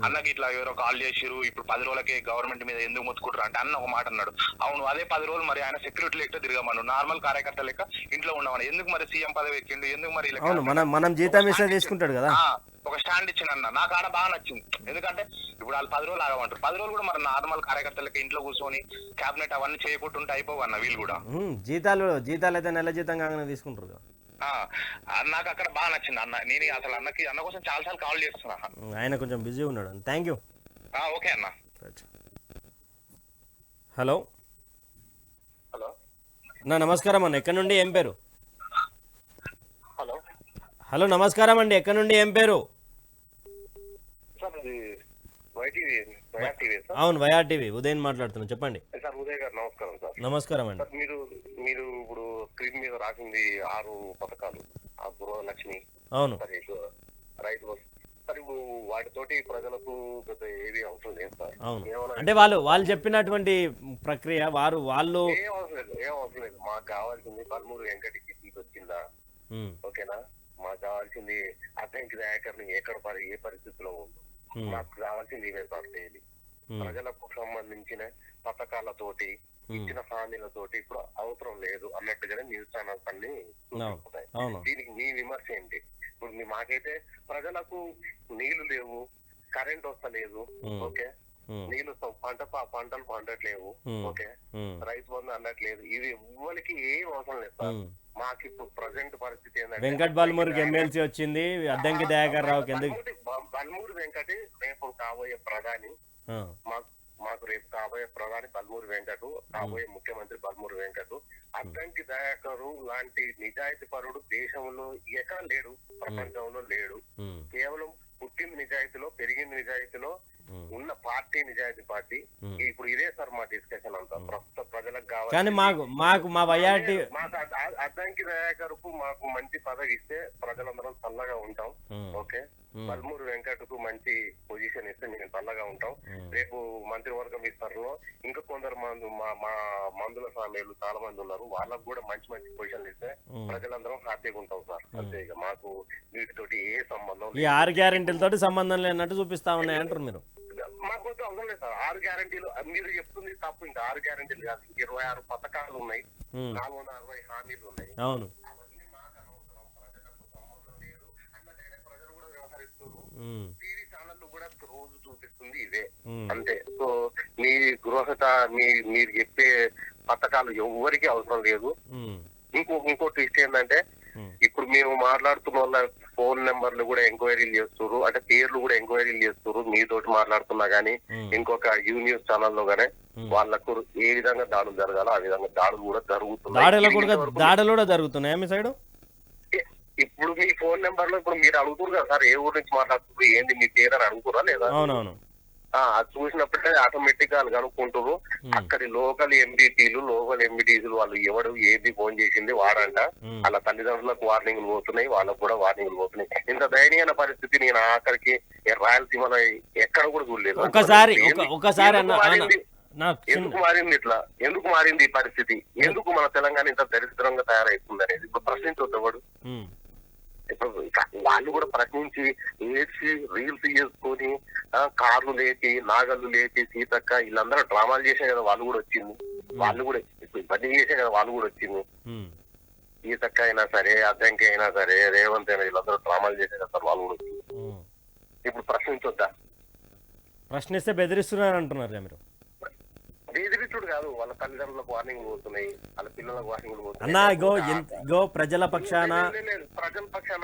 అన్నకి ఇట్లా ఎవరో కాల్ చేసిరు, ఇప్పుడు 10 రోజులకే గవర్నమెంట్ మీద ఎందుకు మొత్తుకుంటారు అంటే అన్న ఒక మాట అన్నాడు. అవును, అదే 10 రోజులు మరి ఆయన సెక్యూరిటీ లెక్క తిరగమను, నార్మల్ కార్యకర్త లెక్క ఇంట్లో ఉండమని. ఎందుకు మరి సీఎం పదవి ఎక్కిండు, ఎందుకు మరి మనం జీతం ఇస్తే తీసుకుంటాడు కదా. ఒక స్టాండ్ ఇచ్చిన అన్న నాకు ఆడ బాగా నచ్చింది. ఎందుకంటే ఇప్పుడు వాళ్ళు 10 రోజులు ఆగమంటారు, 10 రోజులు కూడా మరి నార్మల్ కార్యకర్తలకి ఇంట్లో కూర్చొని క్యాబినెట్ అవన్నీ చేయకుంటుంటే అయిపోవు అన్న. వీళ్ళు కూడా జీతాలు అయితే నెల జీతం కాగానే తీసుకుంటారు. నాకు అక్కడ బాగా నచ్చింది అన్న. నేను అసలు అన్న కోసం చాలా సార్లు కాల్ చేస్తున్నా. ఆయన కొంచెం బిజీ ఉన్నాడు. Thank you. ఓకే అన్న. హలో హలో నమస్కారం అన్న, ఎక్కడి నుండి ఏం పేరు? హలో నమస్కారం అండి, ఎక్కడి నుండి ఏం పేరు? అవును, వైఆర్టీవీ ఉదయం మాట్లాడుతున్నాను, చెప్పండి. సార్ ఉదయ్ గారు నమస్కారం. సార్ నమస్కారం అండి. మీరు ఇప్పుడు స్క్రీన్ మీద రాసింది 6 పథకాలు, ఆ గృహలక్ష్మి, అవును, రైతు సార్, ఇప్పుడు వాటితోటి ప్రజలకు పెద్ద ఏది అవసరం లేదు సార్. అవును, అంటే వాళ్ళు చెప్పినటువంటి ప్రక్రియ వాళ్ళు ఏం అవసరం లేదు. మాకు కావాల్సింది పల్మూరు వెంకటికి సీట్ వచ్చిందా, ఓకేనా? మాకు కావాల్సింది అద్దంకి దయాకర్ని ఏ పరిస్థితిలో ఉందో, మాకు కావాల్సింది ఇవే సార్. డైలీ ప్రజలకు సంబంధించిన పథకాలతోటి ఇచ్చిన హామీలతోటి ఇప్పుడు అవసరం లేదు అన్నట్టుగానే న్యూస్ ఛానల్స్ అన్ని చూపిస్తున్నాయి. దీనికి మీ విమర్శ ఏంటి? ఇప్పుడు మాకైతే ప్రజలకు నీళ్లు లేవు, కరెంట్ వస్తలేదు, ఓకే, నీళ్లు పంటలు పండట్లేవు, ఓకే, రైతు బంధు అనట్లేదు. ఇది ఎవ్వరికి ఏం అవసరం లేదు సార్. మాకు ఇప్పుడు ప్రజెంట్ పరిస్థితి ఏంటంటే, వెంకట్ బల్మూరికి ఎమ్మెల్సీ వచ్చింది, అద్దంకి దయాకర్ రావుకి బల్మూరు వెంకటి రేపు కాబోయే ప్రధాని, మాకు రేపు కాబోయే ప్రధాని బల్మూరు వెంకటు, కాబోయే ముఖ్యమంత్రి బల్మూరు వెంకటు. అద్దంకి దయాకరు లాంటి నిజాయితీ పరుడు దేశంలో ఎక్కడ లేడు, ప్రపంచంలో లేడు. కేవలం పుట్టింది నిజాయితీలో, పెరిగింది నిజాయితీలో, ఉన్న పార్టీ నిజాయితీ పార్టీ. ఇప్పుడు ఇదే సార్ మా డిస్కషన్ అంతా. ప్రస్తుత ప్రజలకు కావాలి, మాకు అద్దంకి దయాకర్కు మాకు మంచి పదవి ఇస్తే ప్రజలందరం చల్లగా ఉంటాం, ఓకే. బల్మూరు వెంకటకు మంచి పొజిషన్ ఇస్తే మేము చల్లగా ఉంటాం. రేపు మంత్రివర్గం విస్తరణలో ఇంకా కొందరు మా మందుల స్వామిలు చాలా మంది ఉన్నారు, వాళ్ళకు కూడా మంచి పొజిషన్లు ఇస్తే ప్రజలందరం హ్యాపీగా ఉంటాం సార్. అంతే, ఇక మాకు వీటితోటి ఏ సంబంధం, ఈ 6 గ్యారెంటీలతోటి సంబంధం లేనట్టు చూపిస్తా ఉన్నాయి అంటారు మీరు. మాకు కొంచెం అవసరం లేదు సార్. 6 గ్యారెంటీలు మీరు చెప్తుంది తప్పు. ఇంకా 6 గ్యారెంటీలు కాదు, 26 పథకాలు ఉన్నాయి, 460 హామీలు ఉన్నాయి. అవును, టీవీ ఛానల్ కూడా రోజు చూపిస్తుంది ఇదే, అంతే. సో మీరు చెప్పే పథకాలు ఎవరికి అవసరం లేదు. ఇంకో ట్విస్ట్ ఏంటంటే, ఇప్పుడు మేము మాట్లాడుతున్న వాళ్ళ ఫోన్ నెంబర్లు కూడా ఎంక్వైరీలు చేస్తున్నారు, అంటే పేర్లు కూడా ఎంక్వైరీలు చేస్తున్నారు. మీతోటి మాట్లాడుతున్నా గానీ ఇంకొక యూ న్యూస్ ఛానల్లో గానీ వాళ్ళకు ఏ విధంగా దాడులు జరగాలో ఆ విధంగా దాడులు కూడా జరుగుతున్నాయి. దాడులు కూడా జరుగుతున్నాయా మీ సైడ్? ఇప్పుడు మీ ఫోన్ నెంబర్ లో ఇప్పుడు మీరు అడుగుతారు కదా సార్, ఏ ఊరు నుంచి మాట్లాడుతున్నారు, ఏంది మీ పేరు అని అడుగుతారా లేదా? అవునవును. అది చూసినప్పుడే ఆటోమేటిక్ గా వాళ్ళు కనుక్కుంటారు. అక్కడి లోకల్ ఎంపీటీలు, లోకల్ ఎంపీటీసీలు వాళ్ళు ఎవడు ఏది ఫోన్ చేసింది వాడంట, వాళ్ళ తల్లిదండ్రులకు వార్నింగ్లు పోతున్నాయి, వాళ్ళకు కూడా వార్నింగ్లు పోతున్నాయి. ఇంత దయనీయమైన పరిస్థితి నేను ఆఖరికి రాయలసీమలో ఎక్కడ కూడా చూడలేదు. ఒకసారి ఎందుకు మారింది ఇట్లా? ఎందుకు మారింది ఈ పరిస్థితి? ఎందుకు మన తెలంగాణ ఇంత దరిద్రంగా తయారైతుంది అనేది ఇప్పుడు ప్రశ్నించొద్దవాడు. ఇప్పుడు వాళ్ళు కూడా ప్రశ్నించి ఏడ్చి రీల్స్ చేసుకొని కార్లు లేచి నాగళ్ళు లేచి సీతక్క వీళ్ళందరూ డ్రామాలు చేసే కదా వాళ్ళు కూడా వచ్చింది. వాళ్ళు కూడా ఇప్పుడు ఇవన్నీ చేసే కదా వాళ్ళు కూడా వచ్చింది. సీతక్క అయినా సరే, అద్దంకి అయినా సరే, రేవంత్ అయినా వీళ్ళందరూ డ్రామాలు చేసే కదా వాళ్ళు కూడా వచ్చింది. ఇప్పుడు ప్రశ్నించొద్దా? ప్రశ్నిస్తే బెదిరిస్తున్నారు అంటున్నారు మీరు. బెదిరించుడు కాదు, వాళ్ళ తల్లిదండ్రులకు వార్నింగ్ పోతున్నాయి, వాళ్ళ పిల్లలకు వార్నింగ్ పోతున్నాయి. అన్నా ఇగో ప్రజల పక్షాన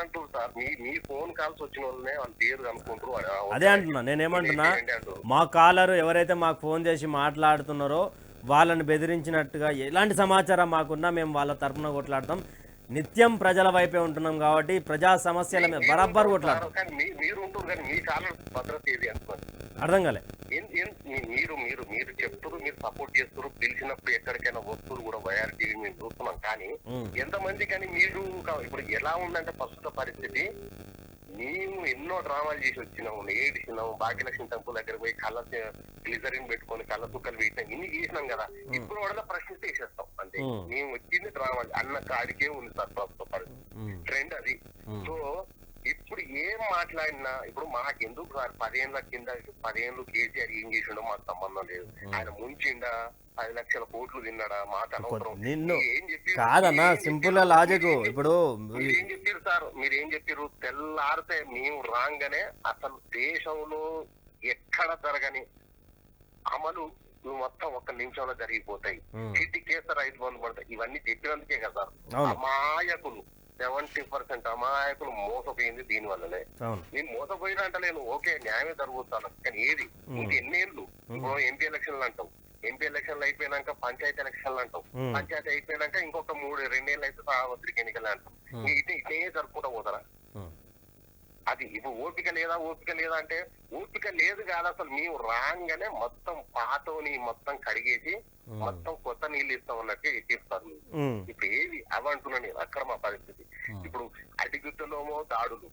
అంటారు సార్. మీ ఫోన్ కాల్స్ వచ్చిన వాళ్ళనే వాళ్ళ పేరు అనుకుంటారు. అదే అంటున్నా, నేనేమంటున్నా, మా కాలర్ ఎవరైతే మాకు ఫోన్ చేసి మాట్లాడుతున్నారో వాళ్ళని బెదిరించినట్టుగా ఎలాంటి సమాచారం మాకున్నా మేము వాళ్ళ తరఫున కొట్లాడతాం. నిత్యం ప్రజల వైపే ఉంటున్నాం కాబట్టి ప్రజా సమస్యల మీద బరాబర్ కొట్లాడతాం. అర్థం కాలే. మీరు చెప్తారు, మీరు సపోర్ట్ చేస్తారు, పిలిచినప్పుడు ఎక్కడికైనా వస్తువులు కూడా వైఆర్టీవీ మేము చూస్తున్నాం. కానీ ఎంతమంది కానీ మీరు ఇప్పుడు ఎలా ఉందంటే ప్రస్తుత పరిస్థితి, మేము ఎన్నో డ్రామాలు చేసి వచ్చినాము, ఏడిసినాము, భాగ్యలక్ష్మి టెంపుల్ దగ్గర పోయి కళ్ళ గ్లిజరిన్ పెట్టుకొని కళ్ళ చుక్కలు పెట్టినాం, ఇన్ని చేసినాం కదా. ఇప్పుడు కూడా ప్రశ్నిస్తే వేసేస్తాం అంతే. మేము వచ్చింది డ్రామా అన్న కాడికే ఉంది సార్ ప్రస్తుత పరిస్థితి, ట్రెండ్ అది. సో ఇప్పుడు ఏం మాట్లాడినా ఇప్పుడు మాకెందుకు సార్ 10 ఏళ్ళ కింద 10 ఏళ్ళు కేసీఆర్ ఏం చేసిండో మాకు సంబంధం లేదు. ఆయన ముంచిండా, 10 లక్షల కోట్లు తిన్నాడా మాకు అనవసరం. కాదన్నా, సింపుల్ గా లాజిక్. ఇప్పుడు మీరేం చెప్పారు సార్, మీరేం చెప్పారు? తెల్లారితే మేము రాగానే అసలు దేశంలో ఎక్కడ జరగని అమలు మొత్తం 1 నిమిషంలో జరిగిపోతాయి. చిట్టి కేసు రైతు బంధు పడతాయి. ఇవన్నీ చెప్పినందుకే కదా అమాయకులు 70% అమాయకులు మోసపోయింది దీని వల్లనే. నేను మోసపోయినా అంటే నేను ఓకే న్యాయమే జరుగుతాను, కానీ ఏది ఇంకెన్నేళ్ళు? ఇప్పుడు ఎంపీ ఎలక్షన్లు అంటావు, ఎంపీ ఎలక్షన్లు అయిపోయినాక పంచాయతీ ఎలక్షన్లు అంటావు, పంచాయతీ అయిపోయినాక ఇంకొక 2 ఏళ్ళు అయితే సార్వత్రిక ఎన్నికలు అంటావు. ఇట్నే జరుపుకుంటా పోతారా? అది ఇప్పుడు ఓపిక లేదా అంటే ఓపిక లేదు కాదు. అసలు మేము రాగానే మొత్తం పాతోని మొత్తం కడిగేసి మొత్తం కొత్త నీళ్ళు ఇస్తాం అన్నట్టు ఎక్కిస్తారు. ఇప్పుడు ఏది అవంటున్నాను నేను. అక్కడ మా పరిస్థితి ఇప్పుడు అడుగుతున్నామో దాడులు,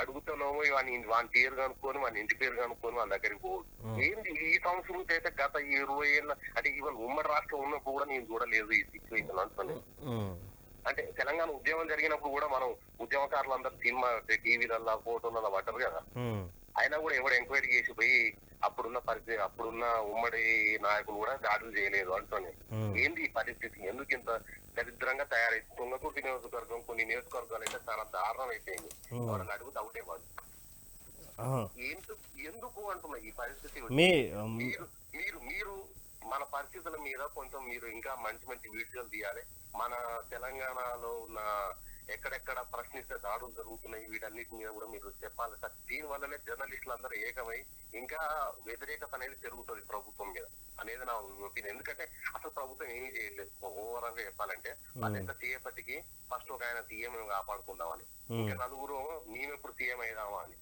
అడుగుతున్నామో వాని పేరు కనుక్కొని వాని ఇంటి పేరు కనుక్కొని వాళ్ళ దగ్గరికి పోదు. ఏంది ఈ సంస్కృతి అయితే గత 20 ఏళ్ళ అంటే ఈవెన్ ఉమ్మడి రాష్ట్రం ఉన్నప్పుడు కూడా నేను చూడలేదు ఈ సిచ్యువేషన్ అంటున్నాను. అంటే తెలంగాణ ఉద్యమం జరిగినప్పుడు కూడా మనం ఉద్యమకారులందరూ సినిమా టీవీలల్లో ఫోటోలలో పడ్డారు కదా, అయినా కూడా ఎవరు ఎంక్వైరీ చేసి పోయి అప్పుడున్న పరిస్థితి అప్పుడున్న ఉమ్మడి నాయకులు కూడా దాడులు చేయలేదు అంటున్నాను. ఏంది ఈ పరిస్థితి? ఎందుకు ఇంత దరిద్రంగా తయారైంది? తుంగతుర్తి నియోజకవర్గం కొన్ని నియోజకవర్గాలు అయితే చాలా దారుణం అయిపోయింది. వాళ్ళని అడుగుతూ అవుతేవాడు ఎందుకు అంటున్నా ఈ పరిస్థితి. మీరు మన పరిస్థితుల మీద కొంచెం మీరు ఇంకా మంచి వీడియోలు తీయాలి. మన తెలంగాణలో ఉన్న ఎక్కడెక్కడ ప్రశ్నిస్తే దాడులు జరుగుతున్నాయి వీటన్నిటి మీద కూడా మీరు చెప్పాలి సార్. దీని వల్లనే జర్నలిస్టులు అందరూ ఏకమై ఇంకా వ్యతిరేకత అనేది పెరుగుతుంది ప్రభుత్వం మీద అనేది నా ఒపీనియన్. ఎందుకంటే అసలు ప్రభుత్వం ఏమీ చేయట్లేదు. ఓవరాల్ గా చెప్పాలంటే వాళ్ళ సీఎపతికి ఫస్ట్ ఒక ఆయన సీఎం కాపాడుకుందామని, ఇంకా నలుగురు మేము ఎప్పుడు సీఎం అయిదామా అని,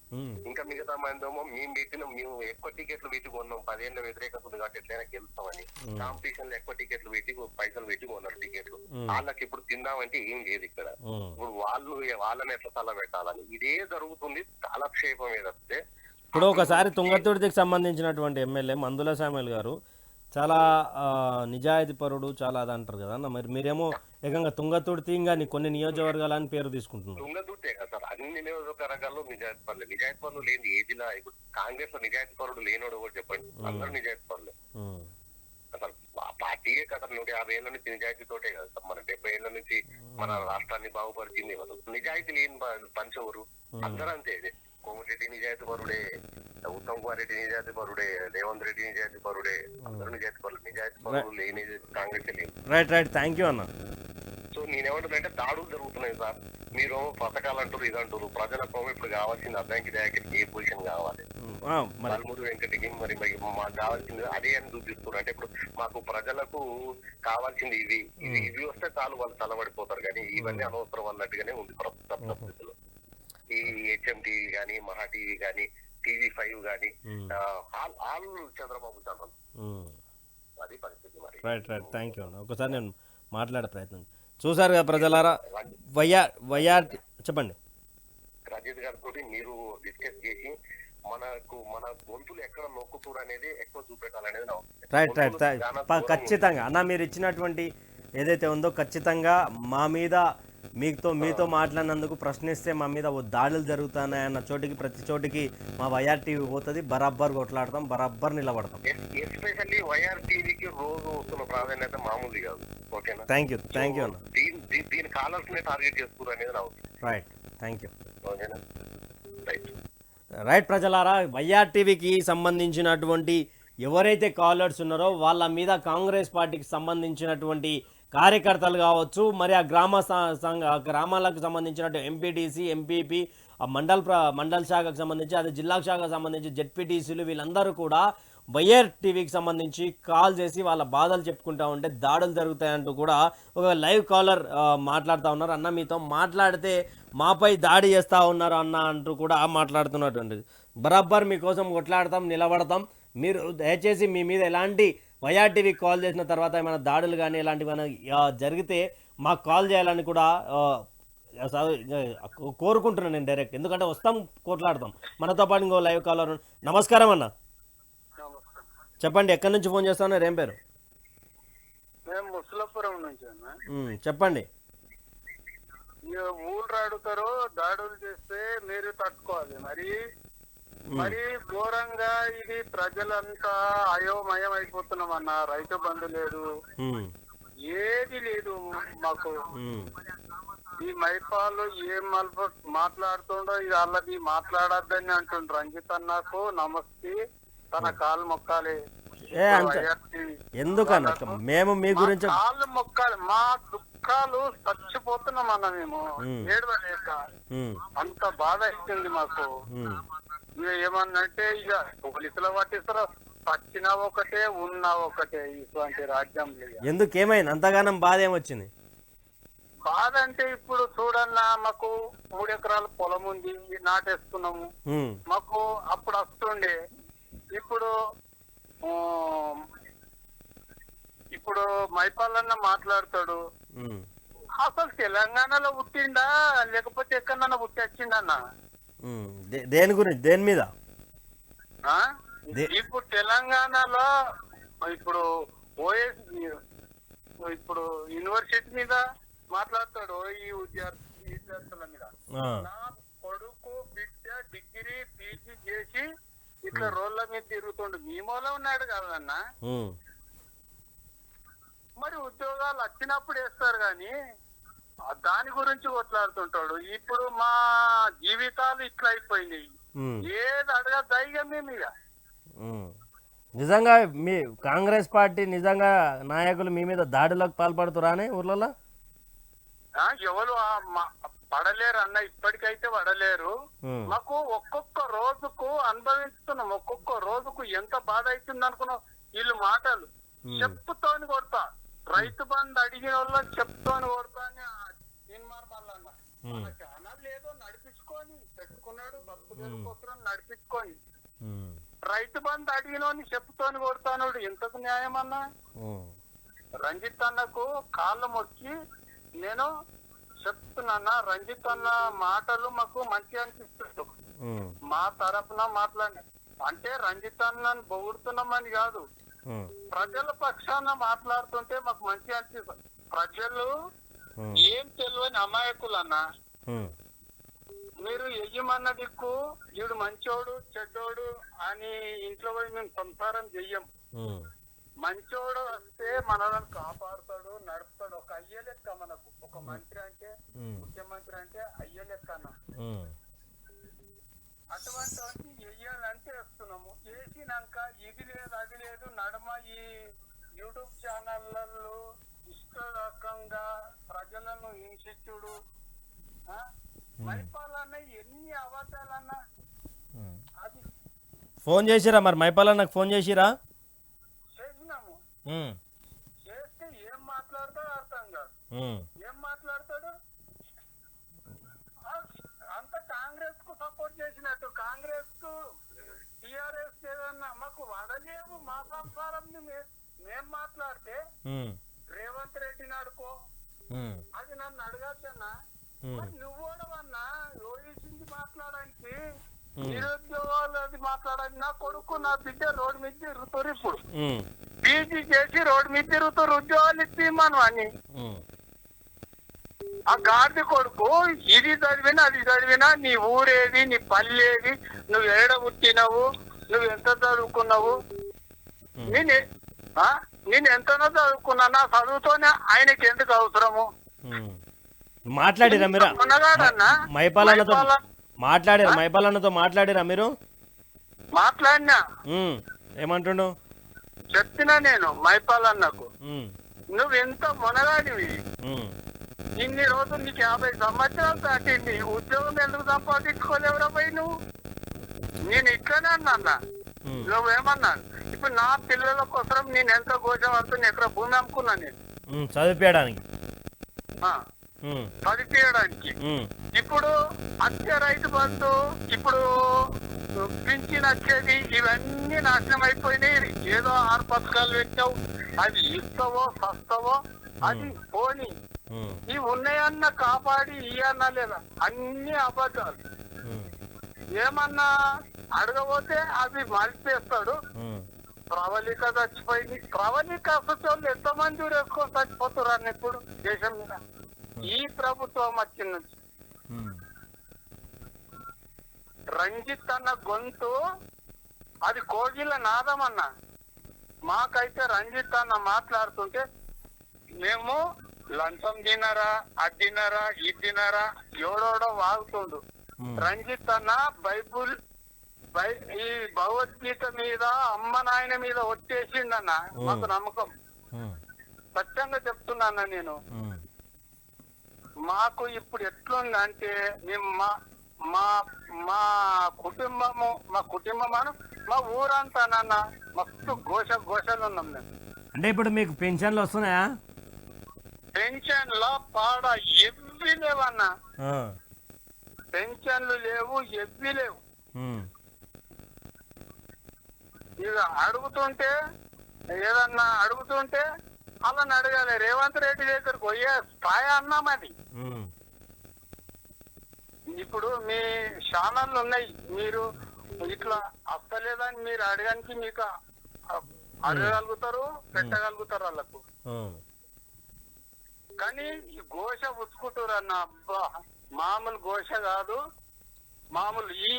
ఇంకా మిగతా మందేమో మేము ఎక్కువ టికెట్లు పెట్టి కొన్నాం, 10 ఏళ్ళ వ్యతిరేకత ఉంది కాబట్టి ఎట్లయినా గెలుస్తామని కాంపిటీషన్ లో ఎక్కువ టికెట్లు పెట్టి పైసలు పెట్టి కొన్నారు టికెట్లు. వాళ్ళకి ఇప్పుడు తిందామంటే ఏం లేదు ఇక్కడ. ఇప్పుడు వాళ్ళని ఎట్లా తల పెట్టాలని ఇదే జరుగుతుంది. కాలక్షేపం ఏదైతే ఇప్పుడు ఒకసారి తుంగతుర్తికి సంబంధించినటువంటి ఎమ్మెల్యే మందుల సామ్యుల్ గారు చాలా నిజాయితీ పరుడు చాలా అది అంటారు కదా అన్న, మరి మీరేమో ఏకంగా తుంగతుర్తి ఇంకా కొన్ని నియోజకవర్గాలని పేరు తీసుకుంటున్నారు. తుంగతుర్తే కదా సార్, అన్ని నియోజకవర్గాల్లో నిజాయితీ పరులు లేని ఏదిలా ఇప్పుడు కాంగ్రెస్ లో నిజాయితీ పరుడు లేనోడు కూడా చెప్పండి, అందరూ నిజాయితీ పరులే. అసలు పార్టీయే కదా 150 ఏళ్ల నుంచి నిజాయితీతోటే కదా సార్ మన 70 ఏళ్ల నుంచి మన రాష్ట్రాన్ని బాగుపరిచింది. నిజాయితీ లేని పంచవరు అందరూ అంతే. కోమటిరెడ్డి నిజాయితీ పరుడే, ఉత్తమ్ కుమార్ రెడ్డి నిజాయితీ పరుడే, రేవంత్ రెడ్డి నిజాయితీ పరుడే, అందరూ నిజాయితీ పరులు. నిజాయితీ పరులు లేని కాంగ్రెస్ లేదు. రైట్ థ్యాంక్ యూ అన్న. సో నేను నేనేమంటున్నానంటే దాడులు జరుగుతున్నాయి సార్. మీరు పథకాలు అంటారు, ఇది అంటారు. ప్రజలకు ఇప్పుడు కావాల్సింది అద్దంకి దయాకి ఏ పొజిషన్ కావాలి, మల్మూరు వెంకటకి మరి మాకు కావాల్సింది అదే అని చూపిస్తున్నారు. అంటే ఇప్పుడు మాకు ప్రజలకు కావాల్సింది ఇవి వస్తే చాలు, వాళ్ళు చల్లబడిపోతారు. కానీ ఇవన్నీ అనవసరం అన్నట్టుగానే ఉంది పరిస్థితులు. ఈ హెచ్ఎం టీవీ కానీ, మహా టీవీ కానీ, TV5 కానీ, ఆల్ చంద్రబాబు ఛానల్, అది పరిస్థితి. మరి రైట్ థ్యాంక్ యూ అన్న. ఒకసారి నేను మాట్లాడే ప్రయత్నం చూసారు కదా ప్రజలారా. వైఆర్ చెప్పండి. రజిత్ గారితో మీరు డిస్కస్ చేసి మన గొంతులు ఎక్కడ నొక్కుతురు అనేది ఎక్కువ చూపెట్టాలనేది నా ఉద్దేశం. రైట్ ఖచ్చితంగా అన్న, మీరు ఇచ్చినటువంటి ఏదైతే ఉందో ఖచ్చితంగా మా మీద మీతో మాట్లాడినందుకు ప్రశ్నిస్తే మా మీద దాడులు జరుగుతున్నాయన్న చోటికి ప్రతి చోటికి మా వైఆర్ టీవీ పోతుంది. బరాబర్ కొట్లాడతాం, బరాబర్ నిలబడతాం. ఎస్పెషల్లీ వైఆర్ టీవీకి రోజు వస్తున్న ప్రాధాన్యత మామూలు కాదు. ఓకేనా? థ్యాంక్ యూ అన్న. దీని కాలర్స్ ని టార్గెట్ చేసుకున్నారు అనేది నా ఉద్దేశం. Right thank you. ఓకేనా? రైట్ ప్రజలారా, వైఆర్ టీవీకి సంబంధించినటువంటి ఎవరైతే కాలర్స్ ఉన్నారో వాళ్ళ మీద కాంగ్రెస్ పార్టీకి సంబంధించినటువంటి కార్యకర్తలు కావచ్చు, మరి ఆ గ్రామాలకు సంబంధించినట్టు ఎంపీటీసీ, ఎంపీపీ, ఆ మండల శాఖకు సంబంధించి, అదే జిల్లా శాఖకు సంబంధించి జెడ్పీటీసీలు వీళ్ళందరూ కూడా వైఆర్ టీవీకి సంబంధించి కాల్ చేసి వాళ్ళ బాధలు చెప్పుకుంటా ఉంటే దాడులు జరుగుతాయంటూ కూడా ఒక లైవ్ కాలర్ మాట్లాడుతూ ఉన్నారు. అన్న మీతో మాట్లాడితే మాపై దాడి చేస్తూ ఉన్నారు అన్న అంటూ కూడా మాట్లాడుతున్నటువంటిది. బరాబర్ మీకోసం కొట్లాడతాం, నిలబడతాం. మీరు దయచేసి మీ మీద ఎలాంటి వైఆర్ టీవీకి కాల్ చేసిన తర్వాత ఏమైనా దాడులు కానీ ఇలాంటివి జరిగితే మాకు కాల్ చేయాలని కూడా కోరుకుంటున్నాను నేను డైరెక్ట్. ఎందుకంటే వస్తాం, కొట్లాడతాం. మనతో పాటు ఇంకో లైవ్ కాలర్. నమస్కారం అన్న, చెప్పండి. ఎక్కడి నుంచి ఫోన్ చేస్తున్నారు, ఏం పేరు? ముసలాపురం నుంచి అన్న. చెప్పండి. ఊళ్ళు అడుగుతారు, దాడులు చేస్తే మీరు తట్టుకోవాలి. మరి ఘోరంగా ఇది ప్రజలంతా అయోమయం అయిపోతున్నామన్న. రైతు బంధు లేదు, ఏది లేదు మాకు. ఈ మైపాలు ఏం మాట్లాడుతుండో ఇది వాళ్ళది మాట్లాడద్దని అంటుండ్రు. రంజిత్ అన్నకు నమస్తే, తన కాలు మొక్కాలి. ఎందుకన్నా మేము మీ గురించి కాళ్ళు మొక్కాలి. మా దుఃఖాలు చచ్చిపోతున్నామన్న. మేము ఏడవలేక అంత బాధ అవుతుంది మాకు. ఇక ఏమన్నంటే ఇక పోలీసులు పట్టిస్తారు. పచ్చినా ఒకటే, ఉన్నా ఒకటే ఇటువంటి రాజ్యంలో. ఎందుకు ఏమైంది అంతగానం బాధ ఏమొచ్చింది? బాధ అంటే ఇప్పుడు చూడన్నా, మాకు 3 ఎకరాల పొలం ఉంది, నాటేసుకున్నాము. మాకు అప్పుడు వస్తుండే. ఇప్పుడు మైపాలన్న మాట్లాడతాడు. అసలు తెలంగాణలో పుట్టిండా లేకపోతే ఎక్కడన్నా పుట్టి వచ్చిండన్న? దేని గురించి, దేని మీద? ఇప్పుడు తెలంగాణలో ఇప్పుడు ఇప్పుడు యూనివర్సిటీ మీద మాట్లాడతాడు. ఈ విద్యార్థుల మీద నా కొడుకు బిడ్డ డిగ్రీ పీజీ చేసి ఇట్లా రోడ్ల మీద తిరుగుతుండు. మీ మూల ఉన్నాడు కదన్నా. మరి ఉద్యోగాలు వచ్చినప్పుడు వేస్తారు గాని దాని గురించి కొట్లాడుతుంటాడు. ఇప్పుడు మా జీవితాలు ఇట్లా అయిపోయినాయి. ఏది అడగద్దా మేము ఇక? నిజంగా మీ కాంగ్రెస్ పార్టీ నిజంగా నాయకులు మీ మీద దాడులకు పాల్పడుతురానే ఊర్లలో? ఎవరు పడలేరు అన్న, ఇప్పటికైతే పడలేరు. మాకు ఒక్కొక్క రోజుకు అనుభవిస్తున్నాం. ఒక్కొక్క రోజుకు ఎంత బాధ అవుతుంది అనుకున్నాం. వీళ్ళు మాటలు చెప్పుతోని కొడతా, రైతు బంధు అడిగిన వాళ్ళు చెప్తోని కొడతా అని మల్లన్న ఛానల్ ఏదో నడిపించుకొని పెట్టుకున్నాడు. భక్తుల కోసం నడిపించుకొని రైతు బంధు అడిగినోని చెప్పుతోని కొడతాను. ఇంతకు న్యాయం అన్నా? రంజిత్ అన్నకు కాళ్ళు మొక్కి నేను చెప్తున్నా, రంజిత్ అన్న మాటలు మాకు మంచిగా అనిపిస్తుంది. మా తరఫున మాట్లాడి అంటే రంజిత్ అన్నని పొగుడుతున్నామని కాదు, ప్రజల పక్షాన మాట్లాడుతుంటే మాకు మంచిగా అనిపిస్తుంది. ప్రజలు ఏం తెలియని అమాయకులు అన్న. మీరు ఎయ్యమన్న దిక్కు వీడు మంచోడు చెడ్డోడు అని ఇంట్లో పోయి మేము సంసారం చెయ్యం. మంచోడు వస్తే మనల్ని కాపాడుతాడు, నడుపుతాడు. ఒక అయ్య లెక్క మనకు. ఒక మంత్రి అంటే, ముఖ్యమంత్రి అంటే అయ్య లెక్క అన్న. అటువంటి వెయ్యాలంటే వేస్తున్నాము. వేసినాక ఇది లేదు అది లేదు నడమ ఈ యూట్యూబ్ ఛానళ్లలో ఇష్టరకంగా ప్రజల ఆడపిల్లలను హింసించుడు, మైపాలన్న ఎన్ని అబద్ధాలన్నా అది ఫోన్ చేసిరా మరి మైపాలన్నకు ఫోన్ చేసిరా? చేసినాము. చేస్తే ఏం మాట్లాడతాడో అర్థం కాదు. ఏం మాట్లాడతాడు? అంత కాంగ్రెస్ కు సపోర్ట్ చేసినట్టు, కాంగ్రెస్ కు టిఆర్ఎస్ ఏదన్నా మాకు వడలేవు, మా సంసారం మేం మాట్లాడితే రేవంత్ రెడ్డిని అడుకో, అది నన్ను అడగచ్చన్నా. నువ్వు ఓడవన్నా ఓడిసింది మాట్లాడానికి, నిరుద్యోగాలు అది మాట్లాడాలి. నా కొడుకు నా బిడ్డ రోడ్డు మీద తిరుగుతారు, ఇప్పుడు పీజీ చేసి రోడ్డు మీద తిరుగుతారు, ఉద్యోగాలు ఇచ్చిమను అని. ఆ గాడి కొడుకు ఇది చదివినా అది చదివినా నీ ఊరేది, నీ పల్లెది, నువ్వు ఏడ పుట్టినవు, నువ్వు ఎంత చదువుకున్నావు, నేను ఎంతనో చదువుకున్నా, నా చదువుతోనే ఆయనకి ఎందుకు అవసరము? మాట్లాడిరా మీరు? మైపాలన్నతో మాట్లాడారు? మైపాలన్నతో మాట్లాడిరా మీరు? మాట్లాడినా. ఏమంటుండు? చెప్పినా నేను మైపాలన్నకు, నువ్వు ఎంత మునగాడివి, ఇన్ని రోజులు నీకు 50 సంవత్సరాలు దాటింది, ఉద్యోగం ఎందుకు సంపాదించుకోలేవురా పోయి నువ్వు? నేను ఇట్లనే అన్నా, నువ్వేమన్నాను? ఇప్పుడు నా పిల్లల కోసం నేను ఎంత గోచం పడుతుంది, ఎక్కడ భూమి అమ్ముకున్నా నేను చదివించడానికి. చదివించడానికి ఇప్పుడు అత్య రైతు బంధు, ఇప్పుడు పింఛన్ వచ్చేది, ఇవన్నీ నాశనం అయిపోయినాయి. ఏదో 6 పథకాలు పెట్టావు, అది ఇస్తావో సస్తావో అది పోని, ఈ ఉన్నాయన్న కాపాడి ఇయ్యన్న లేదా, అన్ని అబద్ధాలు. ఏమన్నా అడగబోతే అది మలిపేస్తాడు. ప్రవళిక చచ్చిపోయింది, ప్రవళిక అసలు ఎంతమంది వేసుకొని చచ్చిపోతున్నారు ఇప్పుడు దేశం మీద. ఈ ప్రభుత్వం వచ్చిన నుంచి రంజిత్ అన్న గొంతు అది కోగిల నాదం అన్న. మాకైతే రంజిత్ అన్న మాట్లాడుతుంటే మేము లంచం తినరా, అది తినరా, ఇది తినరా, ఎవడోడో వాగుతుండు. రంజిత్ అన్న బైబుల్ ఈ భగవద్గీత మీద అమ్మ నాయన మీద వచ్చేసిండన్న, మాకు నమ్మకం. సత్యంగా చెప్తున్నా నేను. మాకు ఇప్పుడు ఎట్లుందంటే మేము మా కుటుంబం మా ఊరంతా నాన్న మస్తు ఘోషలు ఉన్నాం మేము. అంటే ఇప్పుడు మీకు పెన్షన్లు వస్తున్నాయా? పెన్షన్ల పాడ ఎవ్వి లేవన్నా, పెన్షన్లు లేవు, ఎవ్వి లేవు. ఇక అడుగుతుంటే ఏదన్నా అడుగుతుంటే అలా అడగాలి. రేవంత్ రెడ్డి దగ్గరకు పోయే స్థాయి అన్నాం అది. ఇప్పుడు మీ ఛానళ్ళు ఉన్నాయి, మీరు ఇట్లా వస్తలేదని మీరు అడగడానికి మీకు అడగగలుగుతారు, పెట్టగలుగుతారు వాళ్ళకు. కానీ ఈ ఘోష పుచ్చుకుంటారు అన్న, అబ్బా మామూలు ఘోష కాదు. మామూలు ఈ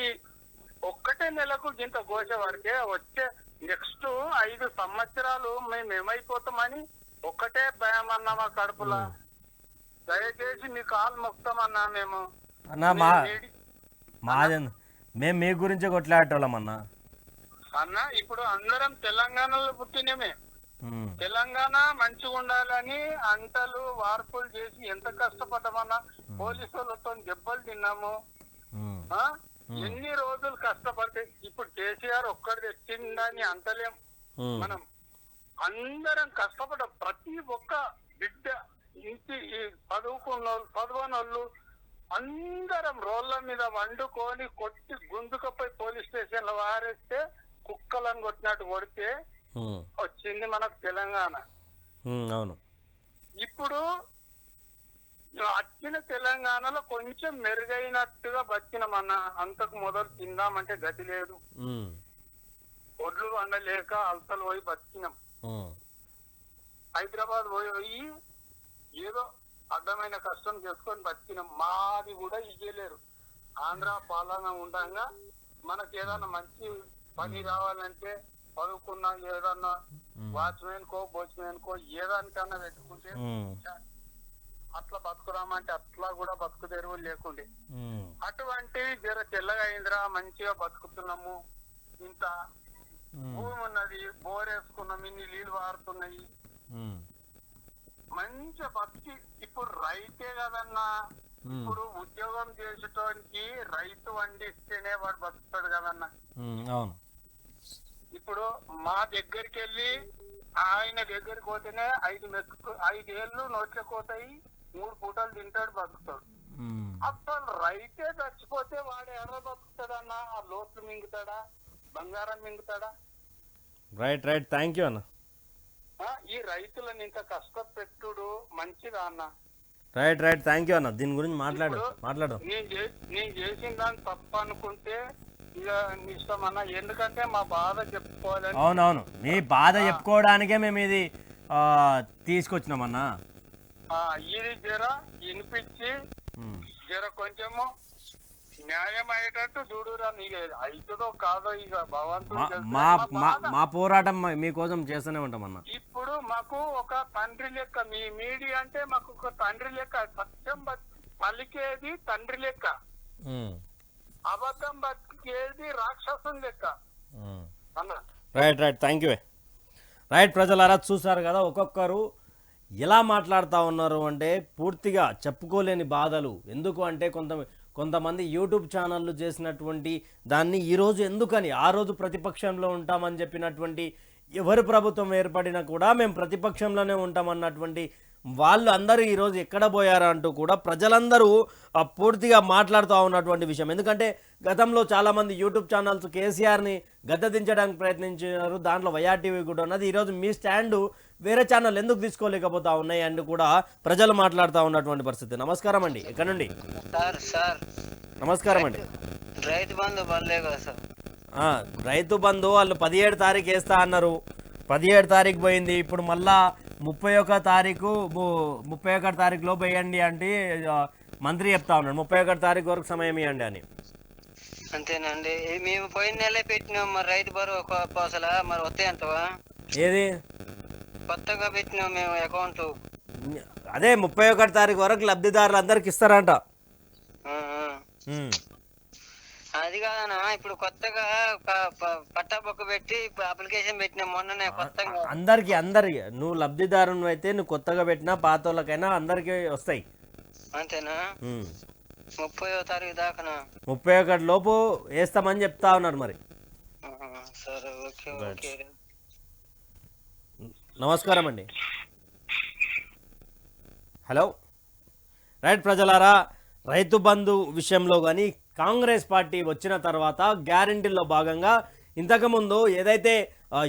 ఒక్కటే నెలకు ఇంత ఘోష వరకే, వచ్చే నెక్స్ట్ 5 సంవత్సరాలు మేము ఏమైపోతామని ఒక్కటే భయం అన్నా మా కడుపులా. దయచేసి మీ కాలు మొక్తామన్నా మేము. మేము మీ గురించి కొట్లాడేటోళ్ళం అన్నా. అన్న ఇప్పుడు అందరం తెలంగాణలో పుట్టినమే, తెలంగాణ మంచిగా ఉండాలని అంటలు వార్పులు చేసి ఎంత కష్టపడ్డామన్నా. పోలీసు వాళ్ళతో దెబ్బలు తిన్నాము, ఎన్ని రోజులు కష్టపడితే. ఇప్పుడు కేసీఆర్ ఒక్కడి తెచ్చిందని అంటలేం మనం, అందరం కష్టపడ్డాం. ప్రతి ఒక్క బిడ్డ ఇంటి చదువునోళ్ళు అందరం రోడ్ల మీద వండుకొని కొట్టి గుంజుకపోయి పోలీస్ స్టేషన్ లో వారేస్తే కుక్కలను కొట్టినట్టు కొడితే వచ్చింది మనకు తెలంగాణ. అవును. ఇప్పుడు వచ్చిన తెలంగాణలో కొంచెం మెరుగైనట్టుగా బతికినామన్నా. అంతకు మొదలు తిందామంటే గతి లేదు, ఒడ్లు వండలేక అలసలు పోయి బతికినాం. హైదరాబాద్ పోయి ఏదో అడ్డమైన కష్టం చేసుకొని బతికినాం. మాది కూడా ఇయ్యలేరు. ఆంధ్ర పాలన ఉండగా మనకి ఏదన్నా మంచి పని రావాలంటే చదువుకున్నా ఏదన్నా వాచ్మెన్ కో బోచ్మెన్ కో ఏదానికన్నా పెట్టుకుంటే అట్లా బతుకురామంటే అట్లా కూడా బతుకు తెరువులు లేకుండే. అటువంటి జర తెల్లగా అయిందిరా, మంచిగా బతుకుతున్నాము. ఇంత భూమి ఉన్నది, బోర్ వేసుకున్నాం, ఇన్ని నీళ్లు వారుతున్నాయి, మంచిగా బతికి ఇప్పుడు రైతే కదన్నా. ఇప్పుడు ఉద్యోగం చేసేటోనికి రైతు వండిస్తేనే వాడు బతుకుతాడు కదన్నా. అవును. ఇప్పుడు మా దగ్గరికి వెళ్ళి ఆయన దగ్గరికి పోతేనే 5 ఏళ్ళు నోట్లకు పోతాయి, 3 పూటలు తింటాడు, బతుకుతాడు. అసలు రైతే చచ్చిపోతే వాడు ఎర్ర బతుకుతాడన్నా? ఆ లోట్లు మింగుతాడా, బంగారం మింగుతాడా? రైట్ రైట్, థ్యాంక్ యూ అన్న. ఈ రైతులను ఇంకా కష్టపెట్టుడు మంచిదా అన్న? రైట్ రైట్, థ్యాంక్ యూ అన్న. దీని గురించి మాట్లాడు. నేను చేసిన దాన్ని తప్ప అనుకుంటే ఇక మీ ఇష్టం అన్న. ఎందుకంటే మా బాధ చెప్పుకోవాలని. అవునవును, మీ బాధ చెప్పుకోవడానికే మేము ఇది తీసుకొచ్చినామన్నా. ఇది జర వినిపించి జర కొంచెము న్యాయం అయ్యేటట్టు చూడురా. నీకు అవుతుందో కాదో ఇక భగవంతుడు. మా పోరాటం మీకోసం చేస్తూనే ఉంటామన్నా. ఇప్పుడు మాకు ఒక తండ్రి లెక్క మీ మీడియా అంటే మాకు ఒక తండ్రి లెక్క. సత్యం పలికేది తండ్రి లెక్క, అబద్ధం బతికేది రాక్షసం లెక్క అన్న. Right right, thank you. Right ప్రజలారా, చూసారు కదా ఒక్కొక్కరు ఎలా మాట్లాడుతూ ఉన్నారు అంటే పూర్తిగా చెప్పుకోలేని బాధలు. ఎందుకు అంటే కొంతమంది యూట్యూబ్ ఛానళ్ళు చేసినటువంటి దాన్ని ఈరోజు ఎందుకని, ఆ రోజు ప్రతిపక్షంలో ఉంటామని చెప్పినటువంటి ఎవరు ప్రభుత్వం ఏర్పడినా కూడా మేము ప్రతిపక్షంలోనే ఉంటామన్నటువంటి వాళ్ళు అందరూ ఈరోజు ఎక్కడ పోయారా అంటూ కూడా ప్రజలందరూ పూర్తిగా మాట్లాడుతూ ఉన్నటువంటి విషయం. ఎందుకంటే గతంలో చాలామంది యూట్యూబ్ ఛానల్స్ కేసీఆర్ని గద్దెదించడానికి ప్రయత్నించారు, దాంట్లో వైఆర్టీవీ కూడా ఉన్నది. ఈరోజు మీ స్టాండు వేరే ఛానల్ ఎందుకు తీసుకోలేకపోతా ఉన్నాయి అని కూడా ప్రజలు మాట్లాడుతూ ఉన్నటువంటి పరిస్థితి. నమస్కారం అండి, ఎక్కడ నుండి? నమస్కారం అండి. రైతు బంధు పడలే కదా సార్? రైతు బంధు వాళ్ళు 17 తారీఖు వేస్తా అన్నారు, 17 తారీఖు పోయింది. ఇప్పుడు మళ్ళా 31 తారీఖులో వేయండి అంటే మంత్రి చెప్తా ఉన్నాడు, 31 తారీఖు వరకు సమయం ఇవ్వండి అని. అంతేనండి. మేము పోయిన నెల పెట్టినాం మరి రైతు భరోసా అసలు మరి వస్తాయి అంటవా? ఏది కొత్తగా పెట్టినాం మేము అకౌంట్. అదే 31 తారీఖు వరకు లబ్ధిదారులు అందరికి ఇస్తారంట. అది కాదన్నా, ఇప్పుడు కొత్తగా పట్టా బొక్క పెట్టి అప్లికేషన్ పెట్టినాం మొన్ననే కొత్తగా. అందరికి నువ్వు లబ్ధిదారును అయితే నువ్వు కొత్తగా పెట్టినా పాత వాళ్ళకైనా అందరికి వస్తాయి. అంతేనా? 30వ తారీఖు దాకా 31 లోపు వేస్తామని చెప్తా ఉన్నారు మరి. సరే, ఓకే ఓకే. నమస్కారం అండి. హలో. రైట్ ప్రజలారా, రైతు బంధు విషయంలో కానీ కాంగ్రెస్ పార్టీ వచ్చిన తర్వాత గ్యారంటీల్లో భాగంగా ఇంతకుముందు ఏదైతే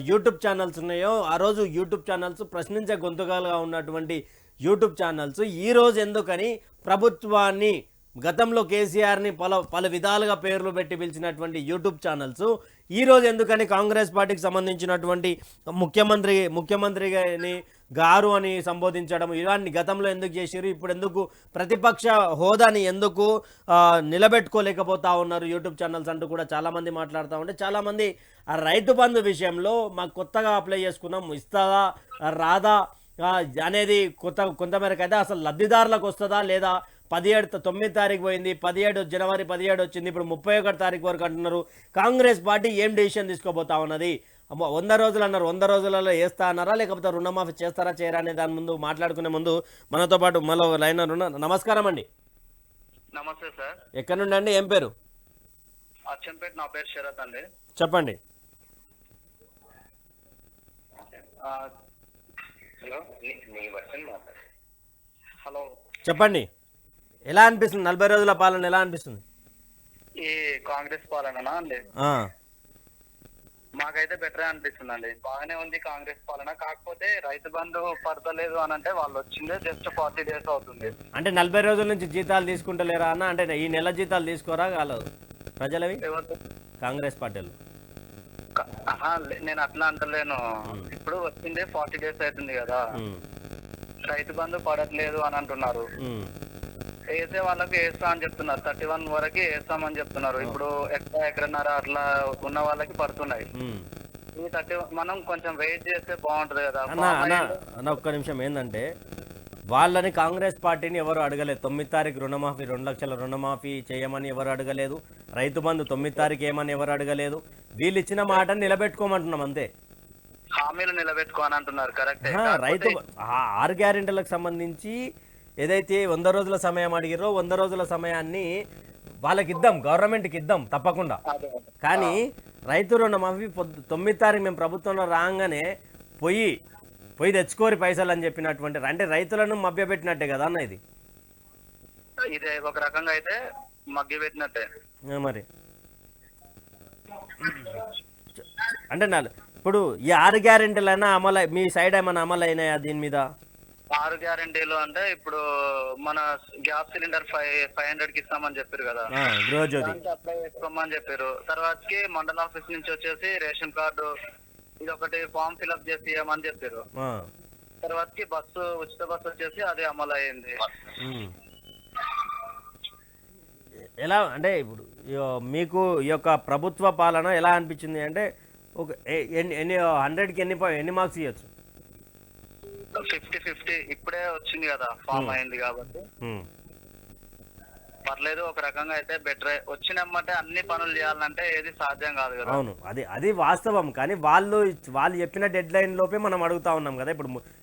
యూట్యూబ్ ఛానల్స్ ఉన్నాయో ఆ రోజు యూట్యూబ్ ఛానల్స్ ప్రశ్నించే గొంతుకలుగా ఉన్నటువంటి యూట్యూబ్ ఛానల్స్ ఈరోజు ఎందుకని ప్రభుత్వాన్ని గతంలో కేసీఆర్ని పలు విధాలుగా పేర్లు పెట్టి పిలిచినటువంటి యూట్యూబ్ ఛానల్స్ ఈరోజు ఎందుకని కాంగ్రెస్ పార్టీకి సంబంధించినటువంటి ముఖ్యమంత్రిని గారు అని సంబోధించడం ఇవన్నీ గతంలో ఎందుకు చేశారు, ఇప్పుడు ఎందుకు ప్రతిపక్ష హోదాని ఎందుకు నిలబెట్టుకోలేకపోతా ఉన్నారు యూట్యూబ్ ఛానల్స్ అంటూ కూడా చాలామంది మాట్లాడుతూ ఉంటే, చాలామంది ఆ రైతు బంధు విషయంలో మాకు కొత్తగా అప్లై చేసుకున్నాం, ఇస్తుందా రాదా అనేది కొంతమేరకు అయితే అసలు లబ్ధిదారులకు వస్తుందా లేదా, 9 తారీఖు పోయింది, జనవరి 17 వచ్చింది, ఇప్పుడు 31 తారీఖు వరకు అంటున్నారు. కాంగ్రెస్ పార్టీ ఏం డెసిషన్ తీసుకోబోతా ఉన్నది? 100 రోజులు అన్నారు, 100 రోజులలో వేస్తా అన్నారా లేకపోతే రుణమాఫీ చేస్తారా చేయరా అనే దాని ముందు మాట్లాడుకునే ముందు మనతో పాటు మళ్ళీ లైన్ నమస్కారం అండి. నమస్తే సార్. ఎక్కడి నుండి అండి, ఏం పేరు? అచ్చంపేట. నా పేరు శరత్ అండి. చెప్పండి. హలో, చెప్పండి. ఎలా అనిపిస్తుంది 40 రోజుల పాలన, ఎలా అనిపిస్తుంది? ఈ కాంగ్రెస్ పాలన అండి మాకైతే బెటర్ అనిపిస్తుంది అండి. బాగానే ఉంది కాంగ్రెస్ పాలన. కాకపోతే రైతు బంధు పడతలేదు అని అంటే వాళ్ళు వచ్చిందే జస్ట్ 40 days అవుతుంది. అంటే 40 రోజుల నుంచి జీతాలు తీసుకుంటలేరా అన్న? అంటే ఈ నెల జీతాలు తీసుకోరా కాలేదు ప్రజలవి కాంగ్రెస్ పార్టీలు? నేను అట్లా అంటలేను. ఇప్పుడు వచ్చిందే 40 days అవుతుంది కదా, రైతు బంధు పడట్లేదు అని అంటున్నారు. వేసే వాళ్ళకి వేస్తా అని చెప్తున్నారు, 31 వరకు వేస్తామని చెప్తున్నారు. ఇప్పుడు ఎకరన్నర అట్లా ఉన్న వాళ్ళకి పడుతున్నాయి. ఈ 30 మనం కొంచెం వెయిట్ చేస్తే బాగుంటది కదా అన్న. ఒక్క నిమిషం, ఏంటంటే వాళ్ళని కాంగ్రెస్ పార్టీని ఎవరు అడగలేదు. 9 తారీఖు రుణమాఫీ 2 లక్షల రుణమాఫీ చేయమని ఎవరు అడగలేదు. రైతు బంధు 9 తారీఖు ఏమని ఎవరు అడగలేదు. వీళ్ళు ఇచ్చిన మాటని నిలబెట్టుకోమంటున్నాం అంతే. హామీలు నిలబెట్టుకో అని అంటున్నారు కరెక్టే. రైతు 6 గ్యారెంటీలకు సంబంధించి ఏదైతే 100 రోజుల సమయం అడిగిరో 100 రోజుల సమయాన్ని వాళ్ళకి ఇద్దాం, గవర్నమెంట్కి ఇద్దాం తప్పకుండా. కానీ రైతు రుణమాఫీ 9 తారీఖు మేము ప్రభుత్వంలో రాగానే పోయి తెచ్చుకోరి పైసలు అని చెప్పినటువంటి, అంటే రైతులను మభ్యపెట్టినట్టే కదా అన్న ఇది. ఇదే ఒక రకంగా అయితే మగ్గిపెట్టినట్టే మరి. అంటే ఇప్పుడు ఈ 6 గ్యారెంటీలైనా అమలు, మీ సైడ్ ఏమైనా అమలు అయినాయా దీని మీద? 6 గ్యారెంటీలు అంటే ఇప్పుడు మన గ్యాస్ సిలిండర్ 500కి ఇస్తామని చెప్పారు కదా, గృహజ్యోతి అప్లై చేసుకోమని చెప్పారు. తర్వాతకి మండల ఆఫీస్ నుంచి వచ్చేసి రేషన్ కార్డు ఇది ఒకటి ఫామ్ ఫిల్అప్ చేసి ఇవ్వమని చెప్పారు. తర్వాతకి ఉచిత బస్సు వచ్చేసి అది అమలు అయింది. ఎలా అంటే ఇప్పుడు మీకు ఈ యొక్క ప్రభుత్వ పాలన ఎలా అనిపించింది? అంటే ఒక ఎన్ని 100కి ఎన్ని మార్క్స్ ఇవ్వచ్చు? 50-50 ఇప్పుడే వచ్చింది కదా, ఫామ్ అయింది కాబట్టి పర్లేదు. ఒక రకంగా అయితే బెటరే. వచ్చినమ్మంటే అన్ని పనులు చేయాలంటే ఏది సాధ్యం కాదు కదా. అవును, అది వాస్తవం. కానీ వాళ్ళు చెప్పిన డెడ్ లైన్ లోపే మనం అడుగుతా ఉన్నాం కదా.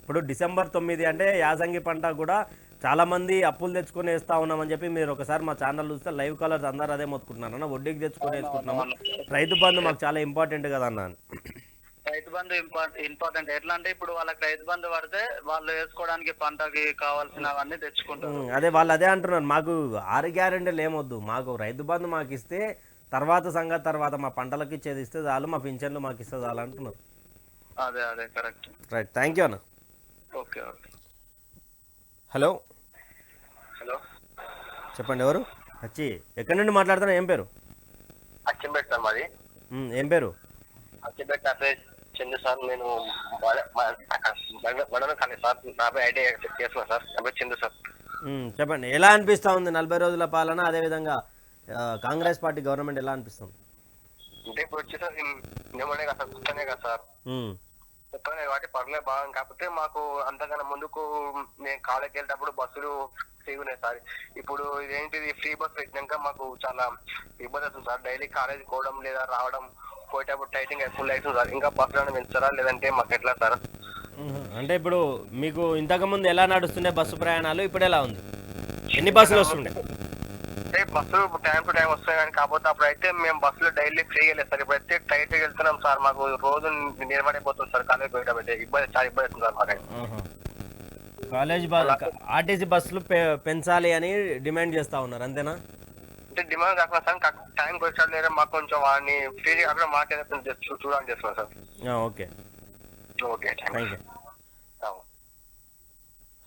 ఇప్పుడు డిసెంబర్ 9 అంటే యాసంగి పంట కూడా చాలా మంది అప్పులు తెచ్చుకొని వేస్తా ఉన్నామని చెప్పి మీరు ఒకసారి మా ఛానల్ చూస్తే లైవ్ కాలర్స్ అందరూ అదే మొత్తుకుంటున్నారు అన్న, వడ్డీకి తెచ్చుకొని వేసుకుంటున్నాము, రైతు బంధు మాకు చాలా ఇంపార్టెంట్ కదా అన్న. రైతు బంధు ఇంపార్టెంట్. ఎట్లా అంటే ఇప్పుడు వాళ్ళకి రైతు బంధు పడితే వాళ్ళు వేసుకోవడానికి పంటకి కావాల్సినవన్నీ తెచ్చుకుంటారు. అదే వాళ్ళు అదే అంటున్నారు, మాకు 6 గ్యారెంటీలు ఏమొద్దు, మాకు రైతు బంధు మాకు ఇస్తే తర్వాత సంగతి, తర్వాత మా పంటలకు ఇచ్చేది ఇస్తే చాలు, మా పింఛన్లు మాకు ఇస్తే చాలు అంటున్నారు. అదే కరెక్ట్. రైట్, థ్యాంక్ యూ అన్న. ఓకే. హలో హలో, చెప్పండి, ఎవరు? ఎక్కడి నుండి మాట్లాడుతున్నా? ఏం పేరు? అచ్చంపేట సార్ మాది. ఏం పేరు? అచ్చంపేట నా పేరు చందు సార్. నేను కానీ సార్ నా పేరు ఐడియా చేస్తున్నా సార్. నా పేరు చందు సార్. చెప్పండి, ఎలా అనిపిస్తా ఉంది 40 రోజుల పాలన, అదేవిధంగా కాంగ్రెస్ పార్టీ గవర్నమెంట్ ఎలా అనిపిస్తుంది? అంటే ఇప్పుడు వచ్చేసరికి నిమ్మనే కదా సార్, కుక్కనే కదా సార్, కుక్కనే కాబట్టి పర్లేదు బాగా. కాకపోతే మాకు అంతకన్నా ముందుకు నేను కాలేజ్కి వెళ్ళేటప్పుడు బస్సులు ఫ్రీ ఉన్నాయి సార్. ఇప్పుడు ఇదేంటిది ఫ్రీ బస్ పెట్టినాక మాకు చాలా ఇబ్బంది అవుతుంది సార్. డైలీ కాలేజ్ పోవడం లేదా రావడం, పోయేటప్పుడు టైటింగ్ ఫుల్ అవుతుంది సార్. ఇంకా బస్సులను పెంచుతారా లేదంటే మాకు ఎట్లా సార్? అంటే ఇప్పుడు మీకు ఇంతకుముందు ఎలా నడుస్తుండే బస్సు ప్రయాణాలు, ఇప్పుడు ఎలా ఉంది? ఎన్ని బస్సులు వస్తుండే? అంటే బస్సులు టైం టు టైం వస్తాయి కానీ, కాకపోతే అప్పుడు అయితే మేము బస్సులో డైలీ ఫ్రీగా వెళ్ళలేదు సార్. ఇప్పుడైతే టైట్ గా వెళ్తున్నాం సార్. మాకు రోజు నిలబడిపోతుంది సార్ కాలేజ్ పోయేటప్పుడు. చాలా ఇబ్బంది అవుతుంది సార్ మాకు. కాలేజ్ ఆర్టీసీ బస్సులు పెంచాలి అని డిమాండ్ చేస్తా ఉన్నారు, అంతేనా? అంటే డిమాండ్ కాకుండా సార్, టైంకి వచ్చాడు లేదా మాకు కొంచెం వాడిని ఫ్రీగా అక్కడ మాట్లాడే చూడాలని చేస్తున్నాం sir. Okay okay, thank you.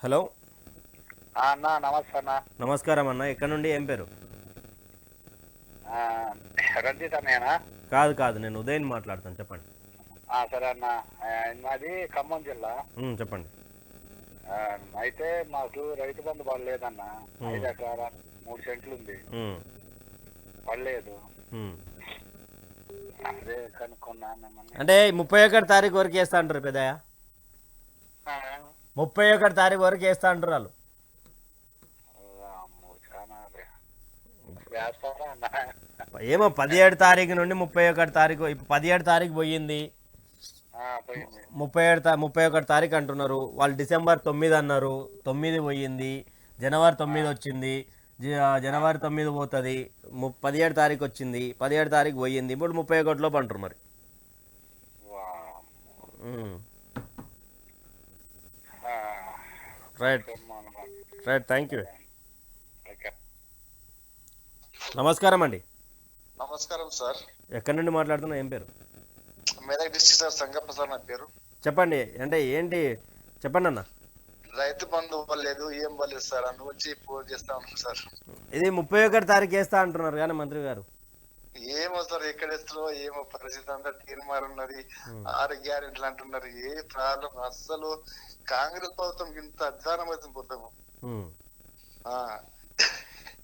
Hello అన్న, నమస్తే అన్న. నమస్కారం అన్న, ఎక్కడ నుండి? ఏం పేరు? రంజిత్ అన్నయ్యనా? కాదు, నేను ఉదయ్ మాట్లాడతాను, చెప్పండి. సరే అన్న, మాది ఖమ్మం జిల్లా. చెప్పండి. అయితే మాకు రైతు బంధు పడలేదన్న. 5 ఎకరాల 3 సెంట్లు ఉంది, పడలేదు. అదే కనుక్కున్నా. అంటే 31 తారీఖు వరకు వేస్తా అంటారు పెద్దయ్య, 31 తారీఖు వరకు వేస్తా అంటారు వాళ్ళు. ఏమో 17 తారీఖు నుండి 31 తారీఖు, ఇప్పుడు 17 తారీఖు పోయింది, 31 తారీఖు అంటున్నారు వాళ్ళు. డిసెంబర్ 9 అన్నారు, 9 పోయింది, జనవరి 9 వచ్చింది, జనవరి 9 పోతుంది, 17 తారీఖు వచ్చింది, 17 తారీఖు పోయింది, ఇప్పుడు 31 లోపు అంటారు మరి. Right, thank you. నమస్కారం అండి. నమస్కారం సార్. ఎక్కడి నుండి మాట్లాడుతున్నా? ఏం పేరు? Medak district sir, Sangappa sir నా పేరు. చెప్పండి, అంటే ఏంటి చెప్పండి అన్న. రైతు బంధు ఇవ్వలేదు, ఏం ఇవ్వలేదు సార్, అందు వచ్చి ఫోన్ చేస్తా ఉన్నాం సార్. ఇది 31 తారీఖు వేస్తా అంటున్నారు కానీ మంత్రి గారు. ఏమో సార్, ఎక్కడ వేస్తారో ఏమో, పరిస్థితి అంతా తీర్మారున్నది. 6 గ్యారెంటీలు అంటున్నారు. ఏ ప్రాబ్లం అస్సలు కాంగ్రెస్ ప్రభుత్వం ఇంత అధ్వానం అవుతుంది పోతాము.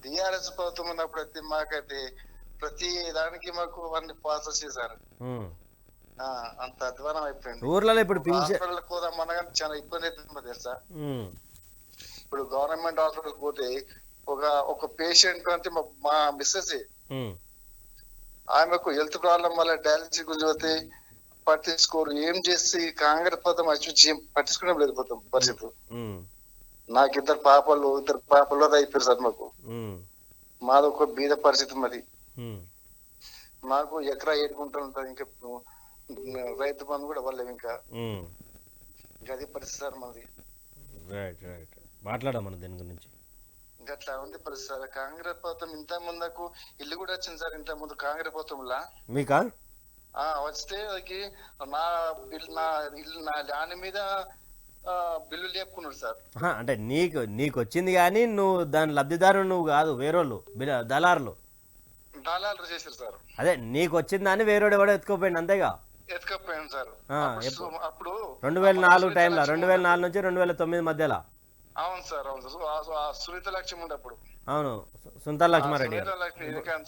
టిఆర్ఎస్ ప్రభుత్వం ఉన్నప్పుడు అయితే మాకైతే ప్రతి దానికి మాకు అన్ని పాస్ వచ్చేసారు. అంత అధ్వానం అయిపోయింది. ఊర్లలో ఇప్పుడు పోదామన్నా చాలా ఇబ్బంది అవుతుంది తెలుసా. ఇప్పుడు గవర్నమెంట్ హాస్పిటల్ పోతే ఒక పేషెంట్ అంటే మా మిస్సెస్, ఆమెకు హెల్త్ ప్రాబ్లం వల్ల డయాలసిస్ గురించి పోతే పట్టించుకోరు. ఏం చేసి కాంగ్రెస్ పదం వచ్చి పట్టించుకునే లేదు పోతాం పరిస్థితి. నాకు ఇద్దరు పాపలు అయిపోయారు సార్. మాది ఒక బీద పరిస్థితి. మరి మాకు ఎకరా 7 గుంటలు ఉంటుంది. ఇంకా రైతు బంధు కూడా వాళ్ళేవి. ఇంకా అది పరిస్థితి సార్ మాది. మాట్లాడమని దీని గురించి అట్లా ఉంది పరిస్థితి సార్. కాంగ్రెస్ ప్రభుత్వం ఇంత ముందుకు ఇల్లు కూడా వచ్చింది సార్. ఇంత ముందు కాంగ్రెస్ ప్రభుత్వంలా మీకా వస్తే నా బిల్లు నా ల్యాండ్ మీద బిల్లు లేపుకున్నాడు సార్. అంటే నీకు వచ్చింది కానీ నువ్వు దాని లబ్ధిదారు నువ్వు కాదు, వేరేళ్ళు దళారులు చేశారు సార్. అదే నీకు వచ్చిందని వేరేవాడు ఎవడో ఎత్తుకోపోయింది అంతేగా. ఎత్తుకపోయాను సార్. అప్పుడు 2004 టైంలో 2004 నుంచి 2009 మధ్యలో. అవును సార్. అవును సార్. సునీత లక్ష్మి ఉండే అప్పుడు. అవును, సునీత లక్ష్మారెడ్డి.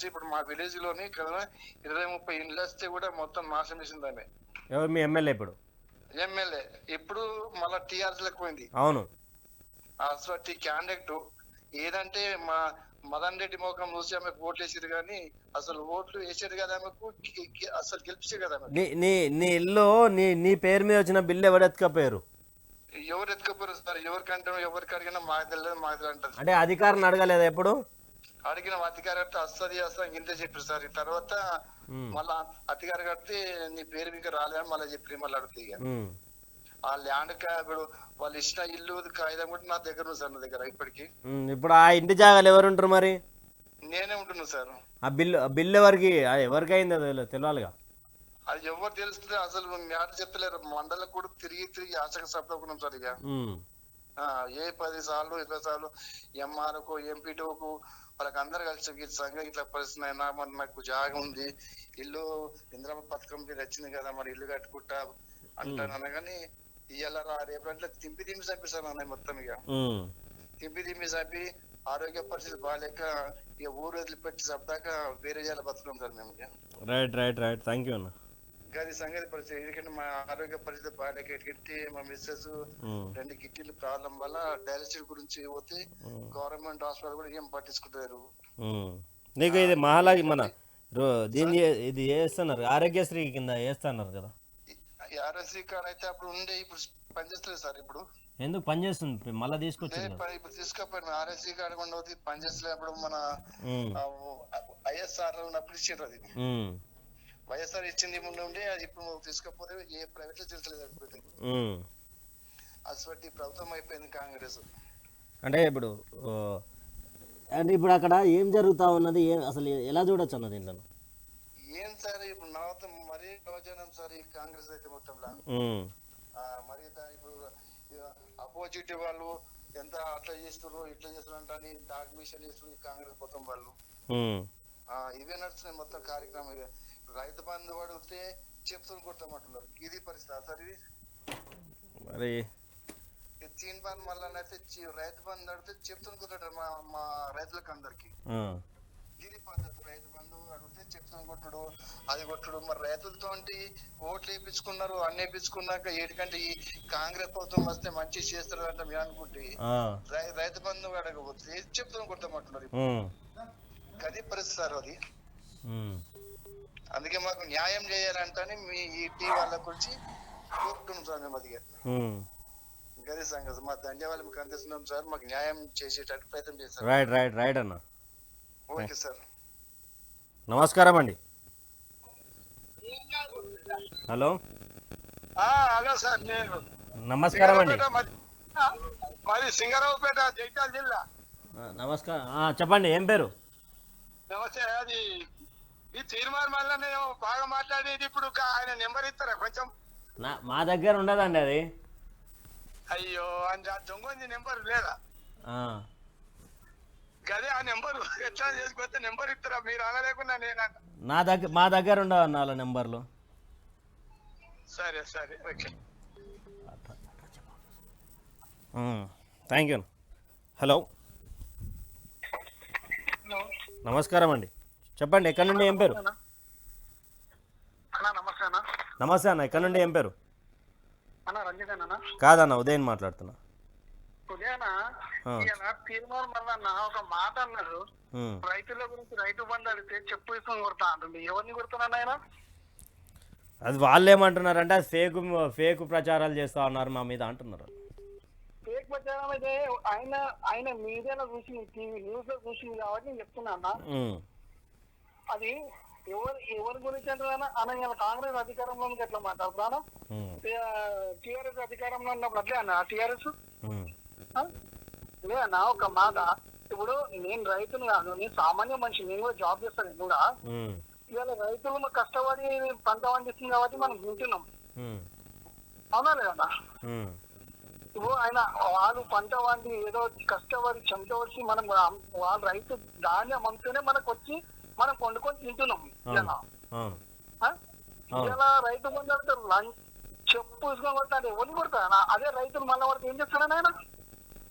ఇప్పుడు మా విలేజ్ లోని 20-30 ఇండ్లు వస్తే కూడా మొత్తం నాశనం చేసిందని. ఎవరు మీ ఎమ్మెల్యే? ఇప్పుడు ఎమ్మెల్యే ఇప్పుడు మళ్ళా టీఆర్ఎస్ లకు పోయింది. అవును. అసలు క్యాండిడేట్ ఏదంటే మా మదన్ రెడ్డి మోకం చూసి ఆమెకు ఓట్లు వేసారు కానీ అసలు ఓట్లు వేసారు కదా ఆమెకు, అసలు గెలిపించారు కదా. నీ ఇల్లు నీ పేరు మీద వచ్చిన బిల్లు ఎవరు ఎత్తుకపోయారు? ఎవరు ఎత్తుకపోయారు సార్? ఎవరికి అడిగినా మాకు తెలియదు అంటారు. అంటే అధికారులను అడగలేదా ఎప్పుడు? అడిగిన అధికారి కడితే వస్తుంది ఇంతే చెప్పారు సార్. ఈ తర్వాత మళ్ళా అధికారి కడితే నీ పేరు మీకు రాలేదని మళ్ళీ చెప్పి మళ్ళీ అడుగుతాయి. ఆ ల్యాండ్ ఇప్పుడు వాళ్ళు ఇచ్చిన ఇల్లు కాగితం కూడా నా దగ్గర ఉంది సార్. నా దగ్గర ఇప్పటికి. ఇప్పుడు ఆ ఇంటి జాగాలు ఎవరు ఉంటారు మరి? నేనే ఉంటున్నా సార్. ఆ బిల్లు ఎవరికి అయిందో తెలియాలిగా. అది ఎవరు తెలుస్తుంది అసలు మ్యాటర్ చెప్పలేరు. మండలం కూడా తిరిగి ఆశగా సబ్దుకున్నాం సార్. ఇక ఏ 10 సార్లు 20 సార్లు ఎంఆర్ఓకు ఎంపీటీఓకు వాళ్ళకి అందరు కలిసి సంఘం ఇట్లా పరిస్థితి అయినా మరి నాకు జాగ ఉంది, ఇల్లు ఇంద్రమ్మ పథకం మీద వచ్చింది కదా, మరి ఇల్లు కట్టుకుంటా అంటాను. కానీ ఇవాళ రేపు అంటే తింపి చంపేశాను అన్నయ్య మొత్తం. ఇక తింపి చంపి ఆరోగ్య పరిస్థితి బాగాలేక ఇక ఊరు వదిలిపెట్టి చంపాక వేరే చేయాలి బతుకున్నాం సార్ మేము. రైట్ థ్యాంక్ యూ అన్న. అది సంగతి పరిస్థితి. ఎందుకంటే మా ఆరోగ్య పరిస్థితి బాగాలేక ఎటుకెట్టి మా మిస్సెస్ 2 కిడ్నీలు ప్రాబ్లం వల్ల డయాలసిస్ గురించి పోతే గవర్నమెంట్ హాస్పిటల్ కూడా ఏం పట్టించుకుంటారు. నీకు ఇది మహాలాగి మన దీన్ని ఇది చేస్తున్నారు, ఆరోగ్యశ్రీ కింద చేస్తున్నారు కదా. ఆరోగ్యశ్రీ కార్డు అయితే అప్పుడు ఉండే, ఇప్పుడు పనిచేస్తలేదు సార్. ఇప్పుడు ఎందుకు పనిచేస్తుంది? మళ్ళీ తీసుకొచ్చి ఇప్పుడు తీసుకపోయిన ఆరోగ్యశ్రీ కార్డు కూడా పనిచేస్తలేదు. అప్పుడు మన ఐఎస్ఆర్ ఉన్నప్పుడు ఇచ్చారు. అది వైఎస్ఆర్ ఇచ్చింది ముందు ఉండి అది ఇప్పుడు తీసుకపోతే ఏ ప్రైవేట్ లో తెలుసలేదు. అయిపోతే అసలు ప్రభుత్వం అయిపోయింది కాంగ్రెస్. అంటే ఇప్పుడు అక్కడ ఏం జరుగుతా ఉన్నది, అసలు ఎలా చూడొచ్చు అన్నది ఇంట్లో? ఏం సార్ ఇప్పుడు నవతం మరీ ప్రయోజనం సార్ ఈ కాంగ్రెస్ అయితే మొత్తంలో. మరి ఇప్పుడు అపోజిట్ వాళ్ళు ఎంత అట్లా చేస్తున్నారు ఇట్లా చేస్తున్నారు అంటే డాక్యుమెంటేషన్ చేస్తున్నారు ఈ కాంగ్రెస్ మొత్తం వాళ్ళు. ఇవే నడుస్తున్నాయి మొత్తం కార్యక్రమం. రైతు బంధు అడిగితే చెప్తుని కొట్టమంటున్నారు. ఇది పరిస్థితి సార్. ఇది మరి తీన్ బంధు మళ్ళీ రైతు బంధు అడిగితే చెప్తుని కొట్టాడు మా రైతులకు అందరికి. ఇది పద్ధతి. రైతు బంధు అడిగితే చెప్తుని కొట్టుడు అది కొట్టుడు. మరి రైతులతో ఓట్లు వేయించుకున్నారు, అన్ని వేయించుకున్నాక ఏటికంటే ఈ కాంగ్రెస్ ప్రభుత్వం వస్తే మంచి చేస్తారు అంటే మేము అనుకుంటే రైతు బంధు అడగకపోతే చెప్తుని కొట్టమంటున్నారు. అది పరిస్థితి సార్. అది అందుకే మాకు న్యాయం చేయాలంటే మీ ఈ టీ వాళ్ళ గురించి కోరుకుంటున్నాం సార్. మేము అది గది సంగతి. మా ధన్యవాదాలు మీకు అందిస్తున్నాం సార్. మాకు న్యాయం చేసేటట్టు ప్రయత్నం చేస్తాం. రైట్ అన్న. Okay sir. నమస్కారం అండి. Hello hello sir. నేను నమస్కారం అండి. మాది సింగరావుపేట, జైత్యాల జిల్లా. నమస్కారం, చెప్పండి ఏం పేరు? నమస్తే. అది ఈ తీర్మానం వల్ల నేను బాగా మాట్లాడేది. ఇప్పుడు ఆయన నెంబర్ ఇస్తారా కొంచెం? మా దగ్గర ఉండదండి అది. అయ్యో దొంగ నెంబర్ లేదా? గదే ఆ నెంబర్ ఎట్లా చేసుకొస్తే నెంబర్ ఇస్తారా? మీరు అనలేకుండా నేను మా దగ్గర ఉండవన్న వాళ్ళ నెంబర్లు. సరే ఓకే. Thank you. హలో నమస్కారం అండి. చెప్పండి ఎక్కడి నుండి, ఏం పేరు? నమస్తే అన్న, ఎక్కడి నుండి ఏం పేరు? కాదన్న, ఉదయం మాట్లాడుతున్నా. తీర్మానం వల్ల ఒక మాట అన్నారు, రైతుల గురించి రైతు బంధు అడిగితే చెప్పు తీసుకొని కొడతా అంటుంది. ఎవరిని కొడుతున్నాను ఆయన? అది వాళ్ళు ఏమంటున్నారంటే అది ఫేక్ ప్రచారాలు చేస్తా ఉన్నారు మా మీద అంటున్నారు. ఫేక్ ప్రచారం అయితే ఆయన మీడియాలో చూసి టీవీ న్యూస్ లో చూసింది కాబట్టి నేను చెప్తున్నా అన్న. అది ఎవరి గురించి అంటే అన్న కాంగ్రెస్ అధికారంలో ఎట్లా మాట్లాడుతున్నా, టీఆర్ఎస్ అధికారంలో ఉన్నప్పుడు అట్లే అన్న టీఆర్ఎస్ లేదన్నా. ఒక మాట, ఇప్పుడు నేను రైతును కాదు, నేను సామాన్య మనిషి, నేను కూడా జాబ్ చేస్తాను. నేను కూడా ఇవాళ రైతులు కష్టపడి పంట పండిస్తుంది కాబట్టి మనం తింటున్నాం, అవునా లేదన్నా? ఇప్పుడు ఆయన వాళ్ళు పంట పండి ఏదో కష్టపడి చెమటవచ్చి మనం వాళ్ళ రైతు ధాన్యం అమ్ముతూనే మనకు వచ్చి మనం వండుకొని తింటున్నాం. ఇలా రైతు ముందు చెప్పు కొడతాడు, ఎవరిని కొడతా? అదే రైతులు మళ్ళీ వాడికి ఏం చేస్తాడని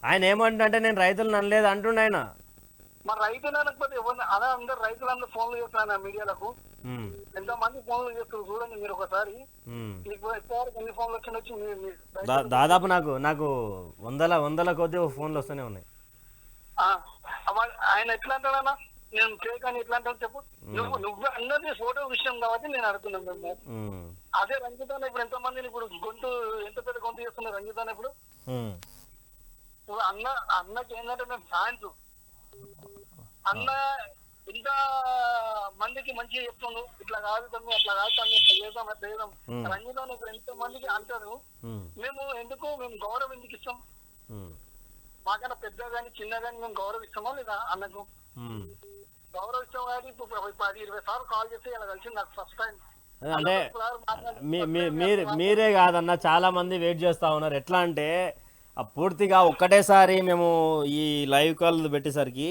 ఆయన ఏమంటే నేను రైతులు అనలేదు అంటుండ ఆయన. మరి రైతులు అనకపోతే ఎవరిని అలా అందరు రైతులందరూ ఫోన్లు చేస్తాను మీడియాలకు, ఎంత మంది ఫోన్లు చేస్తారు చూడండి మీరు ఒకసారి. ఎన్ని ఫోన్లు వచ్చి దాదాపు నాకు వందల కొద్ది ఫోన్లు వస్తూనే ఉన్నాయి. ఆయన ఎట్లా అంటాడన్నా, నేను ఫేక్ అని ఎట్లా అంటాడు చెప్పు. నువ్వు అన్నది ఫోటో విషయం కాబట్టి నేను అడుగుతున్నాను. మేము అదే రంజితాన ఇప్పుడు ఎంత మందిని ఇప్పుడు ఎంత పెద్ద గొంతు చేస్తున్నారు రంజితాన ఇప్పుడు. అన్నకి ఏంటంటే మేము ఫ్యాన్స్. అన్న ఇంత మందికి మంచిగా చెప్తున్నాడు, ఇట్లా కాదు తమ్మి అట్లా కాదు తమ్మి చేద్దాం చేద్దాం. రంజితాన ఇప్పుడు ఎంత మందికి అంటారు. మేము గౌరవం ఎందుకు ఇస్తాం? మాకన్నా పెద్ద గాని చిన్న గాని మేము గౌరవిస్తామా లేదా? అన్నకు గౌరవిస్తాం కాబట్టి ఇప్పుడు 10-20 సార్లు కాల్ చేస్తే ఇలా కలిసి నాకు ఫస్ట్ టైం. అంటే మీరే కాదన్న, చాలా మంది వెయిట్ చేస్తా ఉన్నారు. ఎట్లా అంటే పూర్తిగా ఒక్కటేసారి మేము ఈ లైవ్ కాల్ పెట్టేసరికి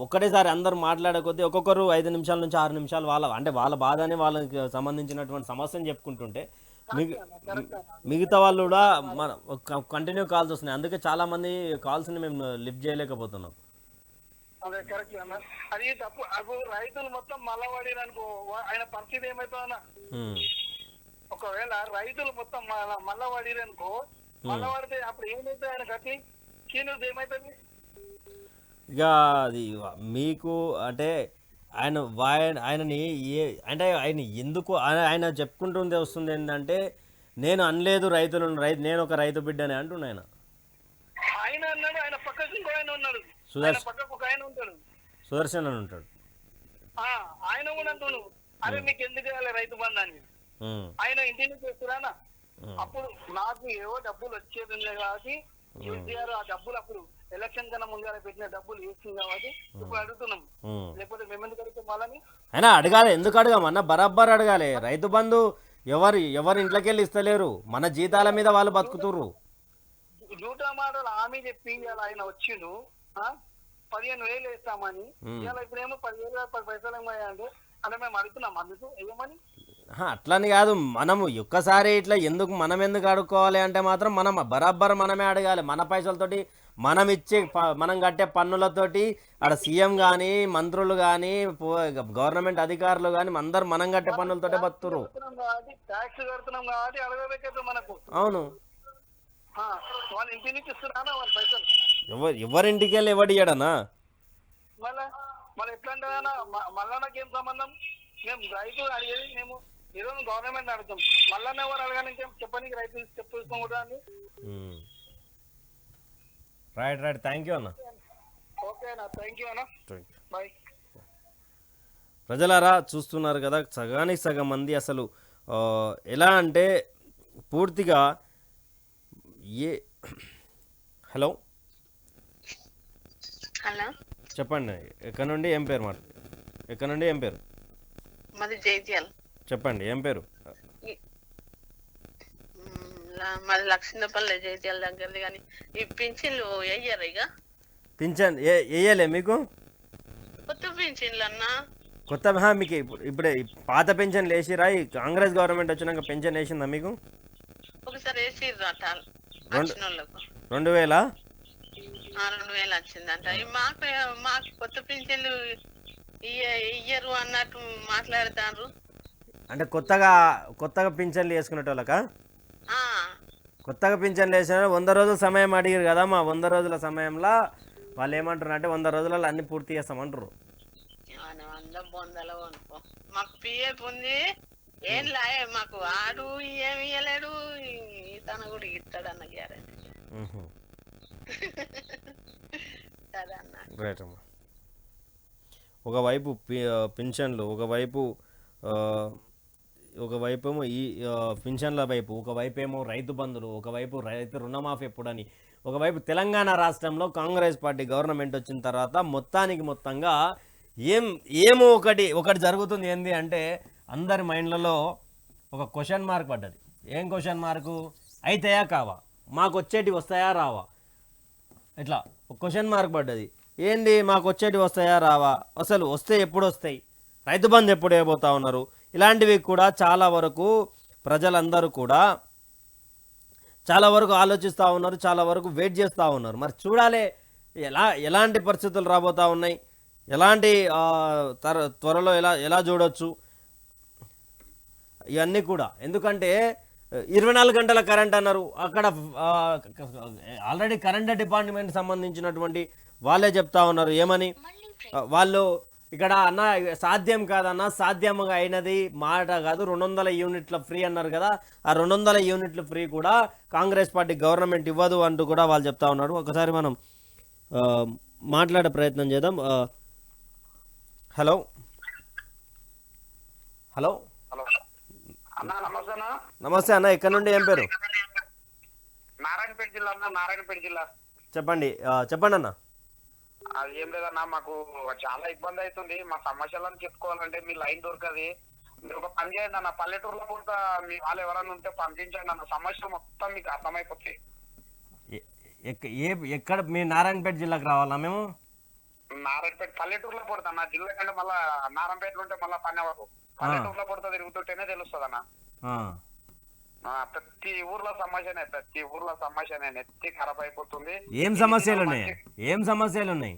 ఒక్కటేసారి అందరూ మాట్లాడే కొద్దీ ఒక్కొక్కరు 5 నిమిషాల నుంచి 6 నిమిషాలు వాళ్ళ బాధని వాళ్ళకి సంబంధించినటువంటి సమస్యను చెప్పుకుంటుంటే మిగతా వాళ్ళు కూడా కంటిన్యూ కాల్స్ వస్తున్నాయి. అందుకే చాలా మంది కాల్స్ని మేము లిఫ్ట్ చేయలేకపోతున్నాం. అదే కరెక్ట్ అన్న, అది తప్పు. అప్పుడు రైతులు మొత్తం మల్లవాడిరనుకో ఆయన పరిస్థితి ఏమవుతుందన్న? ఒకవేళ రైతులు మొత్తం మల్లవాడిరనుకో, మల్లవాడితే అప్పుడు ఏమైతుంది? ఆయన గట్టి క్షీణుది ఏమవుతుంది? ఇక అది మీకు అంటే ఆయనని అంటే ఆయన ఎందుకు ఆయన చెప్పుకుంటుందే వస్తుంది ఏంటంటే, నేను అనలేదు నేను ఒక రైతు బిడ్డని అంటున్నా ఆయన. ఆయన అన్నాడు, ఆయన పక్కకు ఇంకో ఆయన ఉన్నాడు, పక్కకు ఒక ఆయన ఉంటాడు, సుదర్శన్ అని ఉంటాడు. ఆయన కూడా అంటున్నాడు, అరే మీకు ఎందుకు కావాలి రైతు బంధాన్ని? ఆయన ఇంటి నుంచి వస్తురానా? అప్పుడు నాకు ఏవో డబ్బులు వచ్చేది ఉంది కాబట్టి కేసీఆర్ ఆ డబ్బులు అప్పుడు ఎలక్షన్ కన్నా ముందు పెట్టిన డబ్బులు వేస్తుంది కాబట్టి ఇప్పుడు అడుగుతున్నాం. లేకపోతే మేమెందుకు అడుగుతాం వాళ్ళని? అయినా అడగాలి, ఎందుకు అడగామన్నా? బరాబర్ అడగాలి. రైతు బంధు ఎవరి ఇంట్లోకి వెళ్ళి ఇస్తలేరు, మన జీతాల మీద వాళ్ళు బతుకుతుర్రు. జూటా మాటలు హామీ చెప్పి ఆయన వచ్చిండు 15,000 వేస్తామని, ఇవాళ ఇప్పుడేమో 10,000 పైసలు ఏమయ్యాయంటే అంటే మేము అడుగుతున్నాం అందుకు ఏమని. అట్లని కాదు, మనము ఒక్కసారి ఇట్లా మనం ఎందుకు అడుక్కోవాలి అంటే మాత్రం మనం బరాబర్ మనమే అడగాలి. మన పైసలతోటి మనం కట్టే పన్నులతోటి ఆడ సీఎం కానీ మంత్రులు కానీ గవర్నమెంట్ అధికారులు కానీ అందరు మనం కట్టే పన్నులతోటే బతుకుతురు. ట్యాక్స్ కడుతున్నాం కాబట్టి అడగబెట్టదు మనకు. అవును, వాళ్ళ ఇంటి నుంచి ఇస్తున్నానా వాళ్ళ పైసలు? ఎవరింటికి వెళ్ళి ఎవడియాడనా? మళ్ళీ ఎట్లా అంటారా? మళ్ళా నాకేం సంబంధం? మేము రైతులు అడిగేది మేము ఈరోజు గవర్నమెంట్ అడుగుతాం, మళ్ళా ఎవరు అడగాలి చెప్పని రైతులు చెప్పుకోకూడదా అని. రైట్ థ్యాంక్ యూ అన్న. ఓకే అన్న, థ్యాంక్ యూ అన్న, బాయ్. ప్రజలారా చూస్తున్నారు కదా, సగానికి సగం మంది అసలు ఎలా అంటే పూర్తిగా హలో చెప్పండి, ఎక్కడ నుండి ఏం పేరు మాది జైత్యాల. చెప్పండి, ఏం పేరు? మాది లక్ష్మీపల్లి జైత్యాల దగ్గరది. కానీ ఈ పింఛన్లు వేయరు, ఇక పింఛన్ వేయలే మీకు? కొత్త పింఛన్లు అన్నా కొత్త మీకు ఇప్పుడే పాత పెన్షన్ వేసిరా? ఈ కాంగ్రెస్ గవర్నమెంట్ వచ్చినాక పెన్షన్ వేసిందా మీకు? ఒకసారి వేసిర్రట 2000 వచ్చిందంట. మాకు కొత్త పింఛన్లు ఇయ్యరు అన్నట్టు మాట్లాడతారు. అంటే కొత్తగా పింఛన్లు వేసుకునే వాళ్ళకా? కొత్తగా పింఛన్లు వేసిన 100 రోజుల సమయం అడిగారు కదా, మా 100 రోజుల సమయంలో వాళ్ళు ఏమంటారు అంటే 100 రోజులలో అన్ని పూర్తి చేస్తామంటారు. మాకు పిఎఫ్ ఉంది, ఏం లాయే మాకు ఆడు ఏమి ఇయ్యలేడు తన కూడా ఇస్తాడన్న గ్యారెంటీ సరే అన్న. రైట్ అమ్మా. ఒకవైపు పింఛన్లు, ఒకవైపేమో ఈ పింఛన్ల వైపు, ఒకవైపేమో రైతు బంధులు, ఒకవైపు రైతు రుణమాఫీ ఎప్పుడని, ఒకవైపు తెలంగాణ రాష్ట్రంలో కాంగ్రెస్ పార్టీ గవర్నమెంట్ వచ్చిన తర్వాత మొత్తంగా ఏమో ఒకటి జరుగుతుంది. ఏంది అంటే అందరి మైండ్లలో ఒక క్వశ్చన్ మార్క్ పడ్డది. ఏం క్వశ్చన్ మార్కు? అయితాయా కావా, మాకు వచ్చేటివి వస్తాయా రావా, ఇట్లా ఒక క్వశ్చన్ మార్క్ పడ్డది. ఏంది మాకు వచ్చేటివి వస్తాయా రావా, అసలు వస్తే ఎప్పుడు వస్తాయి, రైతు బంధు ఎప్పుడు వేయబోతా ఉన్నారు, ఇలాంటివి కూడా చాలా వరకు ప్రజలందరూ కూడా చాలా వరకు ఆలోచిస్తూ ఉన్నారు, చాలా వరకు వెయిట్ చేస్తూ ఉన్నారు. మరి చూడాలి ఎలాంటి పరిస్థితులు రాబోతూ ఉన్నాయి, ఎలాంటి త్వరలో ఎలా చూడొచ్చు ఇవన్నీ కూడా. ఎందుకంటే 24 గంటల కరెంట్ అన్నారు. అక్కడ ఆల్రెడీ కరెంట్ డిపార్ట్మెంట్ సంబంధించినటువంటి వాళ్ళే చెప్తా ఉన్నారు ఏమని, వాళ్ళు ఇక్కడ అన్న సాధ్యం కాదన్న, సాధ్యంగా అయినది మాట కాదు, 200 యూనిట్ల ఫ్రీ అన్నారు కదా, ఆ 200 యూనిట్ల ఫ్రీ కూడా కాంగ్రెస్ పార్టీ గవర్నమెంట్ ఇవ్వదు అంటూ కూడా వాళ్ళు చెప్తా ఉన్నారు. ఒకసారి మనం మాట్లాడే ప్రయత్నం చేద్దాం. హలో హలో అన్న నమస్తే అన్న. నమస్తే అన్న, ఎక్కడి నుండి, ఏం పేరు? నారాయణపేట జిల్లా అన్న, నారాయణపేట జిల్లా. చెప్పండి అన్న. అది ఏం లేదన్నా, మాకు చాలా ఇబ్బంది అవుతుంది. మా సమస్యలను చెప్పుకోవాలంటే మీ లైన్ దొరకది. మీరు ఒక పని చేయండి అన్న, పల్లెటూరులో కూడా మీ వాళ్ళు ఎవరైనా ఉంటే పంపించండి అన్న, సమస్య మొత్తం మీకు అర్థమైపోతాయి. ఎక్కడ మీ నారాయణపేట జిల్లాకు రావాలా మేము? నారాయణపేట పల్లెటూరులో పడుతున్నా, జిల్లా కంటే మళ్ళా నారాయణపేటలో ఉంటే మళ్ళీ పని అవ్వదు. పల్లెటూరులో పడుతుంది, తిరుగుతుంటేనే తెలుస్తుంది అన్న. ప్రతి ఊర్లో సమస్యనే నెత్తి ఖరాబ్ అయిపోతుంది. ఏం సమస్యలు ఉన్నాయి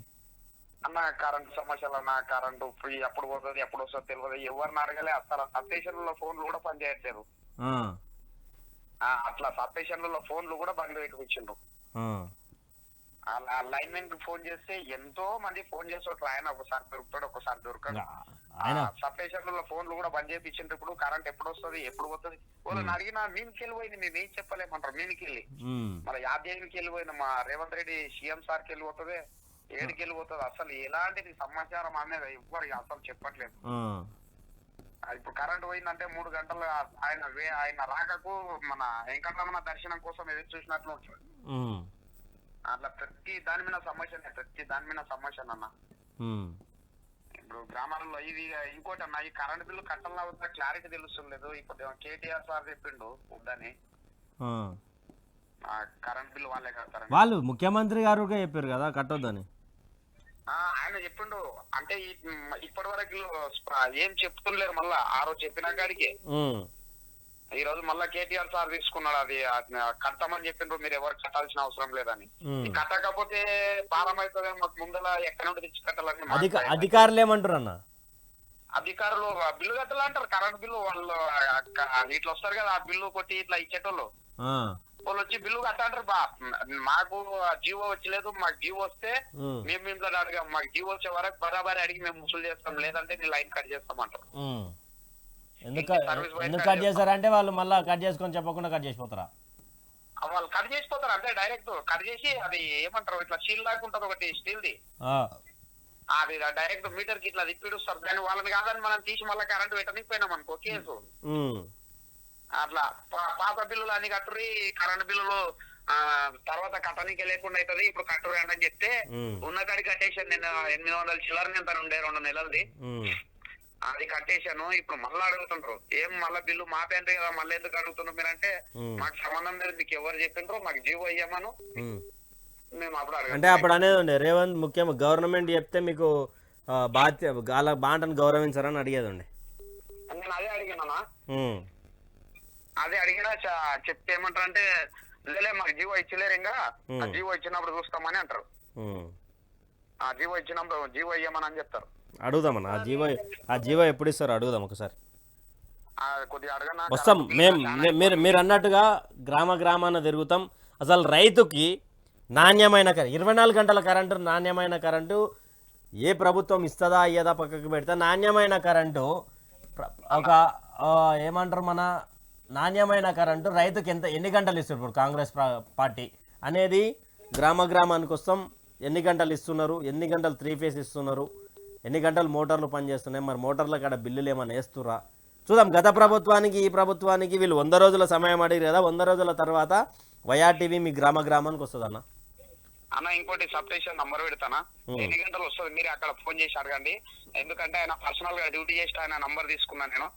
అన్న? కరెంట్ సమస్యలు అన్న, కరెంటు ఫ్రీ ఎప్పుడు పోతుంది ఎప్పుడు వస్తుంది తెలియదు, ఎవరిని అడగలే. అసలు సబ్స్టేషన్లలో ఫోన్లు కూడా పని చేయట్లేదు. అట్లా సబ్స్టేషన్లలో ఫోన్లు కూడా బంద్ పెట్టుకొచ్చిండ్రు. లైన్ మెన్ కి ఫోన్ చేస్తే ఎంతో మంది ఫోన్ చేస్తుంటారు, ఆయన ఒకసారి దొరుకుతాడు ఒకసారి దొరకడు. సబ్స్టేషన్లలో ఫోన్లు కూడా బంద్ చేయించిండ్రు. ఇప్పుడు కరెంట్ ఎప్పుడు వస్తుంది ఎప్పుడు పోతుంది వాళ్ళని అడిగినా మీనికి వెళ్ళిపోయింది, మేము ఏం చెప్పలేమంటారు. మీనికి వెళ్ళి మళ్ళీ యాదగిరికి వెళ్ళిపోయింది, మా రేవంత్ రెడ్డి సీఎం సార్కి వెళ్ళిపోతుంది, ఏడికి వెళ్ళిపోతుంది. అసలు ఎలాంటిది సమాచారం అనేది ఎవ్వరు అసలు చెప్పట్లేదు. ఇప్పుడు కరెంట్ పోయిందంటే 3 గంటలు ఆయన రాకకు మన వెంకటరమణ దర్శనం కోసం ఎదురు చూసినట్లు ఉంటుంది. అట్లా ప్రతి దాని మీద సమస్య అన్న. ఇప్పుడు గ్రామాలలో ఇది ఇంకోటి అన్న, ఈ కరెంట్ బిల్లు కట్టాల వద్ద క్లారిటీ తెలుస్తలేదు. ఇప్పుడు కేటీఆర్ సార్ చెప్పిండు వద్దని, కరెంట్ బిల్లు వాళ్ళే కడతారు. వాళ్ళు ముఖ్యమంత్రి గారు చెప్పారు కదా కట్టొద్దని. ఆయన చెప్పిండు అంటే ఇప్పటి వరకు ఏం చెప్తుండలేరు. మళ్ళా ఆ రోజు చెప్పిన కాడికి ఈ రోజు మళ్ళా కేటీఆర్ సార్ తీసుకున్నాడు, అది కడతామని చెప్పిండ్రు, మీరు ఎవరు కట్టాల్సిన అవసరం లేదని. కట్టకపోతే భారం అవుతుంది మాకు, ముందర ఎక్కడ నుండి తెచ్చి కట్టాలని. అధికారులు ఏమంటారు అన్న? అధికారులు బిల్లు కట్టాలంటారు, కరెంట్ బిల్లు. వాళ్ళు ఇట్లా వస్తారు కదా, ఆ బిల్లు కొట్టి ఇట్లా ఇచ్చేటోళ్ళు వాళ్ళు వచ్చి బిల్లు కట్టాంటారు. మాకు జీవో వచ్చలేదు, మాకు జీవో వస్తే మేము ఇంట్లో అడిగాం, మాకు జీవో వచ్చే వరకు బరాబరి అడిగి మేము ముసులు చేస్తాం, లేదంటే నీ లైన్ కట్ చేస్తామంటారు. ఎందుకు కట్ చేస్తారంటే వాళ్ళు మళ్ళీ కట్ చేసుకొని చెప్పకుండా కట్ చేసిపోతారా? వాళ్ళు కట్ చేసిపోతారు అంటే డైరెక్ట్ కట్ చేసి, అది ఏమంటారు ఇట్లా స్టీల్ లాగా ఉంటది ఒకటి స్టీల్ది, అది డైరెక్ట్ మీటర్ కి ఇట్లా తిప్పిడుస్తారు. దాన్ని వాళ్ళని కాదని మనం తీసి మళ్ళీ కరెంట్ పెట్టనిపోయినాం అనుకో కేసు. అట్లా పాత బిల్లులు అన్ని కట్టురి, కరెంట్ బిల్లులు తర్వాత కట్టనీకి లేకుండా అవుతుంది. ఇప్పుడు కట్టురు అని చెప్తే ఉన్న కాడి కట్టేసాను నేను. 800 చిల్లర ఎంత ఉండే 2 నెలలది, అది కట్టేశాను. ఇప్పుడు మళ్ళీ అడుగుతుంటారు, ఏం మళ్ళీ బిల్లు మాపేంటే కదా మళ్ళీ ఎందుకు అడుగుతున్నారు మీరంటే, మాకు సంబంధం లేదు, మీకు ఎవరు చెప్పిండ్రో మాకు జీవో అయ్యామను మేము అప్పుడు అడగ. అంటే అప్పుడు అనేది ఉండే రేవంత్ ముఖ్యం గవర్నమెంట్ చెప్తే మీకు బాంటను గౌరవించారని అడిగేది ఉండే. నేను అదే అడిగినా, అదే అడిగినా చెప్తే ఏమంటారు అంటే, లేలే మాకు జీవో ఇచ్చలేరు, ఇంకా జీవో ఇచ్చినప్పుడు చూస్తామని అంటారు. ఆ జీవో ఇచ్చినప్పుడు జీవో ఇయ్యమని అని చెప్తారు. అడుగుదామన్న, ఆ జీవో ఎప్పుడు ఇస్తారు అడుగుదాం ఒకసారి. కొద్దిగా అడగనా, వస్తాం మీరు అన్నట్టుగా గ్రామాన తిరుగుతాం. అసలు రైతుకి నాణ్యమైన 24 గంటల కరెంటు, నాణ్యమైన కరెంటు ఏ ప్రభుత్వం ఇస్తుందా అయ్యేదా పక్కకు పెడితే, నాణ్యమైన కరెంటు ఏమంటారు మన నాణ్యమైన కరెంటు రైతుకి ఎన్ని గంటలు ఇస్తారు ఇప్పుడు కాంగ్రెస్ పార్టీ అనేది గ్రామానికి వస్తాం, ఎన్ని గంటలు ఇస్తున్నారు, ఎన్ని గంటలు 3 ఫేస్ ఇస్తున్నారు, ఎన్ని గంటలు మోటార్లు పనిచేస్తున్నాయి, మరి మోటార్ల కాడ బిల్లులు ఏమైనా వేస్తురా చూద్దాం. గత ప్రభుత్వానికి ఈ ప్రభుత్వానికి వీళ్ళు 100 రోజుల సమయం అడిగారు కదా, 100 రోజుల తర్వాత వైఆర్టీవీ మీ గ్రామానికి వస్తుంది అన్న. అన్న ఇంకోటి సబ్ స్టేషన్ నంబర్ పెడతానా, ఎన్ని గంటలు వస్తుంది మీరు అక్కడ ఫోన్ చేసి అడగండి. ఎందుకంటే ఆయన పర్సనల్ గా డ్యూటీ చేసి ఆయన నంబర్ తీసుకున్నాను నేను.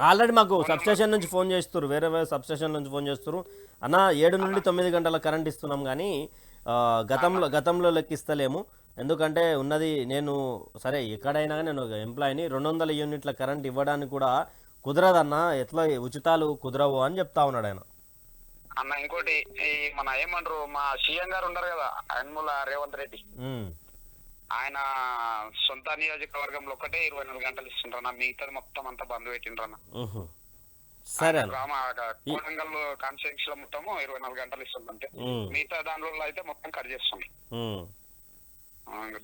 ఆల్రెడీ మాకు సబ్ స్టేషన్ నుంచి ఫోన్ చేస్తారు, వేరే సబ్ స్టేషన్ నుంచి ఫోన్ చేస్తారు అన్న. 7 నుండి 9 గంటల కరెంట్ ఇస్తున్నాం కానీ గతంలో లెక్కిస్తలేము. ఎందుకంటే ఉన్నది నేను సరే ఎక్కడైనా నేను ఎంప్లాయీని 200 యూనిట్ల కరెంట్ ఇవ్వడానికి కూడా కుదరదన్న, ఎట్లా ఉచితాలు కుదరవు అని చెప్తా ఉన్నాడు ఆయన. అన్న ఇంకోటి ఈ మన ఏమంటారు మా సీఎం గారు ఉన్నారు కదా యనమల రేవంత్ రెడ్డి, ఆయన సొంత నియోజకవర్గంలో ఒకటే 24 గంటలు ఇస్తుంటారు, మిగతాది మొత్తం అంతా బంద్ పెట్టిండ్రన్న. సరే గ్రామ కోడంగల్ కాన్స్టిట్యూన్సీ లో మొత్తము 24 గంటలు ఇస్తుందంటే మిగతా దానిలో అయితే మొత్తం కట్ చేస్తుండ్రు.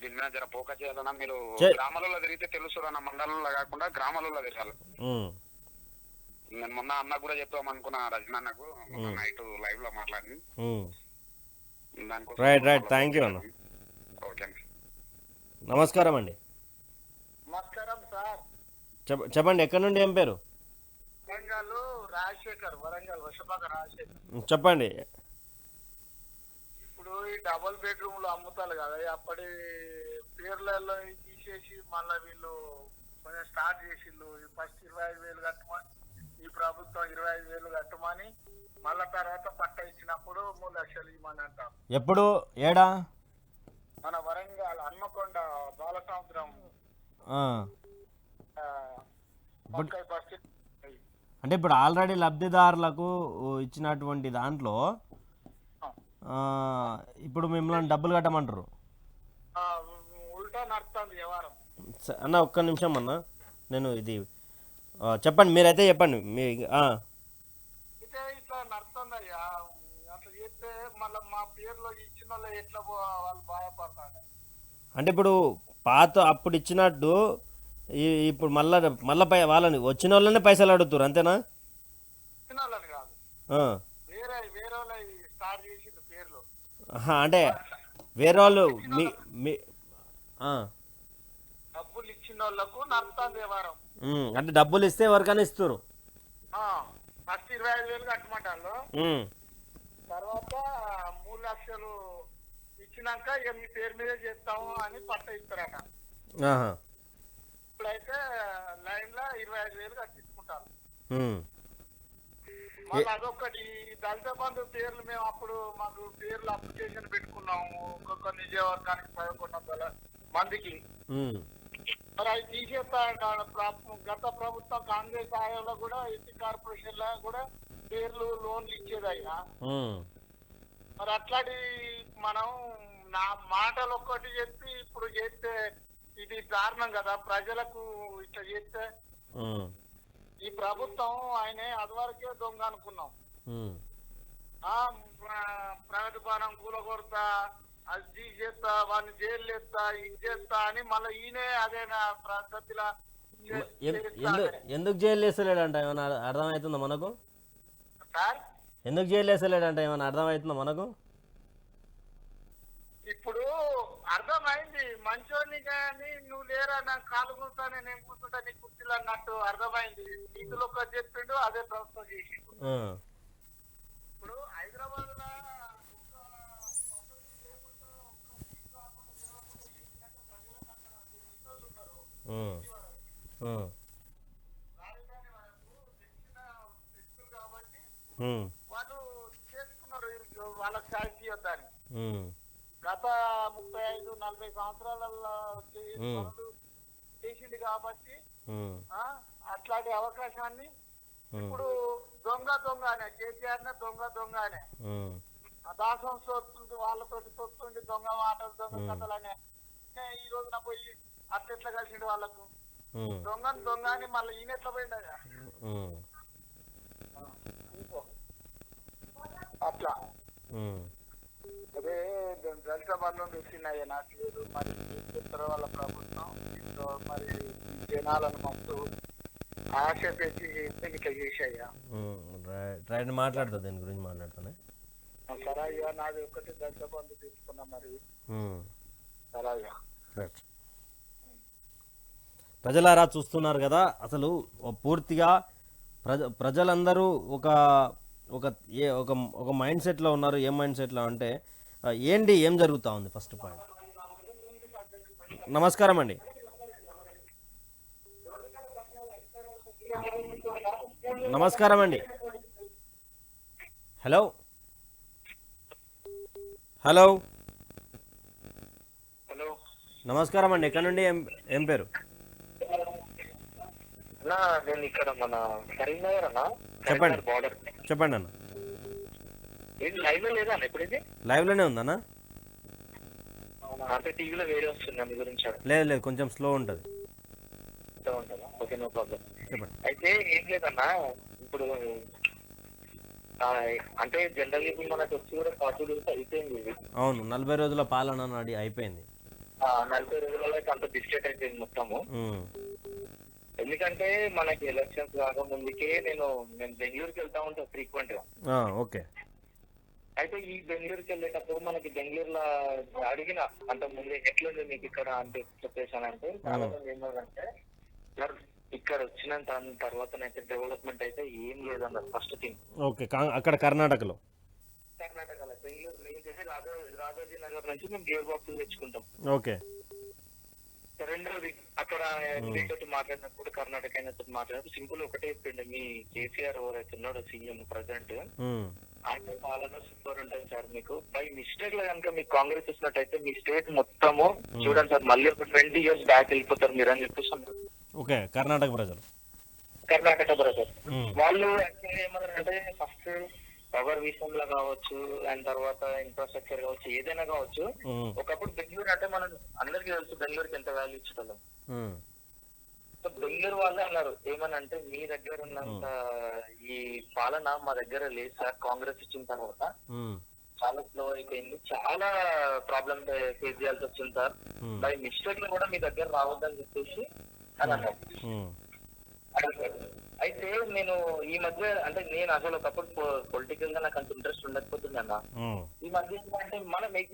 దీని మీద జర ఫోకస్ చేయాలన్నా. మీరు గ్రామాలలో తిరిగితే తెలుసురన్న, మండలంలో కాకుండా గ్రామాలలో తిరగాలి. నేను మొన్న అన్న కూడా చెప్తాం అనుకున్నా, రజనీ అన్నకు నైట్ లైవ్ లో మాట్లాడి రైట్ థ్యాంక్ యూ అన్న. ఓకే నమస్కారం అండి. నమస్కారం సార్. చెప్పండి ఎక్కడి నుండి, ఏం పేరు? వరంగల్ రాజశేఖర్, వరంగల్ వర్షపాక రాజశేఖర్. చెప్పండి. ఇప్పుడు ఈ డబుల్ బెడ్రూమ్లు అమ్ముతారు కదా, అప్పటి పేర్లలో తీసేసి మళ్ళీ వీళ్ళు కొంచెం స్టార్ట్ చేసిళ్ళు. ఫస్ట్ 25,000 కట్టమని, ఈ ప్రభుత్వం 25,000 కట్టమని, మళ్ళా తర్వాత పట్ట ఇచ్చినప్పుడు 3 లక్షలు ఇవ్వమని అంటాం. ఎప్పుడు ఏడా? మన వరంగల్ హన్మకొండ బాలసముద్రం అంటే ఇప్పుడు ఆల్రెడీ లబ్ధిదారులకు ఇచ్చినటువంటి దాంట్లో ఇప్పుడు మిమ్మల్ని డబ్బులు కట్టమంటారు ఉల్టా నడుస్తుంది వ్యవహారం. అన్న ఒక్క నిమిషం అన్న, నేను ఇది చెప్పండి, మీరైతే చెప్పండి. ఇట్లా నడుతుందయ్యా, అట్లా చేస్తే మళ్ళీ మా పేరులో ఇచ్చిన వాళ్ళు ఎట్లా వాళ్ళు బాధపడతారు. అంటే ఇప్పుడు అప్పుడు ఇచ్చినట్టు ఇప్పుడు మళ్ళీ వాళ్ళని వచ్చిన వాళ్ళనే పైసలు అడుగుతారు అంతేనా? ఇచ్చిన వాళ్ళని కాదు, వేరే వాళ్ళు స్టార్ట్ చేసింది పేర్లు. అంటే వేరే వాళ్ళు డబ్బులు ఇచ్చిన వాళ్ళకు నడుస్తుంది వ్యవహారం. అంటే డబ్బులు ఇస్తే ఎవరికైనా ఇస్తారు. ఫస్ట్ 25,000 కట్టమంటారు, తర్వాత 3 లక్షలు ఇచ్చినాక మీ పేరు మీదే చేస్తాము అని పట్ట ఇస్తారట. ఇప్పుడైతే లైన్ లో 25,000 కట్టించుకుంటారు. మళ్ళీ అదొక్కటి దళిత బంధు పేర్లు మేము అప్పుడు మాకు పేర్లు అప్లికేషన్ పెట్టుకున్నాము ఒక్కొక్క నియోజకవర్గానికి 1100 మందికి. మరి అవి తీసేస్తా గత ప్రభుత్వం కాంగ్రెస్ హయాంలో కూడా ఎస్సీ కార్పొరేషన్ లో కూడా పేర్లు లోన్లు ఇచ్చేది అయినా. మరి అట్లాంటి మనం నా మాటలు ఒక్కటి చెప్పి ఇప్పుడు చేస్తే ఇది దారుణం కదా ప్రజలకు. ఇట్లా చేస్తే ఈ ప్రభుత్వం ఆయన అదివరకే దొంగ అనుకున్నాం. ప్రగతిభవనం కూలగొడతా, అది చేస్తా, వాడిని జైలు వేస్తా, ఇది చేస్తా అని మళ్ళీ ఈయనే అదే పద్ధతిలో ఎందుకు జైలు వేస్తలేడంట ఏమన్నా అర్థమవుతుందా మనకు? సార్ ఎందుకు జైలు వేస్తలేడంట ఏమన్నా అర్థమవుతుందా మనకు? ఇప్పుడు అర్థమైంది, మంచోని కానీ నువ్వు లేరా నాకు కాలు కూర్చొని నేను కూర్చుంటా నీ కుర్చీలు అన్నట్టు అర్థమైంది. నీతులు ఒక చెప్పిండు, అదే ప్రభుత్వం చేసిండు. ఇప్పుడు హైదరాబాద్ లో కాబట్టి వాళ్ళు చేసుకున్నారు వాళ్ళకి సాయం చేయొద్దని. గత 35-40 సంవత్సరాలలో చేసింది కాబట్టి అట్లాంటి అవకాశాన్ని ఇప్పుడు దొంగనే కేసీఆర్ నే దొంగ అనే దాసం సొత్తుంది, వాళ్ళతోటి సొత్తుండి దొంగ మాటలు దొంగ కథలు అనే ఈ రోజున పోయి అట్లా కలిసిండు వాళ్ళకు. దొంగ అని మళ్ళీ ఈయన ఎట్లా పోయిండగా అట్లా. అదే దళిత బంధం తెచ్చినాయి నాకు లేదు. మరి చెప్తారు వాళ్ళ ప్రభుత్వం మరి జనాలను మస్తు ఆశ పెట్టి చేస్తే ఇట్లా చేసాయ్యా. రైట్ మాట్లాడుతా, దీని గురించి మాట్లాడుతానే. సరే అయ్యా, నాది ఒకటి దళిత బంధు తీసుకున్నా మరి. సరే అయ్యా. రైట్. ప్రజలారా చూస్తున్నారు కదా, అసలు పూర్తిగా ప్రజలందరూ ఒక ఒక ఒక ఒక మైండ్ సెట్లో ఉన్నారు. ఏం మైండ్ సెట్లో అంటే ఏం జరుగుతూ ఉంది? First point. నమస్కారం అండి. నమస్కారం అండి. హలో హలో హలో, నమస్కారం అండి. ఎక్కడ నుండి? ఏం పేరు? అన్నా నేను ఇక్కడ మన కరీంనగర్ అన్న. చెప్పండి బార్డర్. చెప్పండి అన్న. ఏంటి లైవ్ లో లేదా ఇప్పుడు? ఇది లైవ్లోనే ఉందన్న? అంటే టీవీలో వేరే వస్తుంది అందు గురించి. లేదు, కొంచెం స్లో ఉంటుంది. ఉంటుందా? Okay, no problem. చెప్పండి. అయితే ఏం లేదన్నా, ఇప్పుడు అంటే జనరల్ ఇప్పుడు మనకు వచ్చి కూడా 40 డేస్ అయిపోయింది ఇది. అవును, 40 రోజుల పాలన నాడి అయిపోయింది. 40 రోజులలో అయితే అంత డిస్టేట్ అయిపోయింది మొత్తము. ఎందుకంటే మనకి ఎలక్షన్స్ కాక ముందుకే నేను బెంగళూరుకి వెళ్తా ఉంటాను ఫ్రీక్వెంట్ గా. ఓకే. అయితే ఈ బెంగళూరుకి వెళ్ళేటప్పుడు మనకి బెంగళూరులో అడిగిన అంత ముందే ఎట్లుంది మీకు ఇక్కడ అంటే చెప్పేసానంటే చాలా మంది ఏమన్నారంటే, సార్ ఇక్కడ వచ్చిన తర్వాత అయితే డెవలప్మెంట్ అయితే ఏం లేదన్నారు ఫస్ట్ థింగ్. ఓకే. అక్కడ కర్ణాటకలో బెంగళూరు మేము చేసి రాజాజీ నగర్ నుంచి మేము గేర్ బాక్స్ తెచ్చుకుంటాం. ఓకే. రెండోది అక్కడ మీతో మాట్లాడినప్పుడు కర్ణాటక అయినతో మాట్లాడినప్పుడు సింపుల్ ఒకటే చెప్పిండు, మీ కేసీఆర్ ఎవరైతే ఉన్నాడో సీఎం ప్రెసిడెంట్, ఆయన పాలన సూపర్ ఉంటుంది సార్. మీకు బై మిస్టేక్ లో కనుక మీకు కాంగ్రెస్ ఇచ్చినట్టయితే మీ స్టేట్ మొత్తము చూడండి సార్, మళ్ళీ ఒక 20 years బ్యాక్ వెళ్ళిపోతారు మీరు అని చెప్పేసి. ఓకే. కర్ణాటక ప్రజలు వాళ్ళు యాక్చువల్గా ఏమన్నారంటే, ఫస్ట్ పవర్ విషయంలో కావచ్చు, అండ్ తర్వాత ఇన్ఫ్రాస్ట్రక్చర్ కావచ్చు, ఏదైనా కావచ్చు. ఒకప్పుడు బెంగళూరు అంటే మనం అందరికీ తెలుసు బెంగళూరుకి ఎంత వాల్యూ ఇచ్చేవాళ్ళం. సో బెంగళూరు వాళ్ళే అన్నారు ఏమని అంటే, మీ దగ్గర ఉన్నంత ఈ పాలన మా దగ్గర లేదు సార్, కాంగ్రెస్ ఇచ్చిన తర్వాత చాలా స్లో అయిపోయింది, చాలా ప్రాబ్లమ్ ఫేస్ చేయాల్సి వచ్చింది సార్, బై మిస్టేక్ లో కూడా మీ దగ్గర రావద్దని చెప్పేసి అని అన్నారు. అయితే నేను ఈ మధ్య అంటే నేను అసలు ఒకప్పుడు పొలిటికల్ గా నాకు అంత ఇంట్రెస్ట్ ఉండకపోతుంది అన్న. ఈ మధ్య ఏంటంటే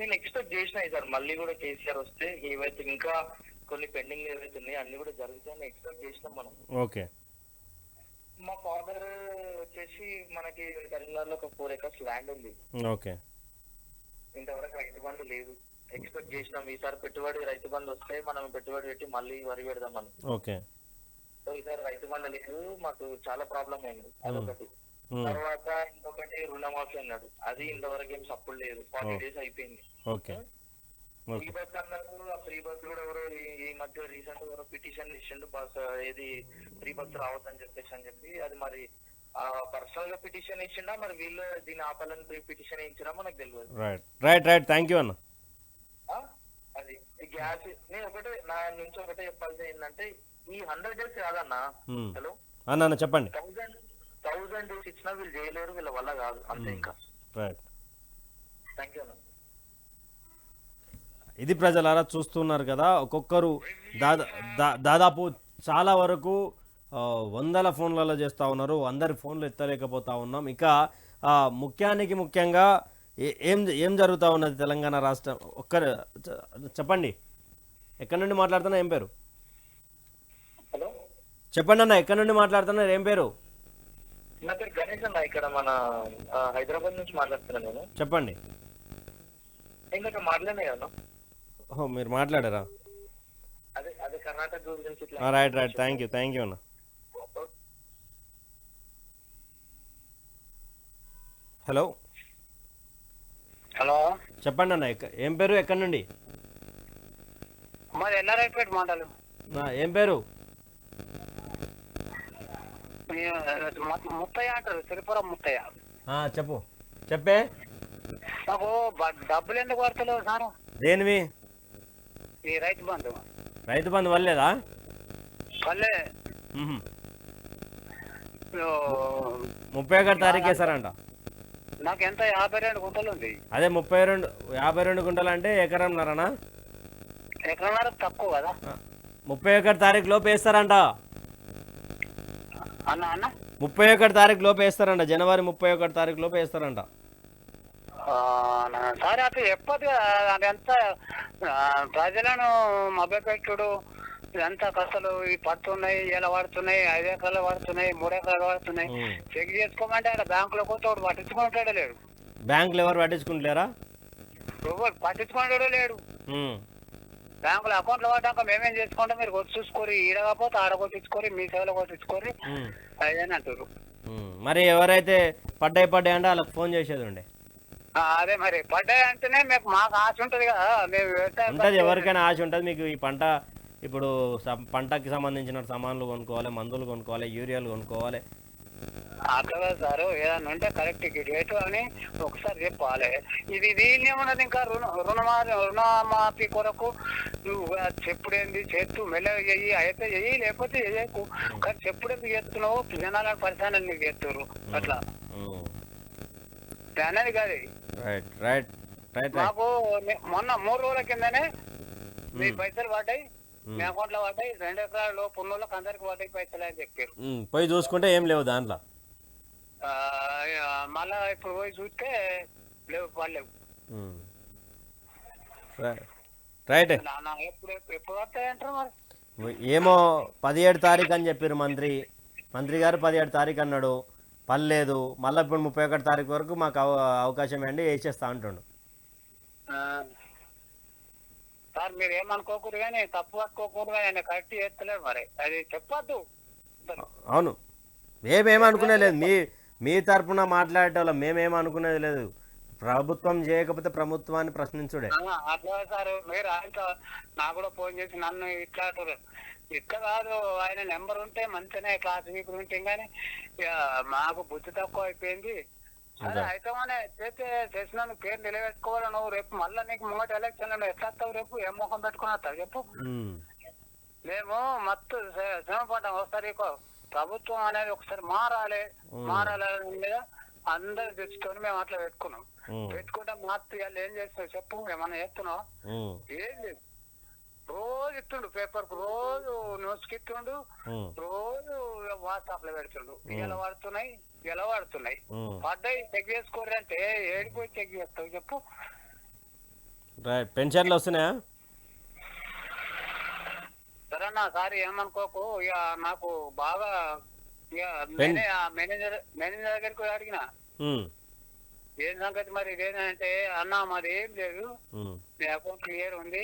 నేను ఎక్స్పెక్ట్ చేసిన సార్ మళ్ళీ కూడా కేసీఆర్ వస్తే ఏవైతే ఇంకా కొన్ని పెండింగ్ ఏవైతే ఉన్నాయో అన్ని కూడా జరుగుతాయని ఎక్స్పెక్ట్ చేసినాం మనం. ఓకే. మా ఫాదర్ వచ్చేసి మనకి కరీంనగర్ లో ఒక 4 acres ల్యాండ్ ఉంది. ఓకే. ఇంతవరకు రైతు బంధు లేదు. ఎక్స్పెక్ట్ చేసినాం ఈసారి పెట్టుబడి రైతు బంధు వస్తే మనం పెట్టుబడి పెట్టి మళ్ళీ వరి పెడదాం మనం. ఓకే. సో ఈసారి రైతు బంధు లేదు, మాకు చాలా ప్రాబ్లం అయింది. అదొకటి. తర్వాత ఇంకొకటి రుణమాఫీ అన్నాడు, అది ఇంతవరకు ఏం సప్పుడు లేదు. 40 days అయిపోయింది. ఓకే. ఫ్రీ బస్ అన్నారు, ఆ ఫ్రీ బస్ కూడా ఎవరో ఈ మధ్య రీసెంట్ ఎవరో పిటిషన్ ఇచ్చిండు, బస్ ఏది ఫ్రీ బస్ రావద్దని చెప్పి. అది మరి పర్సనల్ గా పిటిషన్ ఇచ్చిండా మరి వీళ్ళు దీన్ని ఆపాలని పిటిషన్ ఇచ్చినా మనకు తెలియదు. రైట్. థ్యాంక్ యూ అన్న. అది గ్యాస్ నేను నా నుంచి ఒకటే చెప్పాల్సింది ఏంటంటే, ఈ 100 days కాదన్నా. హలో అన్న చెప్పండి. 1000 days ఇచ్చినా వీళ్ళు చేయలేరు, వీళ్ళ వల్ల కాదు అంతే. ఇంకా రైట్. థ్యాంక్ యూ అన్న. ఇది ప్రజలారా చూస్తున్నారు కదా, ఒక్కొక్కరు దాదాపు చాలా వరకు వందల ఫోన్లలో చేస్తూ ఉన్నారు, అందరి ఫోన్లు ఎత్తలేకపోతా ఉన్నాం. ఇక ముఖ్యంగా ఏం జరుగుతూ ఉన్నది తెలంగాణ రాష్ట్రం? చెప్పండి, ఎక్కడి నుండి మాట్లాడుతున్నా? ఏం పేరు? హలో చెప్పండి అన్న, ఎక్కడి నుండి మాట్లాడుతున్నారు? ఏం పేరు? నా పేరు గణేష్ అన్న, ఇక్కడ మన హైదరాబాద్ నుంచి మాట్లాడుతున్నాను నేను. చెప్పండి. ఇంకా మాట్లాడినా కదా? ఓహో, మీరు మాట్లాడారా? అదే కర్ణాటక గురించి. రైట్. థ్యాంక్ యూ అన్న. హలో చెప్పండి అన్న, ఏం పేరు? ఎక్కడి నుండి? మరి ఎల్లారెడ్డిపేట మండలం. ఏం పేరు? ముత్తయ్య అంటారు, తిరుపురం ముత్తయ్య. చెప్పే. నాకు డబ్బులు ఎందుకు పడతలేవు సార్? దేనివి? ఈ రైతు బంధు వల్లేదా? వల్లే. 31 తారీఖు వేసారంట. నాకు ఎంత 52 గుంటలు ఉంది. అదే 52 గుంటలు అంటే ఎకరంన్నరనా? ఎకరంన్నర తక్కువ కదా. 31 తారీఖు లోపు వేస్తారంట. అన్న అన్న 31 తారీఖు లోపు వేస్తారంట, జనవరి 31 తారీఖు లోపు వేస్తారంట. సరే అట్లా చెప్పదు అదంతా ప్రజలను మభ్యపెట్టుడు ఇదంతా కథలు ఈ పడుతున్నాయి, ఇలా పడుతున్నాయి, 5 ఎకరాలు పడుతున్నాయి, 3 ఎకరాలు పడుతున్నాయి, చెక్ చేసుకోమంటే అక్కడ బ్యాంకులో పోతే ఒకటి పట్టించుకుంటాడే లేడు. బ్యాంకులు ఎవరు పట్టించుకుంటలేరా? ఎవరు పట్టించుకుంటాడో లేడు. బ్యాంకులో అకౌంట్లో పడ్డాక మేమేం చేసుకుంటాం, మీరు వచ్చి చూసుకోరి, ఈడకపోతే ఆడ కొట్టించుకోరి, మీ సేవలో కొట్టించుకోరి అదని అంటారు. మరి ఎవరైతే పడ్డాయి అంటే వాళ్ళకి ఫోన్ చేసేది ఉండే. అదే మరి పడ్డాయి అంటేనే మాకు ఆశ ఉంటుంది కదా, మేము ఉంటుంది, ఎవరికైనా ఆశ ఉంటుంది. మీకు ఈ పంట ఇప్పుడు పంటకి సంబంధించిన సామాన్లు కొనుక్కోవాలి, మందులు కొనుక్కోవాలి, యూరియాలు కొనుక్కోవాలి. అట్లా కదా సార్, ఏదన్నా ఉంటే కరెక్ట్ రేటు అని ఒకసారి చెప్పాలి. ఇది దీన్ని ఏమన్నది ఇంకా రుణమాఫీ కొరకు నువ్వు చెప్పుడేంది చేస్తూ మెల్లగా చెయ్యి, అయితే చెయ్యి లేకపోతే చెయ్యకు, కానీ చెప్పుడేందుకు చేస్తున్నావు, జనాలను పరిశానాలు నీకు చేస్తారు. అట్లా అనేది కాదు. మాకు మొన్న 3 రోజుల కిందనే మీ పైసలు పడ్డాయి, మీ అకౌంట్ లో పడ్డాయి, 2 ఎకరాల లోపు ఉన్నోళ్ళకి అందరికి పడ్డాయి పైసలు అని చెప్పారు. పోయి చూసుకుంటే ఏం లేవు దాంట్లో. మళ్ళా ఇప్పుడు పోయి చూస్తే లేవు, పడలేవు. రైట్, ఎప్పుడు వస్తాయంటారు మరి? ఏమో 17 తారీఖు అని చెప్పారు మంత్రి గారు. 17 తారీఖు అన్నాడు, పర్లేదు. మళ్ళీ ఇప్పుడు 31 తారీఖు వరకు మాకు అవకాశం అండి, వేసేస్తా అంటుండు. సార్ మీరు ఏమనుకోకూడదు కానీ, తప్పు పట్టుకోకూడదు కానీ, ఆయన కరెక్ట్ చేస్తలేడు మరి, అది చెప్పొద్దు. అవును, మేమేమనుకునే లేదు, మీ తరపున మాట్లాడేటోళ్ళం మేమేమనుకునేది లేదు. ప్రభుత్వం చేయకపోతే ప్రభుత్వాన్ని ప్రశ్నించుడే. అట్లా సార్ మీరు నాకు కూడా ఫోన్ చేసి నన్ను ఇట్లా కాదు, ఆయన నెంబర్ ఉంటే మంచిగానే క్లాస్ వీకులు ఉంటాం కానీ మాకు బుద్ధి తక్కువ అయిపోయింది. సరే అయితే చేసిన పేరు నిలబెట్టుకోవాలి. నువ్వు రేపు మళ్ళీ నీకు ముంగట ఎలక్షన్ లో ఎట్లా వస్తావు, రేపు ఏం ముఖం పెట్టుకుని వస్తావు చెప్పు. మేము మత్తు శ్రమ పడ్డాం. ఒకసారి ప్రభుత్వం అనేది ఒకసారి మారాలి మీద అందరు తెచ్చుకొని మేము అట్లా పెట్టుకుంటే మత్తు ఇవాళ ఏం చేస్తావు చెప్పు, ఏమన్నా చేస్తున్నావు? ఏం లేదు, రోజు ఇస్తుండు పేపర్ కు, రోజు న్యూస్ కి ఇస్తుండు, రోజు వాట్సాప్ లో పెడుతుండు. ఇలా వాడుతున్నాయి పడ్డాయి చెక్ చేసుకోరు అంటే ఏడిపోయి చెక్ చేస్తావు చెప్పు. పెన్షన్లు వస్తున్నాయా? సరేనా సార్ ఏమనుకోకు, ఇక నాకు బాగా ఇక మేనేజర్ దగ్గరికి అడిగిన ఏం సంగతి మరి ఇదేంటంటే, అన్నా మాది ఏం లేదు, మీ అకౌంట్ క్లియర్ ఉంది,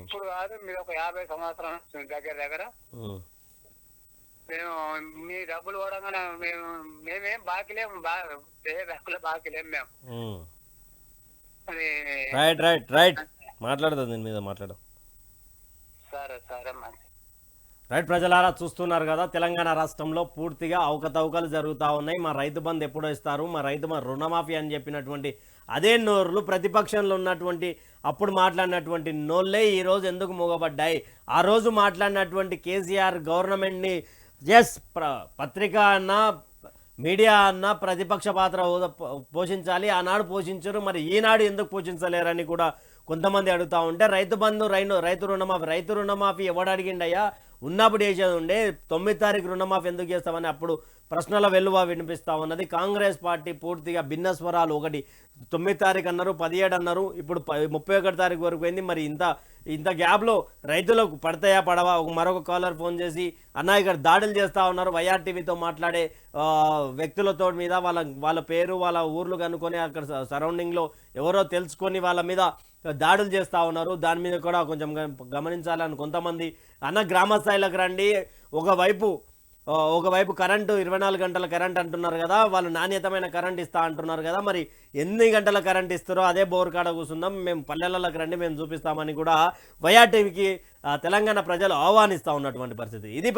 ఇప్పుడు కాదు మీరు ఒక 50 సంవత్సరాలు దగ్గర మేము మీ డబ్బులు పడగానే మేమేం బాకీలేము, బాకీలేము మేము. రైట్ మాట్లాడదాం దీని మీద మాట్లాడదాం. సరే మంచి రైట్, ప్రజలారా చూస్తున్నారు కదా, తెలంగాణ రాష్ట్రంలో పూర్తిగా అవకతవకలు జరుగుతూ ఉన్నాయి. మా రైతు బంధు ఎప్పుడో ఇస్తారు, మా రైతు రుణమాఫీ అని చెప్పినటువంటి అదే నోర్లు ప్రతిపక్షంలో ఉన్నటువంటి అప్పుడు మాట్లాడినటువంటి నోళ్ళే ఈరోజు ఎందుకు మూగబడ్డాయి? ఆ రోజు మాట్లాడినటువంటి కేసీఆర్ గవర్నమెంట్ని పత్రిక అన్నా మీడియా అన్నా ప్రతిపక్ష పాత్ర పోషించాలి, ఆనాడు పోషించరు, మరి ఈనాడు ఎందుకు పోషించలేరని కూడా కొంతమంది అడుగుతూ ఉంటే, రైతు బంధు రైతు రుణమాఫీ ఎవడు అడిగిండయ్యా? ఉన్నప్పుడు వేసేది ఉండే. 9 తారీఖు రుణమాఫీ ఎందుకు చేస్తామని అప్పుడు ప్రశ్నల వెల్లువ వినిపిస్తూ ఉన్నది. కాంగ్రెస్ పార్టీ పూర్తిగా భిన్న స్వరాలు, ఒకటి 9 తారీఖు అన్నారు, 17 అన్నారు, ఇప్పుడు 31 తారీఖు వరకు పోయింది. మరి ఇంత గ్యాప్లో రైతులకు పడతాయా పడవా? మరొక కాలర్ ఫోన్ చేసి అన్న ఇక్కడ దాడులు చేస్తూ ఉన్నారు, వైఆర్టీవీతో మాట్లాడే వ్యక్తులతో మీద వాళ్ళ పేరు వాళ్ళ ఊర్లు కనుక్కొని అక్కడ సరౌండింగ్లో ఎవరో తెలుసుకొని వాళ్ళ మీద దాడులు చేస్తూ ఉన్నారు. దాని మీద కూడా కొంచెం గమనించాలని కొంతమంది అన్న గ్రామ స్థాయిలోకి రండి. ఒకవైపు కరెంటు 24 గంటల కరెంట్ అంటున్నారు కదా, వాళ్ళు నాణ్యతమైన కరెంట్ ఇస్తా అంటున్నారు కదా, మరి ఎన్ని గంటల కరెంట్ ఇస్తారో అదే బోర్ కాడ కూర్చుందాం, మేము పల్లెలలోకి రండి, మేము చూపిస్తామని కూడా వైఆర్టీవీకి తెలంగాణ ప్రజలు ఆహ్వానిస్తూ ఉన్నటువంటి పరిస్థితి. ఇది